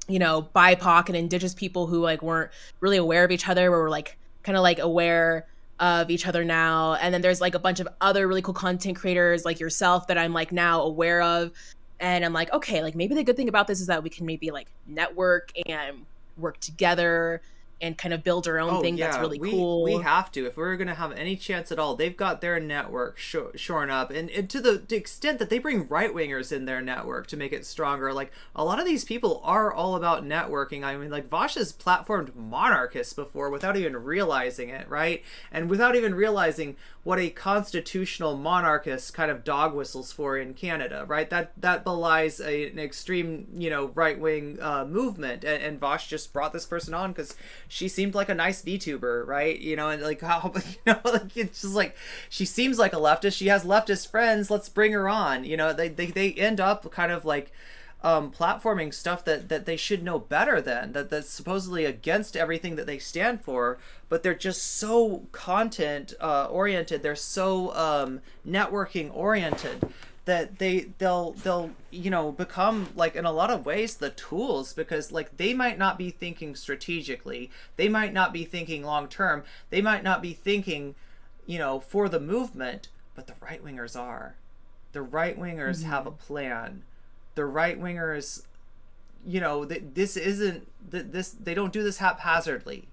Speaker 1: BIPOC and indigenous people who like weren't really aware of each other, where we're like kind of like aware of each other now. And then there's like a bunch of other really cool content creators like yourself that I'm like now aware of. And I'm like, okay, like maybe the good thing about this is that we can maybe like network and work together and kind of build our own
Speaker 2: Oh
Speaker 1: thing that's
Speaker 2: yeah,
Speaker 1: really
Speaker 2: we
Speaker 1: cool.
Speaker 2: have to if we're gonna have any chance at all. They've got their network shorn up, and to the extent that they bring right wingers in their network to make it stronger. Like a lot of these people are all about networking. I mean, like Vaush has platformed monarchists before without even realizing it, right? And without even realizing what a constitutional monarchist kind of dog whistles for in Canada, right? That belies an extreme, right wing movement. And Vaush just brought this person on because she seemed like a nice VTuber, right? And like how, like it's just like she seems like a leftist. She has leftist friends. Let's bring her on. They end up kind of like platforming stuff that they should know better than, that's supposedly against everything that they stand for, but they're just so content oriented, they're so networking oriented that they'll become, like, in a lot of ways, the tools, because like they might not be thinking strategically, they might not be thinking long term, they might not be thinking for the movement, but the right wingers are. The right wingers have a plan. The right wingers, this isn't this. They don't do this haphazardly.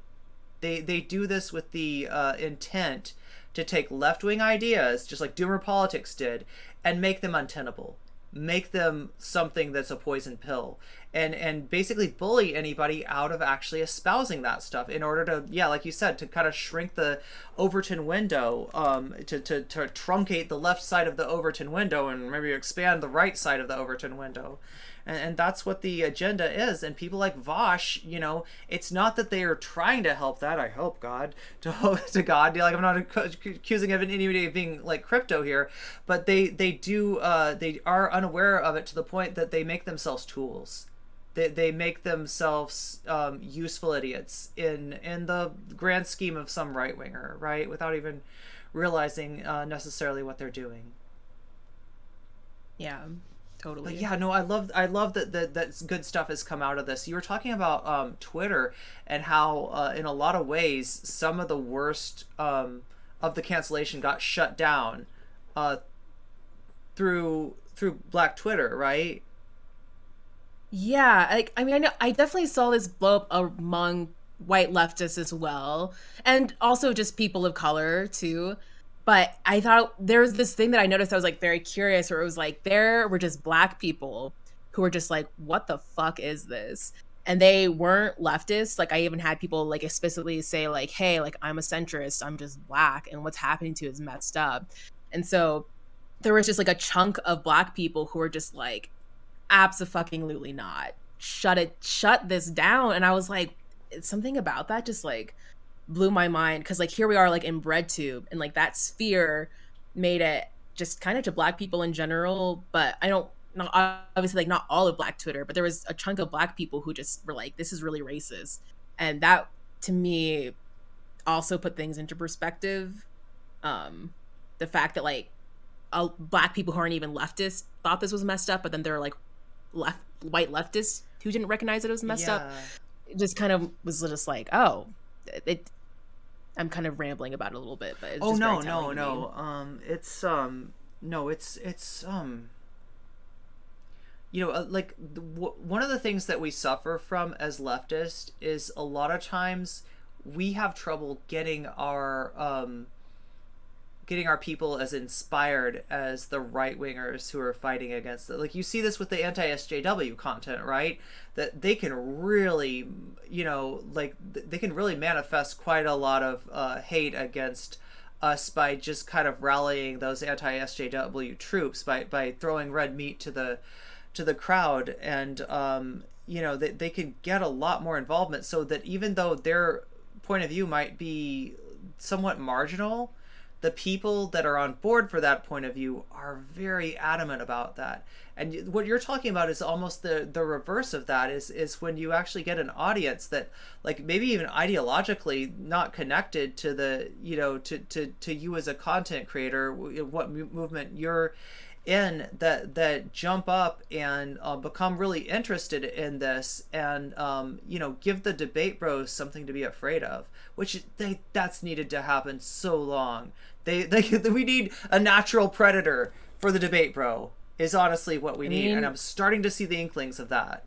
Speaker 2: They do this with the intent to take left wing ideas, just like Doomer Politics did, and make them untenable, make them something that's a poison pill, and basically bully anybody out of actually espousing that stuff in order to, yeah, like you said, to kind of shrink the Overton window, to truncate the left side of the Overton window and maybe expand the right side of the Overton window. And that's what the agenda is. And people like Vaush, it's not that they are trying to help that. I hope God, to God, like, I'm not accusing of anybody of being like crypto here, but they are unaware of it to the point that they make themselves tools. They make themselves useful idiots in the grand scheme of some right winger, right? Without even realizing necessarily what they're doing.
Speaker 1: Yeah, totally.
Speaker 2: But yeah, no, I love that good stuff has come out of this. You were talking about Twitter and how in a lot of ways some of the worst of the cancellation got shut down through Black Twitter, right?
Speaker 1: Yeah, like, I mean, I know I definitely saw this blow up among white leftists as well, and also just people of color too. But I thought there was this thing that I noticed. I was like very curious, where it was like there were just Black people who were just like, "What the fuck is this?" And they weren't leftists. Like I even had people like explicitly say like, "Hey, like I'm a centrist. I'm just Black, and what's happening to is messed up." And so there was just like a chunk of Black people who were just like, abso-fucking-lutely not. Shut this down. And I was like, something about that just like blew my mind, because like here we are like in BreadTube, and like that sphere made it just kind of to Black people in general. But I don't, not obviously like not all of Black Twitter, but there was a chunk of Black people who just were like, this is really racist. And that to me also put things into perspective. The fact that like Black people who aren't even leftists thought this was messed up, but then there were like white leftists who didn't recognize it was messed up. It just kind of was just like, oh, I'm kind of rambling about it a little bit, but it's just
Speaker 2: no,
Speaker 1: very telling to me.
Speaker 2: it's no, it's like one of the things that we suffer from as leftists is a lot of times we have trouble getting our people as inspired as the right wingers who are fighting against it. Like you see this with the anti-SJW content, right? That they can really, like they can really manifest quite a lot of hate against us by just kind of rallying those anti-SJW troops by throwing red meat to the crowd, and they can get a lot more involvement, so that even though their point of view might be somewhat marginal, the people that are on board for that point of view are very adamant about that. And what you're talking about is almost the reverse of that, is when you actually get an audience that, like, maybe even ideologically not connected to the, to you as a content creator, what movement you're in, that jump up and become really interested in this, and give the debate bros something to be afraid of, which that's needed to happen so long. We need a natural predator for the debate bro, is honestly what we need, and I'm starting to see the inklings of that.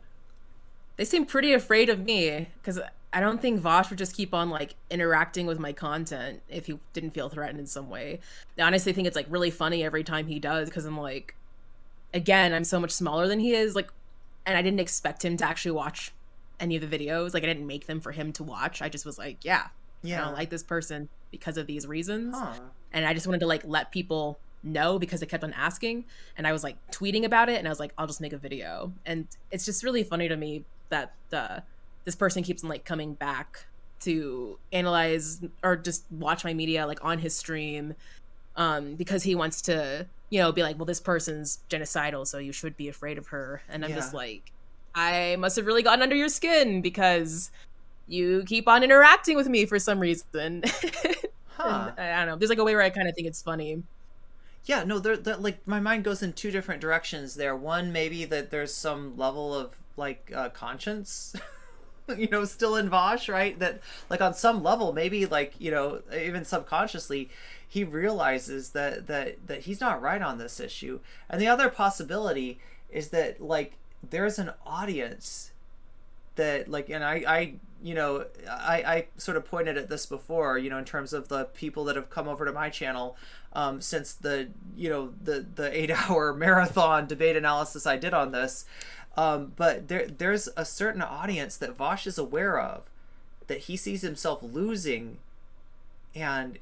Speaker 1: They seem pretty afraid of me, because I don't think Vaush would just keep on like interacting with my content if he didn't feel threatened in some way. I honestly think it's like really funny every time he does, because I'm like, again, I'm so much smaller than he is, like, and I didn't expect him to actually watch any of the videos. Like, I didn't make them for him to watch. I just was like, yeah, I don't
Speaker 2: Yeah.
Speaker 1: like this person because of these reasons.
Speaker 2: Huh.
Speaker 1: And I just wanted to like let people know because they kept on asking. And I was like tweeting about it, and I was like, I'll just make a video. And it's just really funny to me that this person keeps on like coming back to analyze or just watch my media like on his stream, because he wants to, be like, well, this person's genocidal, so you should be afraid of her. And I'm just
Speaker 2: Yeah.
Speaker 1: like, I must have really gotten under your skin because you keep on interacting with me for some reason. And
Speaker 2: Huh.
Speaker 1: I don't know. There's like a way where I kind of think it's funny.
Speaker 2: Yeah, no, like my mind goes in two different directions there. One, maybe that there's some level of like conscience, still in Vosh, right? That like on some level, maybe like even subconsciously, he realizes that he's not right on this issue. And the other possibility is that like there's an audience that like, and I sort of pointed at this before, in terms of the people that have come over to my channel since the the 8 hour marathon debate analysis I did on this. But there's a certain audience that Vaush is aware of, that he sees himself losing, and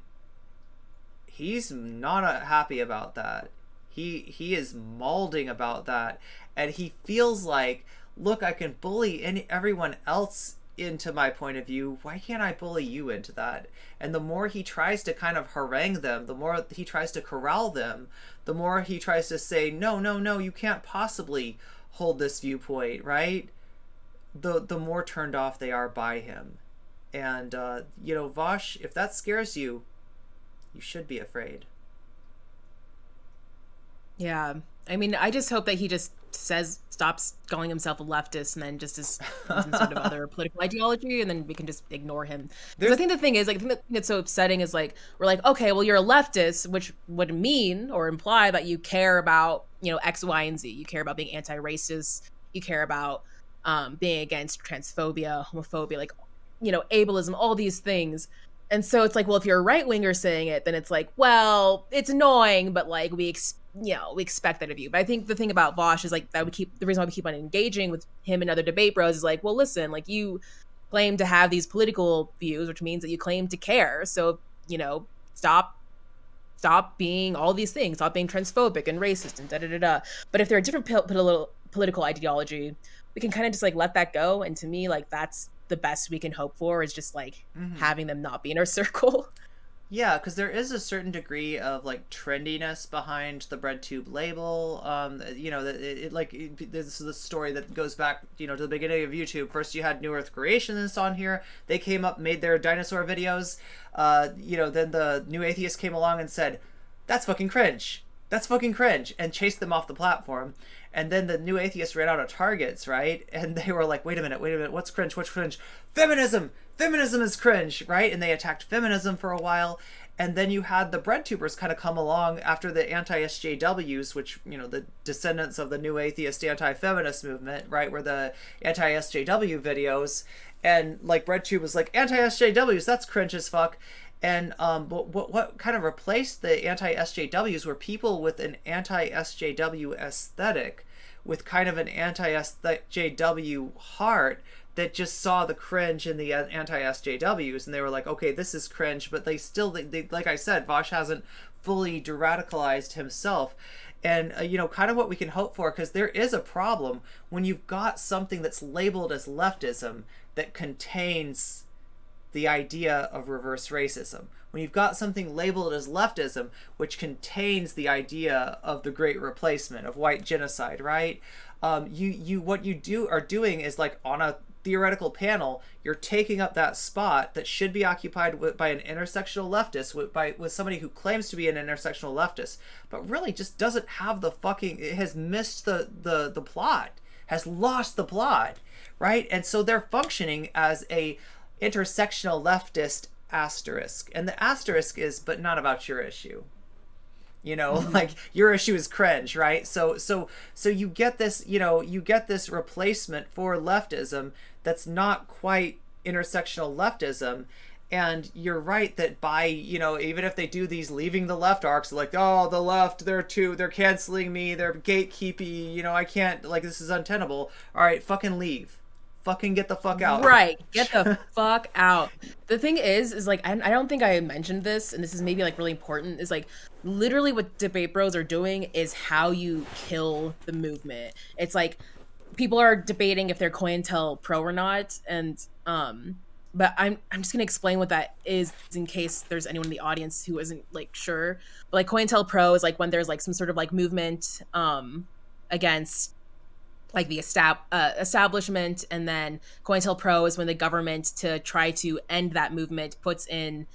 Speaker 2: he's not happy about that. He is mauling about that, and he feels like, look, I can bully everyone else into my point of view. Why can't I bully you into that? And the more he tries to kind of harangue them, the more he tries to corral them, the more he tries to say, no, no, no, you can't possibly hold this viewpoint, right? The more turned off they are by him. And Vaush, if that scares you, you should be afraid.
Speaker 1: Yeah. I mean, I just hope that he just stops calling himself a leftist and then just is some sort of other political ideology, and then we can just ignore him. Because I
Speaker 2: There's
Speaker 1: think the thing is, like, the thing that's so upsetting is like, we're like, okay, well, you're a leftist, which would mean or imply that you care about, X, Y, and Z. You care about being anti-racist. You care about being against transphobia, homophobia, like, ableism, all these things. And so it's like, well, if you're a right winger saying it, then it's like, well, it's annoying, but like we expect that of you. But I think the thing about Vaush is like that the reason why we keep on engaging with him and other debate bros is like, well, listen, like you claim to have these political views, which means that you claim to care. So, stop being all these things, stop being transphobic and racist and da da da da. But if they're a different political ideology, we can kind of just like let that go. And to me, like that's the best we can hope for, is just like having them not be in our circle.
Speaker 2: Yeah, because there is a certain degree of like trendiness behind the breadtube label. This is the story that goes back, to the beginning of YouTube. First, you had New Earth Creationists on here. They came up, made their dinosaur videos. Then the New Atheist came along and said, "That's fucking cringe. That's fucking cringe," and chased them off the platform. And then the New Atheists ran out of targets, right? And they were like, wait a minute, what's cringe? What's cringe? Feminism! Feminism is cringe, right? And they attacked feminism for a while. And then you had the breadtubers kind of come along after the anti-SJWs, which, the descendants of the New Atheist anti-feminist movement, right? Were the anti-SJW videos. And like breadtube was like, anti-SJWs, that's cringe as fuck. And what kind of replaced the anti-SJWs were people with an anti-SJW aesthetic, with kind of an anti-SJW heart, that just saw the cringe in the anti-SJWs, and they were like, okay, this is cringe, but they like I said, Vaush hasn't fully de-radicalized himself. And kind of what we can hope for, because there is a problem when you've got something that's labeled as leftism that contains the idea of reverse racism. When you've got something labeled as leftism, which contains the idea of the Great Replacement, of white genocide, right? What you are doing is like on a theoretical panel, you're taking up that spot that should be occupied by an intersectional leftist, with somebody who claims to be an intersectional leftist, but really just doesn't have it has missed the plot, has lost the plot, right? And so they're functioning as a intersectional leftist asterisk, and the asterisk is, but not about your issue. Like your issue is cringe, right? So you get this, you get this replacement for leftism that's not quite intersectional leftism. And you're right that by, even if they do these leaving the left arcs, like, oh, the left, they're canceling me, they're gatekeepy, I can't, like, this is untenable. All right, fucking leave. Fucking get the fuck out.
Speaker 1: Right. Get the fuck out. The thing is like, I don't think I mentioned this, and this is maybe like really important, is like literally what debate bros are doing is how you kill the movement. It's like people are debating if they're COINTELPRO or not, and but I'm just gonna explain what that is in case there's anyone in the audience who isn't like sure. But like COINTELPRO is like when there's like some sort of like movement against like the establishment, and then COINTELPRO is when the government, to try to end that movement, puts in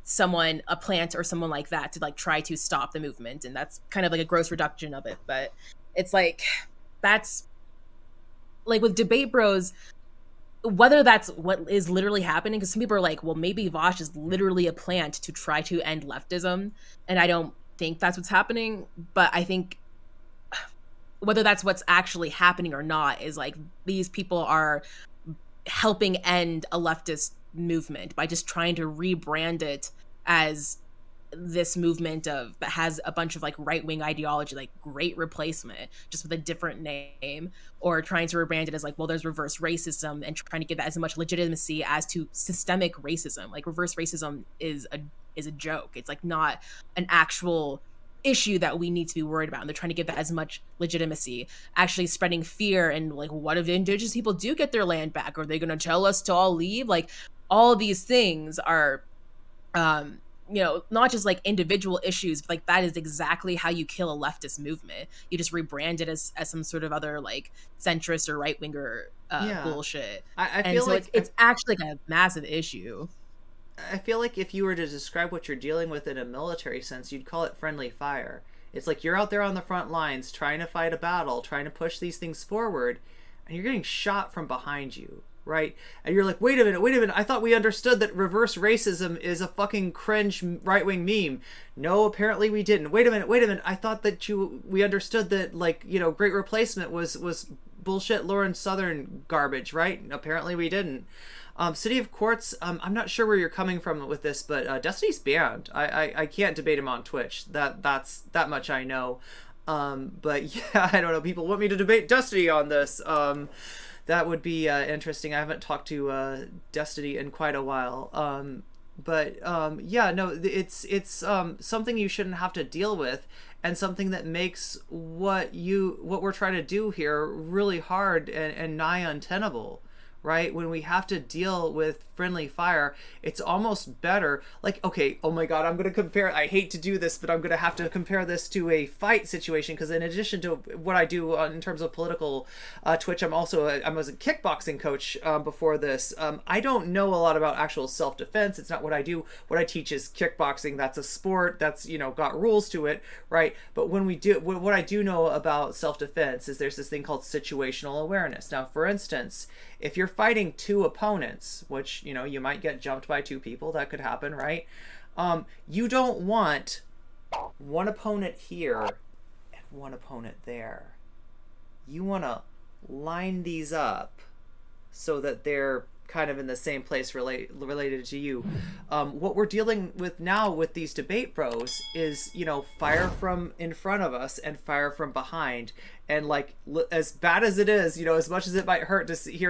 Speaker 1: someone, a plant or someone like that, to like try to stop the movement, and that's kind of like a gross reduction of it. But it's like, that's like with debate bros, whether that's what is literally happening, because some people are like, well, maybe Vaush is literally a plant to try to end leftism, and I don't think that's what's happening. But I think whether that's what's actually happening or not is like, these people are helping end a leftist movement by just trying to rebrand it as this movement of that has a bunch of like right-wing ideology, like Great Replacement, just with a different name, or trying to rebrand it as like, well, there's reverse racism, and trying to give that as much legitimacy as to systemic racism. Like reverse racism is a joke. It's like not an actual issue that we need to be worried about, and they're trying to give that as much legitimacy, actually spreading fear. And like, what if the indigenous people do get their land back? Are they going to tell us to all leave? Like, all of these things are not just like individual issues, but like that is exactly how you kill a leftist movement. You just rebrand it as some sort of other like centrist or right winger bullshit.
Speaker 2: I
Speaker 1: and
Speaker 2: feel
Speaker 1: so
Speaker 2: like
Speaker 1: it's actually like a massive issue.
Speaker 2: I feel like if you were to describe what you're dealing with in a military sense, you'd call it friendly fire. It's like you're out there on the front lines trying to fight a battle, trying to push these things forward, and you're getting shot from behind you, right? And you're like, wait a minute, I thought we understood that reverse racism is a fucking cringe right-wing meme. No, apparently we didn't. Wait a minute, I thought that we understood that, like, Great Replacement was bullshit Lawrence Southern garbage, right? Apparently we didn't. City of Quartz, I'm not sure where you're coming from with this, but Destiny's banned. I can't debate him on Twitch. That's that much I know. But yeah, I don't know. People want me to debate Destiny on this. That would be interesting. I haven't talked to Destiny in quite a while. But yeah, no, it's something you shouldn't have to deal with, and something that makes what we're trying to do here really hard and nigh untenable. Right? When we have to deal with friendly fire, it's almost better. Like, okay, oh my God, I'm going to compare, I hate to do this, but I'm going to have to compare this to a fight situation, because in addition to what I do in terms of political Twitch, I was a kickboxing coach before this. I don't know a lot about actual self-defense. It's not what I do. What I teach is kickboxing. That's a sport that's, got rules to it, right? But what I do know about self-defense is there's this thing called situational awareness. Now, for instance, if you're fighting two opponents, which, you might get jumped by two people, that could happen, right? You don't want one opponent here and one opponent there. You want to line these up so that they're kind of in the same place related to you. What we're dealing with now with these debate bros is, fire from in front of us and fire from behind. And like, as bad as it is, as much as it might hurt to see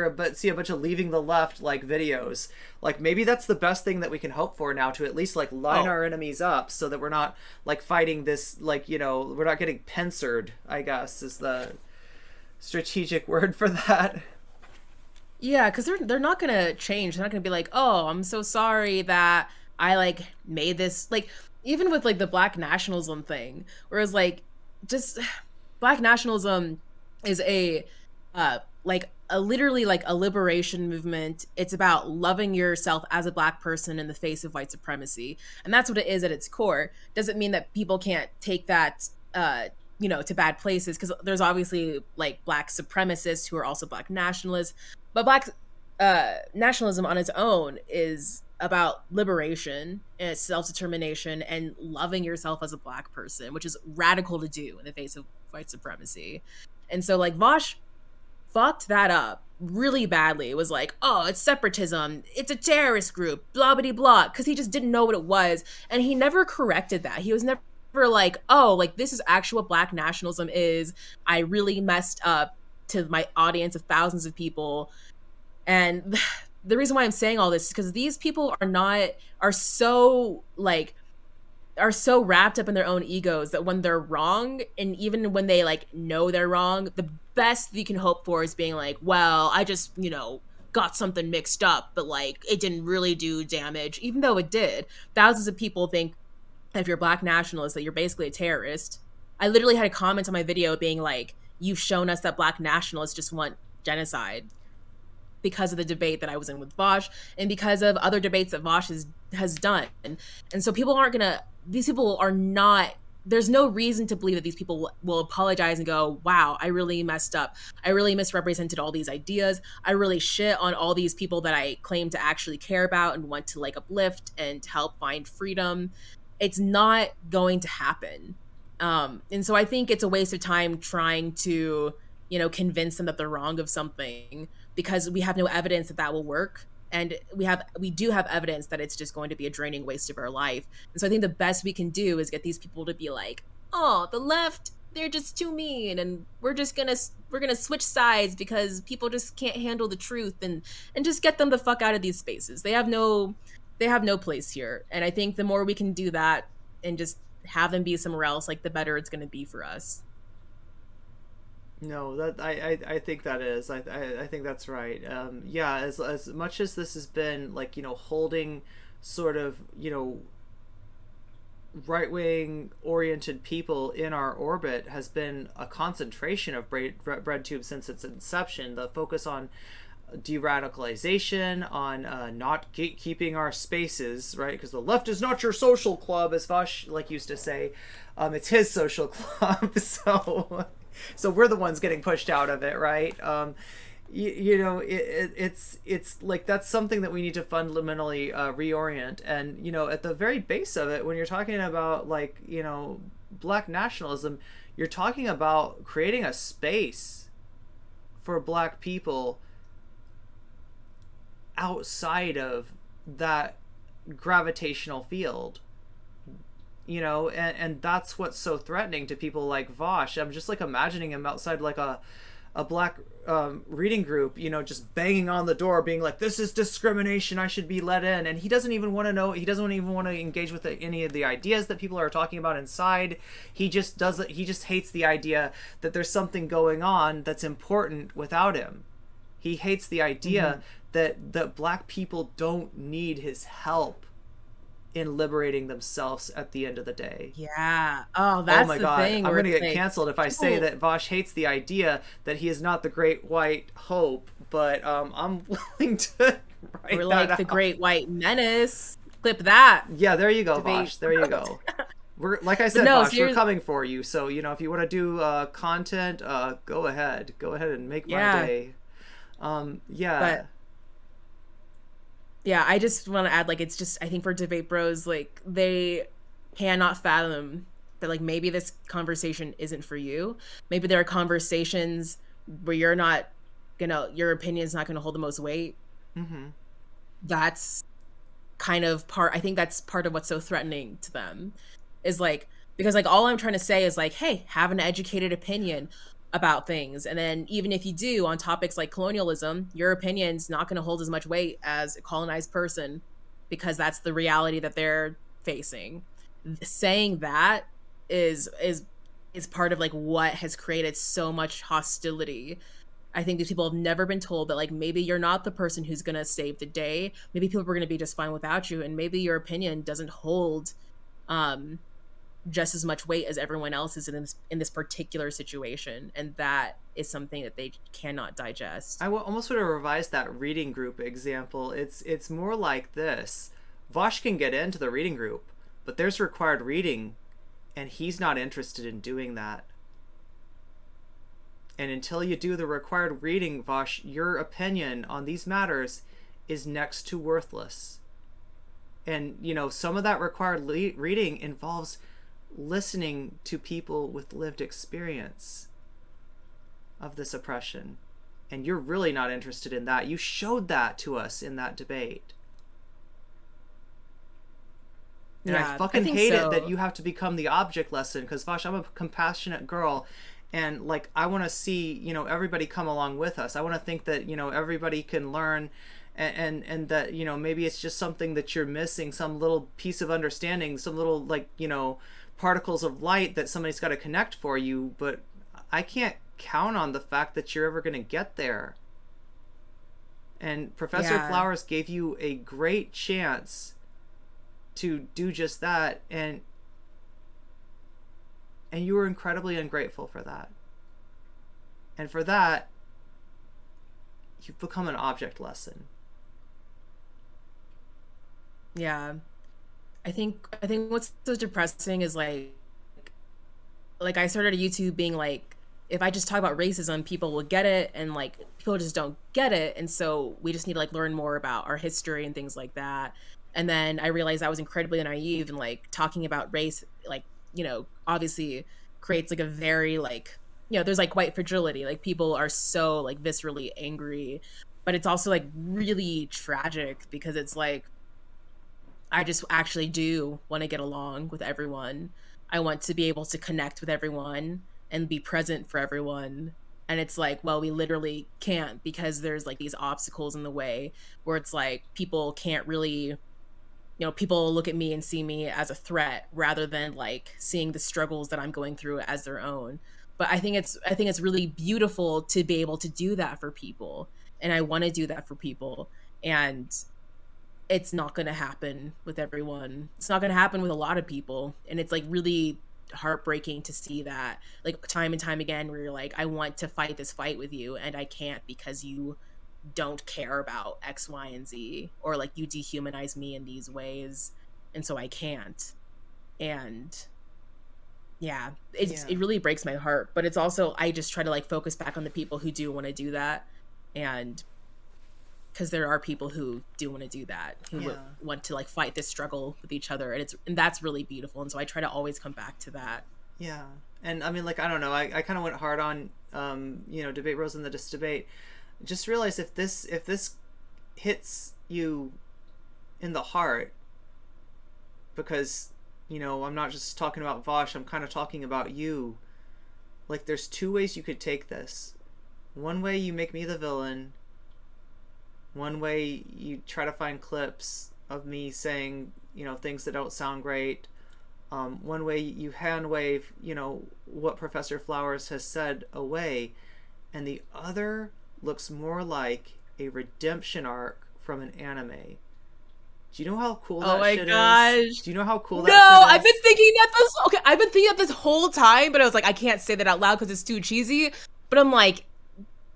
Speaker 2: a bunch of leaving the left like videos, like maybe that's the best thing that we can hope for now, to at least like line our enemies up so that we're not like fighting this, like, we're not getting pincered, I guess is the strategic word for that.
Speaker 1: Yeah, because they're not gonna change. They're not gonna be like, oh, I'm so sorry that I like made this, like, even with like the black nationalism thing, whereas like just black nationalism is like a literally like a liberation movement. It's about loving yourself as a black person in the face of white supremacy, and that's what it is at its core. Doesn't mean that people can't take that to bad places, because there's obviously like black supremacists who are also black nationalists, but black nationalism on its own is about liberation and self-determination and loving yourself as a black person, which is radical to do in the face of white supremacy. And so like Vaush fucked that up really badly. It was like, oh, it's separatism, it's a terrorist group, blah blah blah, because he just didn't know what it was, and he never corrected that. He was never like, oh, like this is actually what Black nationalism is. I really messed up to my audience of thousands of people, and the reason why I'm saying all this is because these people are so like are so wrapped up in their own egos that when they're wrong, and even when they like know they're wrong, the best you can hope for is being like, well, I just, got something mixed up, but like it didn't really do damage, even though it did. Thousands of people think that if you're a Black nationalist that you're basically a terrorist. I literally had a comment on my video being like, you've shown us that Black nationalists just want genocide, because of the debate that I was in with Vaush and because of other debates that Vaush has done. And so these people are not, there's no reason to believe that these people will apologize and go, wow, I really messed up. I really misrepresented all these ideas. I really shit on all these people that I claim to actually care about and want to like uplift and help find freedom. It's not going to happen. And so I think it's a waste of time trying to, convince them that they're wrong of something, because we have no evidence that that will work, and we do have evidence that it's just going to be a draining waste of our life. And so I think the best we can do is get these people to be like, oh, the left, they're just too mean, and we're gonna switch sides because people just can't handle the truth, and just get them the fuck out of these spaces. They have no place here. And I think the more we can do that and just have them be somewhere else, like the better it's going to be for us.
Speaker 2: No, that I think that is. I think that's right. Yeah, as much as this has been like, holding sort of, right wing oriented people in our orbit has been a concentration of BreadTube since its inception. The focus on de-radicalization, on not gatekeeping our spaces, right? Because the left is not your social club, as Vaush like used to say. It's his social club, so we're the ones getting pushed out of it, right? It's like that's something that we need to fundamentally reorient. And at the very base of it, when you're talking about like Black nationalism, you're talking about creating a space for Black people outside of that gravitational field, and that's what's so threatening to people like Vaush. I'm just like imagining him outside like a Black reading group, just banging on the door being like, this is discrimination, I should be let in. And he doesn't even want to know, he doesn't even want to engage with any of the ideas that people are talking about inside. He just hates the idea that there's something going on that's important without him. He hates the idea that Black people don't need his help in liberating themselves at the end of the day.
Speaker 1: Yeah. Oh, that's
Speaker 2: oh my
Speaker 1: the
Speaker 2: God.
Speaker 1: thing.
Speaker 2: I'm going to get
Speaker 1: like,
Speaker 2: canceled if I say that Vaush hates the idea that he is not the great white hope, but I'm willing to write
Speaker 1: we're like
Speaker 2: that
Speaker 1: the
Speaker 2: out.
Speaker 1: great white menace. Clip that.
Speaker 2: Yeah, there you go,
Speaker 1: Debate.
Speaker 2: Vaush. There you go. We're like I said,
Speaker 1: no,
Speaker 2: Vaush, we're coming for you. So if you want to do content, go ahead and make my day. Yeah.
Speaker 1: But yeah, I just want to add, like, it's just, I think for debate bros, like, they cannot fathom that, like, maybe this conversation isn't for you. Maybe there are conversations where you're not your opinion's not gonna hold the most weight. That's kind of I think that's part of what's so threatening to them, is like, because like all I'm trying to say is like, hey, have an educated opinion about things. And then even if you do on topics like colonialism, your opinion's not going to hold as much weight as a colonized person, because that's the reality that they're facing. Saying that is part of like what has created so much hostility. I think these people have never been told that like maybe you're not the person who's going to save the day. Maybe people are going to be just fine without you, and maybe your opinion doesn't hold just as much weight as everyone else's in this particular situation, and that is something that they cannot digest.
Speaker 2: I almost would have revised that reading group example. It's more like this: Vaush can get into the reading group, but there's required reading, and he's not interested in doing that. And until you do the required reading, Vaush, your opinion on these matters is next to worthless. And some of that required reading involves listening to people with lived experience of this oppression. And you're really not interested in that. You showed that to us in that debate. And I
Speaker 1: Yeah, I
Speaker 2: fucking
Speaker 1: think
Speaker 2: hate it that
Speaker 1: so.
Speaker 2: you have to become the object lesson, because Vaush, I'm a compassionate girl, and like I want to see, you know, everybody come along with us. I want to think that, you know, everybody can learn, and that, you know, maybe it's just something that you're missing, some little piece of understanding, some little, like, you know, particles of light that somebody's got to connect for you, but I can't count on the fact that you're ever going to get there. And Professor
Speaker 1: Yeah.
Speaker 2: Flowers gave you a great chance to do just that, and you were incredibly ungrateful for that. And for that, you've become an object lesson.
Speaker 1: Yeah. I think what's so depressing is like I started YouTube being like, if I just talk about racism, people will get it, and like people just don't get it, and so we just need to like learn more about our history and things like that. And then I realized I was incredibly naive, and like talking about race, like, you know, obviously creates like a very like, you know, there's like white fragility, like people are so like viscerally angry, but it's also like really tragic because it's like I just actually do want to get along with everyone. I want to be able to connect with everyone and be present for everyone. And it's like, well, we literally can't because there's like these obstacles in the way where it's like people can't really, you know, people look at me and see me as a threat rather than like seeing the struggles that I'm going through as their own. But I think it's really beautiful to be able to do that for people. And I want to do that for people. And it's not going to happen with everyone. It's not going to happen with a lot of people. And it's like really heartbreaking to see that like time and time again where you're like, I want to fight this fight with you and I can't because you don't care about X, Y, and Z, or like you dehumanize me in these ways. And so I can't. And yeah,
Speaker 2: Yeah.
Speaker 1: it really breaks my heart. But it's also, I just try to like focus back on the people who do want to do that. And because there are people who do want to do that, who
Speaker 2: Yeah.
Speaker 1: want to like fight this struggle with each other, and that's really beautiful. And so I try to always come back to that.
Speaker 2: Yeah. And I mean, like, I don't know, I kind of went hard on, you know, Debate Rose in the Dis Debate. Just realize if this hits you in the heart, because, you know, I'm not just talking about Vaush, I'm kind of talking about you. Like, there's two ways you could take this. One way, you make me the villain. One way, you try to find clips of me saying, you know, things that don't sound great. One way, you hand wave, you know, what Professor Flowers has said away. And the other looks more like a redemption arc from an anime. Do you know how cool
Speaker 1: Oh
Speaker 2: that
Speaker 1: my
Speaker 2: shit is?
Speaker 1: gosh.
Speaker 2: Do you know how cool that shit
Speaker 1: No, I've been
Speaker 2: is?
Speaker 1: thinking that this okay, I've been thinking that this whole time, but I was like, I can't say that out loud because it's too cheesy. But I'm like,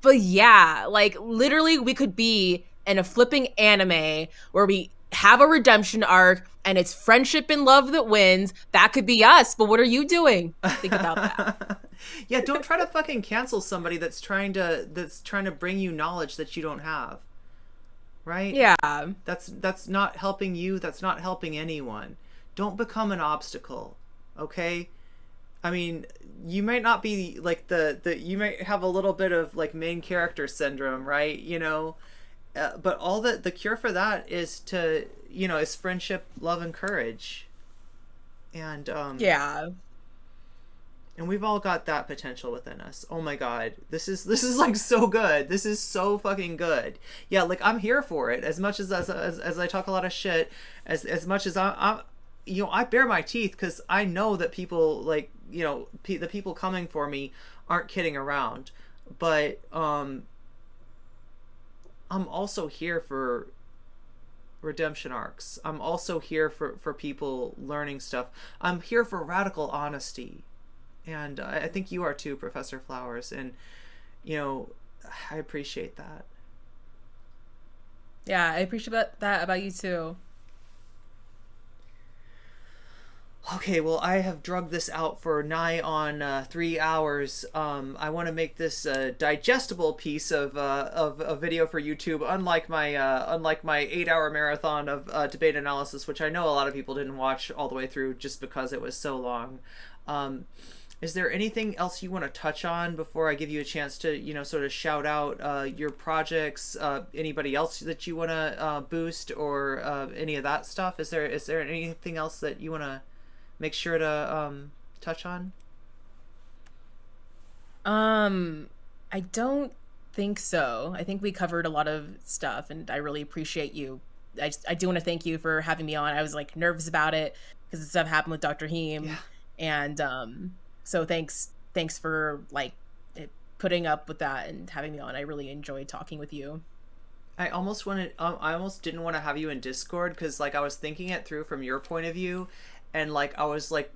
Speaker 1: but yeah, like literally we could be in a flipping anime where we have a redemption arc and it's friendship and love that wins. That could be us, but what are you doing? Think about that.
Speaker 2: Yeah, don't try to fucking cancel somebody that's trying to bring you knowledge that you don't have. Right?
Speaker 1: Yeah.
Speaker 2: That's not helping you, that's not helping anyone. Don't become an obstacle. Okay? I mean, you might not be like the you might have a little bit of like main character syndrome, right? You know, but all the cure for that is to, you know, is friendship, love, and courage. And
Speaker 1: Yeah.
Speaker 2: and we've all got that potential within us. Oh my god, this is like so good. This is so fucking good. Yeah, like I'm here for it. As much as I talk a lot of shit, as much as I'm you know, I bare my teeth because I know that people, like, you know, the people coming for me aren't kidding around. But I'm also here for redemption arcs. I'm also here for people learning stuff. I'm here for radical honesty. And I think you are too, Professor Flowers. And, you know, I appreciate that.
Speaker 1: Yeah, I appreciate that about you too.
Speaker 2: Okay, well, I have drugged this out for nigh on 3 hours. I want to make this a digestible piece of a video for YouTube, unlike my 8 hour marathon of debate analysis, which I know a lot of people didn't watch all the way through just because it was so long. Is there anything else you want to touch on before I give you a chance to, sort of shout out your projects, anybody else that you want to boost, or any of that stuff? Is there anything else that you want to make sure to touch on?
Speaker 1: Um, I don't think so. I think we covered a lot of stuff, and I really appreciate you. I do want to thank you for having me on. I was like nervous about it because this stuff happened with Dr.
Speaker 2: Yeah.
Speaker 1: Heem, and so thanks for like putting up with that and having me on. I really enjoyed talking with you.
Speaker 2: I almost didn't want to have you in Discord because like I was thinking it through from your point of view, and like I was like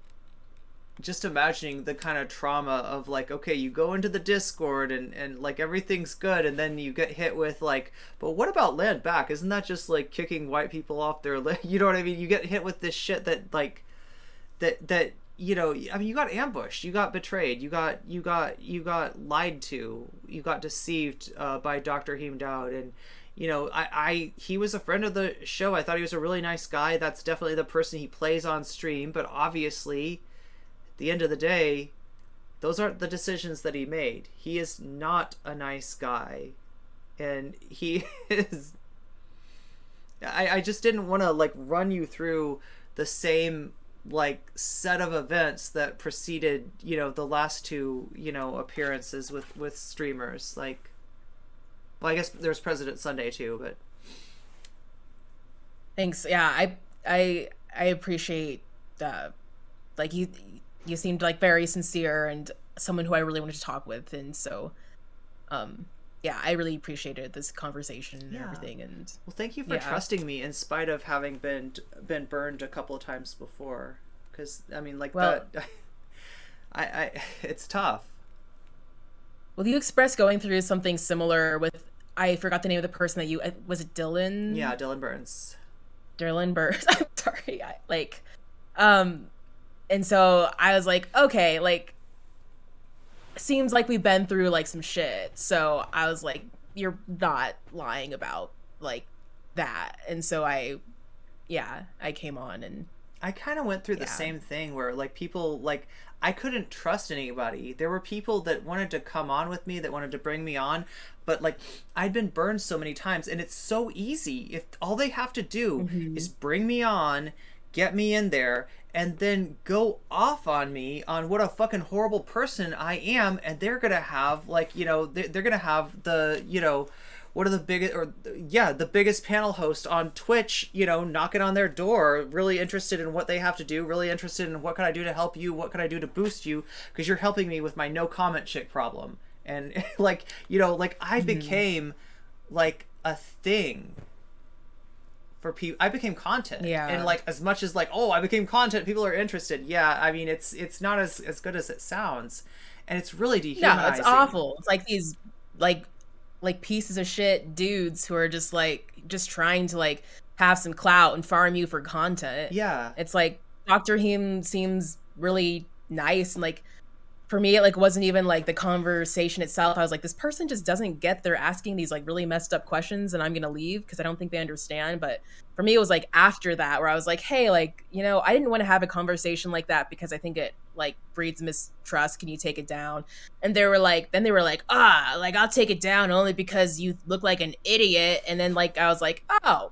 Speaker 2: just imagining the kind of trauma of like, okay, you go into the Discord and like everything's good, and then you get hit with like, but what about land back? Isn't that just like kicking white people off their land? You know what I mean? You get hit with this shit that like that I mean, you got ambushed, you got betrayed, you got lied to, you got deceived by Dr. Heem Dowd. And I he was a friend of the show. I thought he was a really nice guy. That's definitely the person he plays on stream, but obviously at the end of the day, those aren't the decisions that he made. He is not a nice guy, and he is. I just didn't want to like run you through the same like set of events that preceded the last two appearances with streamers. Like, well, I guess there's President Sunday too, but
Speaker 1: Thanks. Yeah, I appreciate that. Like you seemed like very sincere and someone who I really wanted to talk with, and so yeah, I really appreciated this conversation and
Speaker 2: yeah.
Speaker 1: everything. And
Speaker 2: Well, thank you for
Speaker 1: yeah.
Speaker 2: trusting me in spite of having been burned a couple of times before. Because I mean, like
Speaker 1: Well,
Speaker 2: that, it's tough.
Speaker 1: well, you expressed going through something similar with, I forgot the name of the person that you, was it Dylan?
Speaker 2: Yeah, Dylan Burns.
Speaker 1: Dylan Burns. I'm sorry. Um, and so I was like, okay, like, seems like we've been through like some shit. So I was like, you're not lying about like that. And so yeah, I came on and
Speaker 2: I kind of went through the
Speaker 1: yeah.
Speaker 2: same thing where like people like I couldn't trust anybody. There were people that wanted to come on with me, that wanted to bring me on, but like I'd been burned so many times, and it's so easy if all they have to do is bring me on, get me in there, and then go off on me on what a fucking horrible person I am, and they're gonna have like they're gonna have the what are the biggest, or yeah, the biggest panel host on Twitch, knocking on their door, really interested in what they have to do, really interested in what can I do to help you, what can I do to boost you, because you're helping me with my no comment chick problem. And like, like I became like a thing for people. I became content.
Speaker 1: Yeah.
Speaker 2: And like, as much as like, oh, I became content, people are interested. Yeah, I mean, it's not as good as it sounds. And it's really dehumanizing.
Speaker 1: No, it's awful. It's like these like pieces of shit dudes who are just trying to like have some clout and farm you for content.
Speaker 2: Yeah.
Speaker 1: It's like Dr. Heem seems really nice, and like for me it like wasn't even like the conversation itself. I was like, this person just doesn't get, they're asking these like really messed up questions and I'm gonna leave because I don't think they understand. But for me it was like after that where I was like, hey, like, I didn't want to have a conversation like that because I think it like breeds mistrust. Can you take it down? And they were like, like I'll take it down only because you look like an idiot. And then like I was like, oh,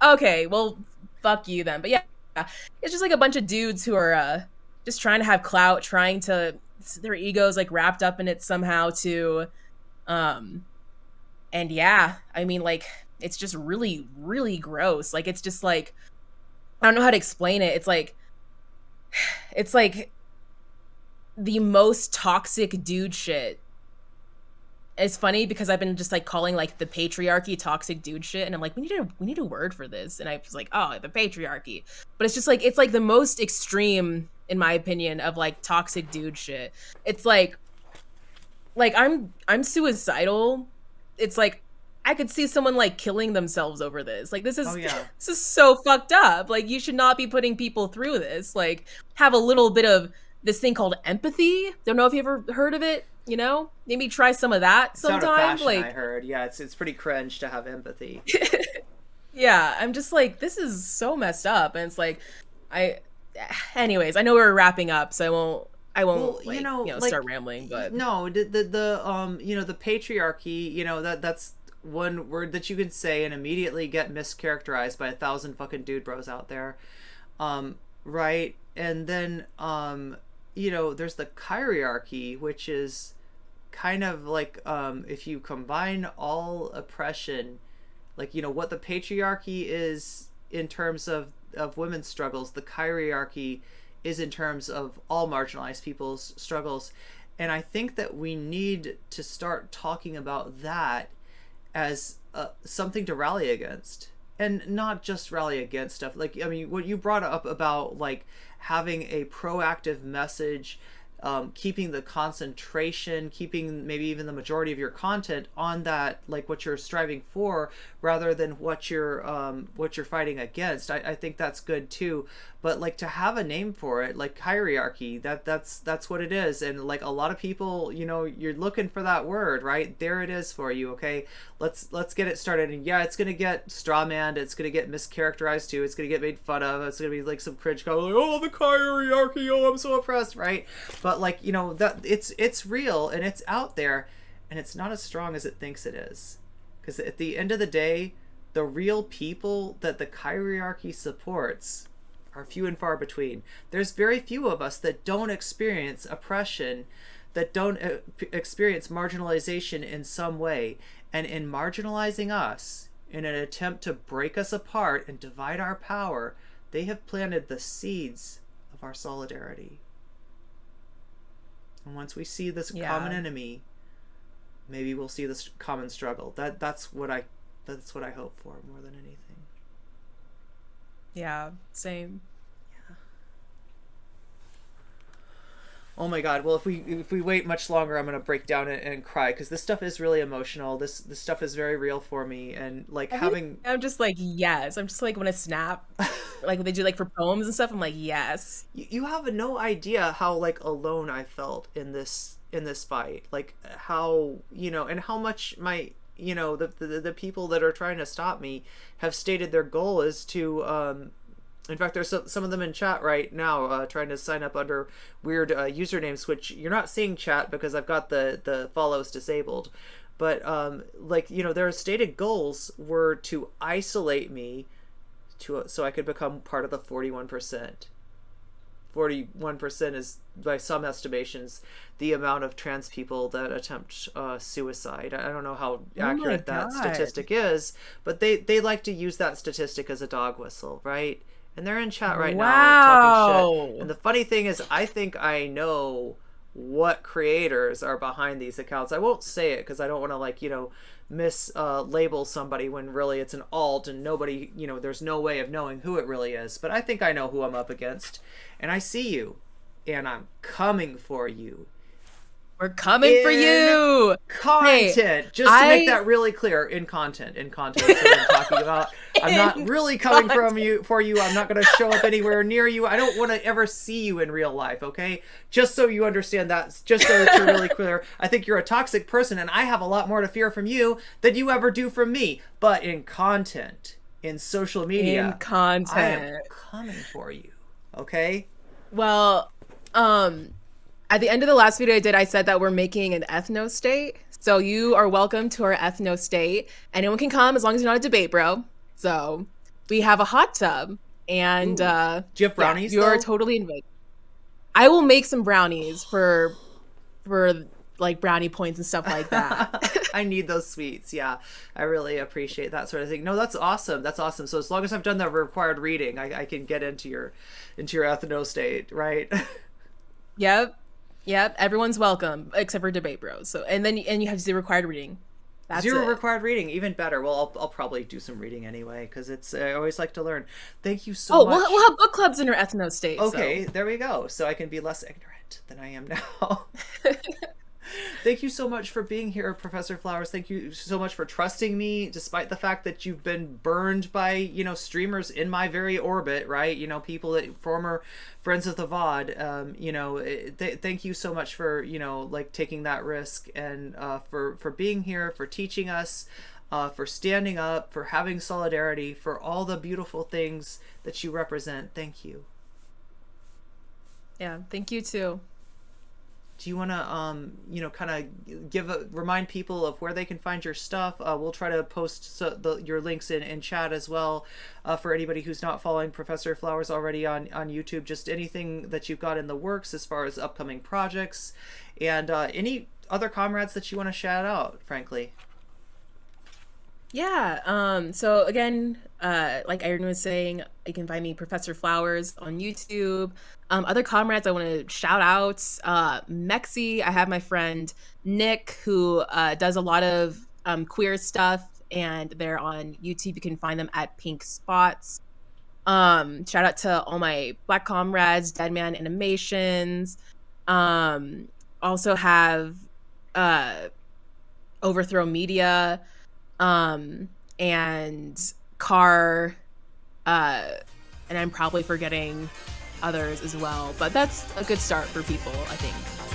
Speaker 1: okay, well, fuck you then. But yeah, it's just like a bunch of dudes who are just trying to have clout, trying to, their egos like wrapped up in it somehow too. And yeah, I mean, like, it's just really, really gross. Like, it's just like, I don't know how to explain it. It's like the most toxic dude shit. It's funny because I've been just like calling like the patriarchy toxic dude shit, and I'm like, we need a word for this. And I was like, oh, the patriarchy. But it's just like, it's like the most extreme, in my opinion, of like toxic dude shit. It's like I'm suicidal. It's like I could see someone like killing themselves over this. Like, this is this is so fucked up. Like, you should not be putting people through this. Like, have a little bit of this thing called empathy. Don't know if you ever heard of it. Maybe try some of that sometime.
Speaker 2: It's out of fashion,
Speaker 1: like,
Speaker 2: I heard. Yeah, it's pretty cringe to have empathy.
Speaker 1: Yeah, I'm just like, this is so messed up. And it's like, anyways, I know we're wrapping up, so I
Speaker 2: Well,
Speaker 1: won't
Speaker 2: you
Speaker 1: like,
Speaker 2: know,
Speaker 1: start
Speaker 2: like
Speaker 1: rambling, but
Speaker 2: no, the you know, the patriarchy, you know, that's one word that you can say and immediately get mischaracterized by 1,000 fucking dude bros out there. Right? And then you know, there's the hierarchy, which is kind of like if you combine all oppression, like, you know, what the patriarchy is in terms of women's struggles, the hierarchy is in terms of all marginalized people's struggles. And I think that we need to start talking about that as something to rally against, and not just rally against stuff like, I mean, what you brought up about like having a proactive message, keeping the concentration, keeping maybe even the majority of your content on that, like what you're striving for, rather than what you're fighting against. I think that's good too. But like to have a name for it, like hierarchy, that's what it is. And like a lot of people, you know, you're looking for that word, right? There it is for you. Okay, let's get it started. And yeah, it's gonna get strawmanned, it's gonna get mischaracterized too, it's gonna get made fun of, it's gonna be like some cringe go like, oh, the hierarchy, oh, I'm so oppressed, right? But like, you know, that it's real and it's out there, and it's not as strong as it thinks it is. Because at the end of the day, the real people that the hierarchy supports are few and far between. There's very few of us that don't experience oppression, that don't experience marginalization in some way. And in marginalizing us, in an attempt to break us apart and divide our power, they have planted the seeds of our solidarity. And once we see this common enemy, maybe we'll see this common struggle. That's what I hope for more than anything.
Speaker 1: Yeah, same.
Speaker 2: Yeah. Oh my god. Well, if we wait much longer, I'm gonna break down and cry, because this stuff is really emotional. This stuff is very real for me, and like having.
Speaker 1: I'm just like, yes. I'm just like, when I snap, like when they do like for poems and stuff, I'm like, yes.
Speaker 2: You have no idea how like alone I felt in this fight. Like how, you know, and how much my, you know, the people that are trying to stop me have stated their goal is to in fact, there's some of them in chat right now trying to sign up under weird usernames, which you're not seeing, chat, because I've got the follows disabled. But like, you know, their stated goals were to isolate me so I could become part of the 41%. 41% is, by some estimations, the amount of trans people that attempt suicide. I don't know how accurate that statistic is, but they like to use that statistic as a dog whistle, right? And they're in chat right now talking shit. And the funny thing is, I think I know what creators are behind these accounts. I won't say it because I don't want to, like, you know, mislabel somebody when really it's an alt and nobody, you know, there's no way of knowing who it really is. But I think I know who I'm up against. And I see you. And I'm coming for you.
Speaker 1: We're coming for you.
Speaker 2: Content. Hey, just to make that really clear, in content. That's what I'm talking about. I'm not really coming for you. I'm not going to show up anywhere near you. I don't want to ever see you in real life, okay? Just so you understand that, just so that you're really clear. I think you're a toxic person, and I have a lot more to fear from you than you ever do from me. But in content, in social media, I am coming for you, okay?
Speaker 1: Well, at the end of the last video I did, I said that we're making an ethno state. So you are welcome to our ethno state. Anyone can come as long as you're not a debate bro. So we have a hot tub, and
Speaker 2: do you have brownies?
Speaker 1: You're totally invited. I will make some brownies for like brownie points and stuff like that.
Speaker 2: I need those sweets. Yeah, I really appreciate that sort of thing. No, that's awesome. That's awesome. So as long as I've done the required reading, I can get into your ethno state, right?
Speaker 1: Yep, everyone's welcome except for debate bros. So and you have to do required reading. That's
Speaker 2: Zero required reading, even better. Well, I'll probably do some reading anyway, because I always like to learn. Thank you so much.
Speaker 1: We'll have book clubs in our ethno state.
Speaker 2: Okay, so. There we go. So I can be less ignorant than I am now. Thank you so much for being here, Professor Flowers. Thank you so much for trusting me, despite the fact that you've been burned by, you know, streamers in my very orbit, right? You know, people that former friends of the VOD. You know, thank you so much for, you know, like taking that risk, and for being here, for teaching us, for standing up, for having solidarity, for all the beautiful things that you represent. Thank you.
Speaker 1: Yeah, thank you too.
Speaker 2: do you want to kind of remind people of where they can find your stuff? We'll try to post your links in chat as well, for anybody who's not following Professor Flowers already on YouTube. Just anything that you've got in the works as far as upcoming projects, and any other comrades that you want to shout out, frankly.
Speaker 1: Yeah. So again, like Irene was saying, you can find me Professor Flowers on YouTube. Other comrades I want to shout out. Mexi, I have my friend Nick who does a lot of queer stuff, and they're on YouTube. You can find them at Pink Spots. Shout out to all my Black comrades, Deadman Animations. Um, Also have uh, Overthrow Media, um, and Car, uh, and I'm probably forgetting others as well. But that's a good start for people, I think.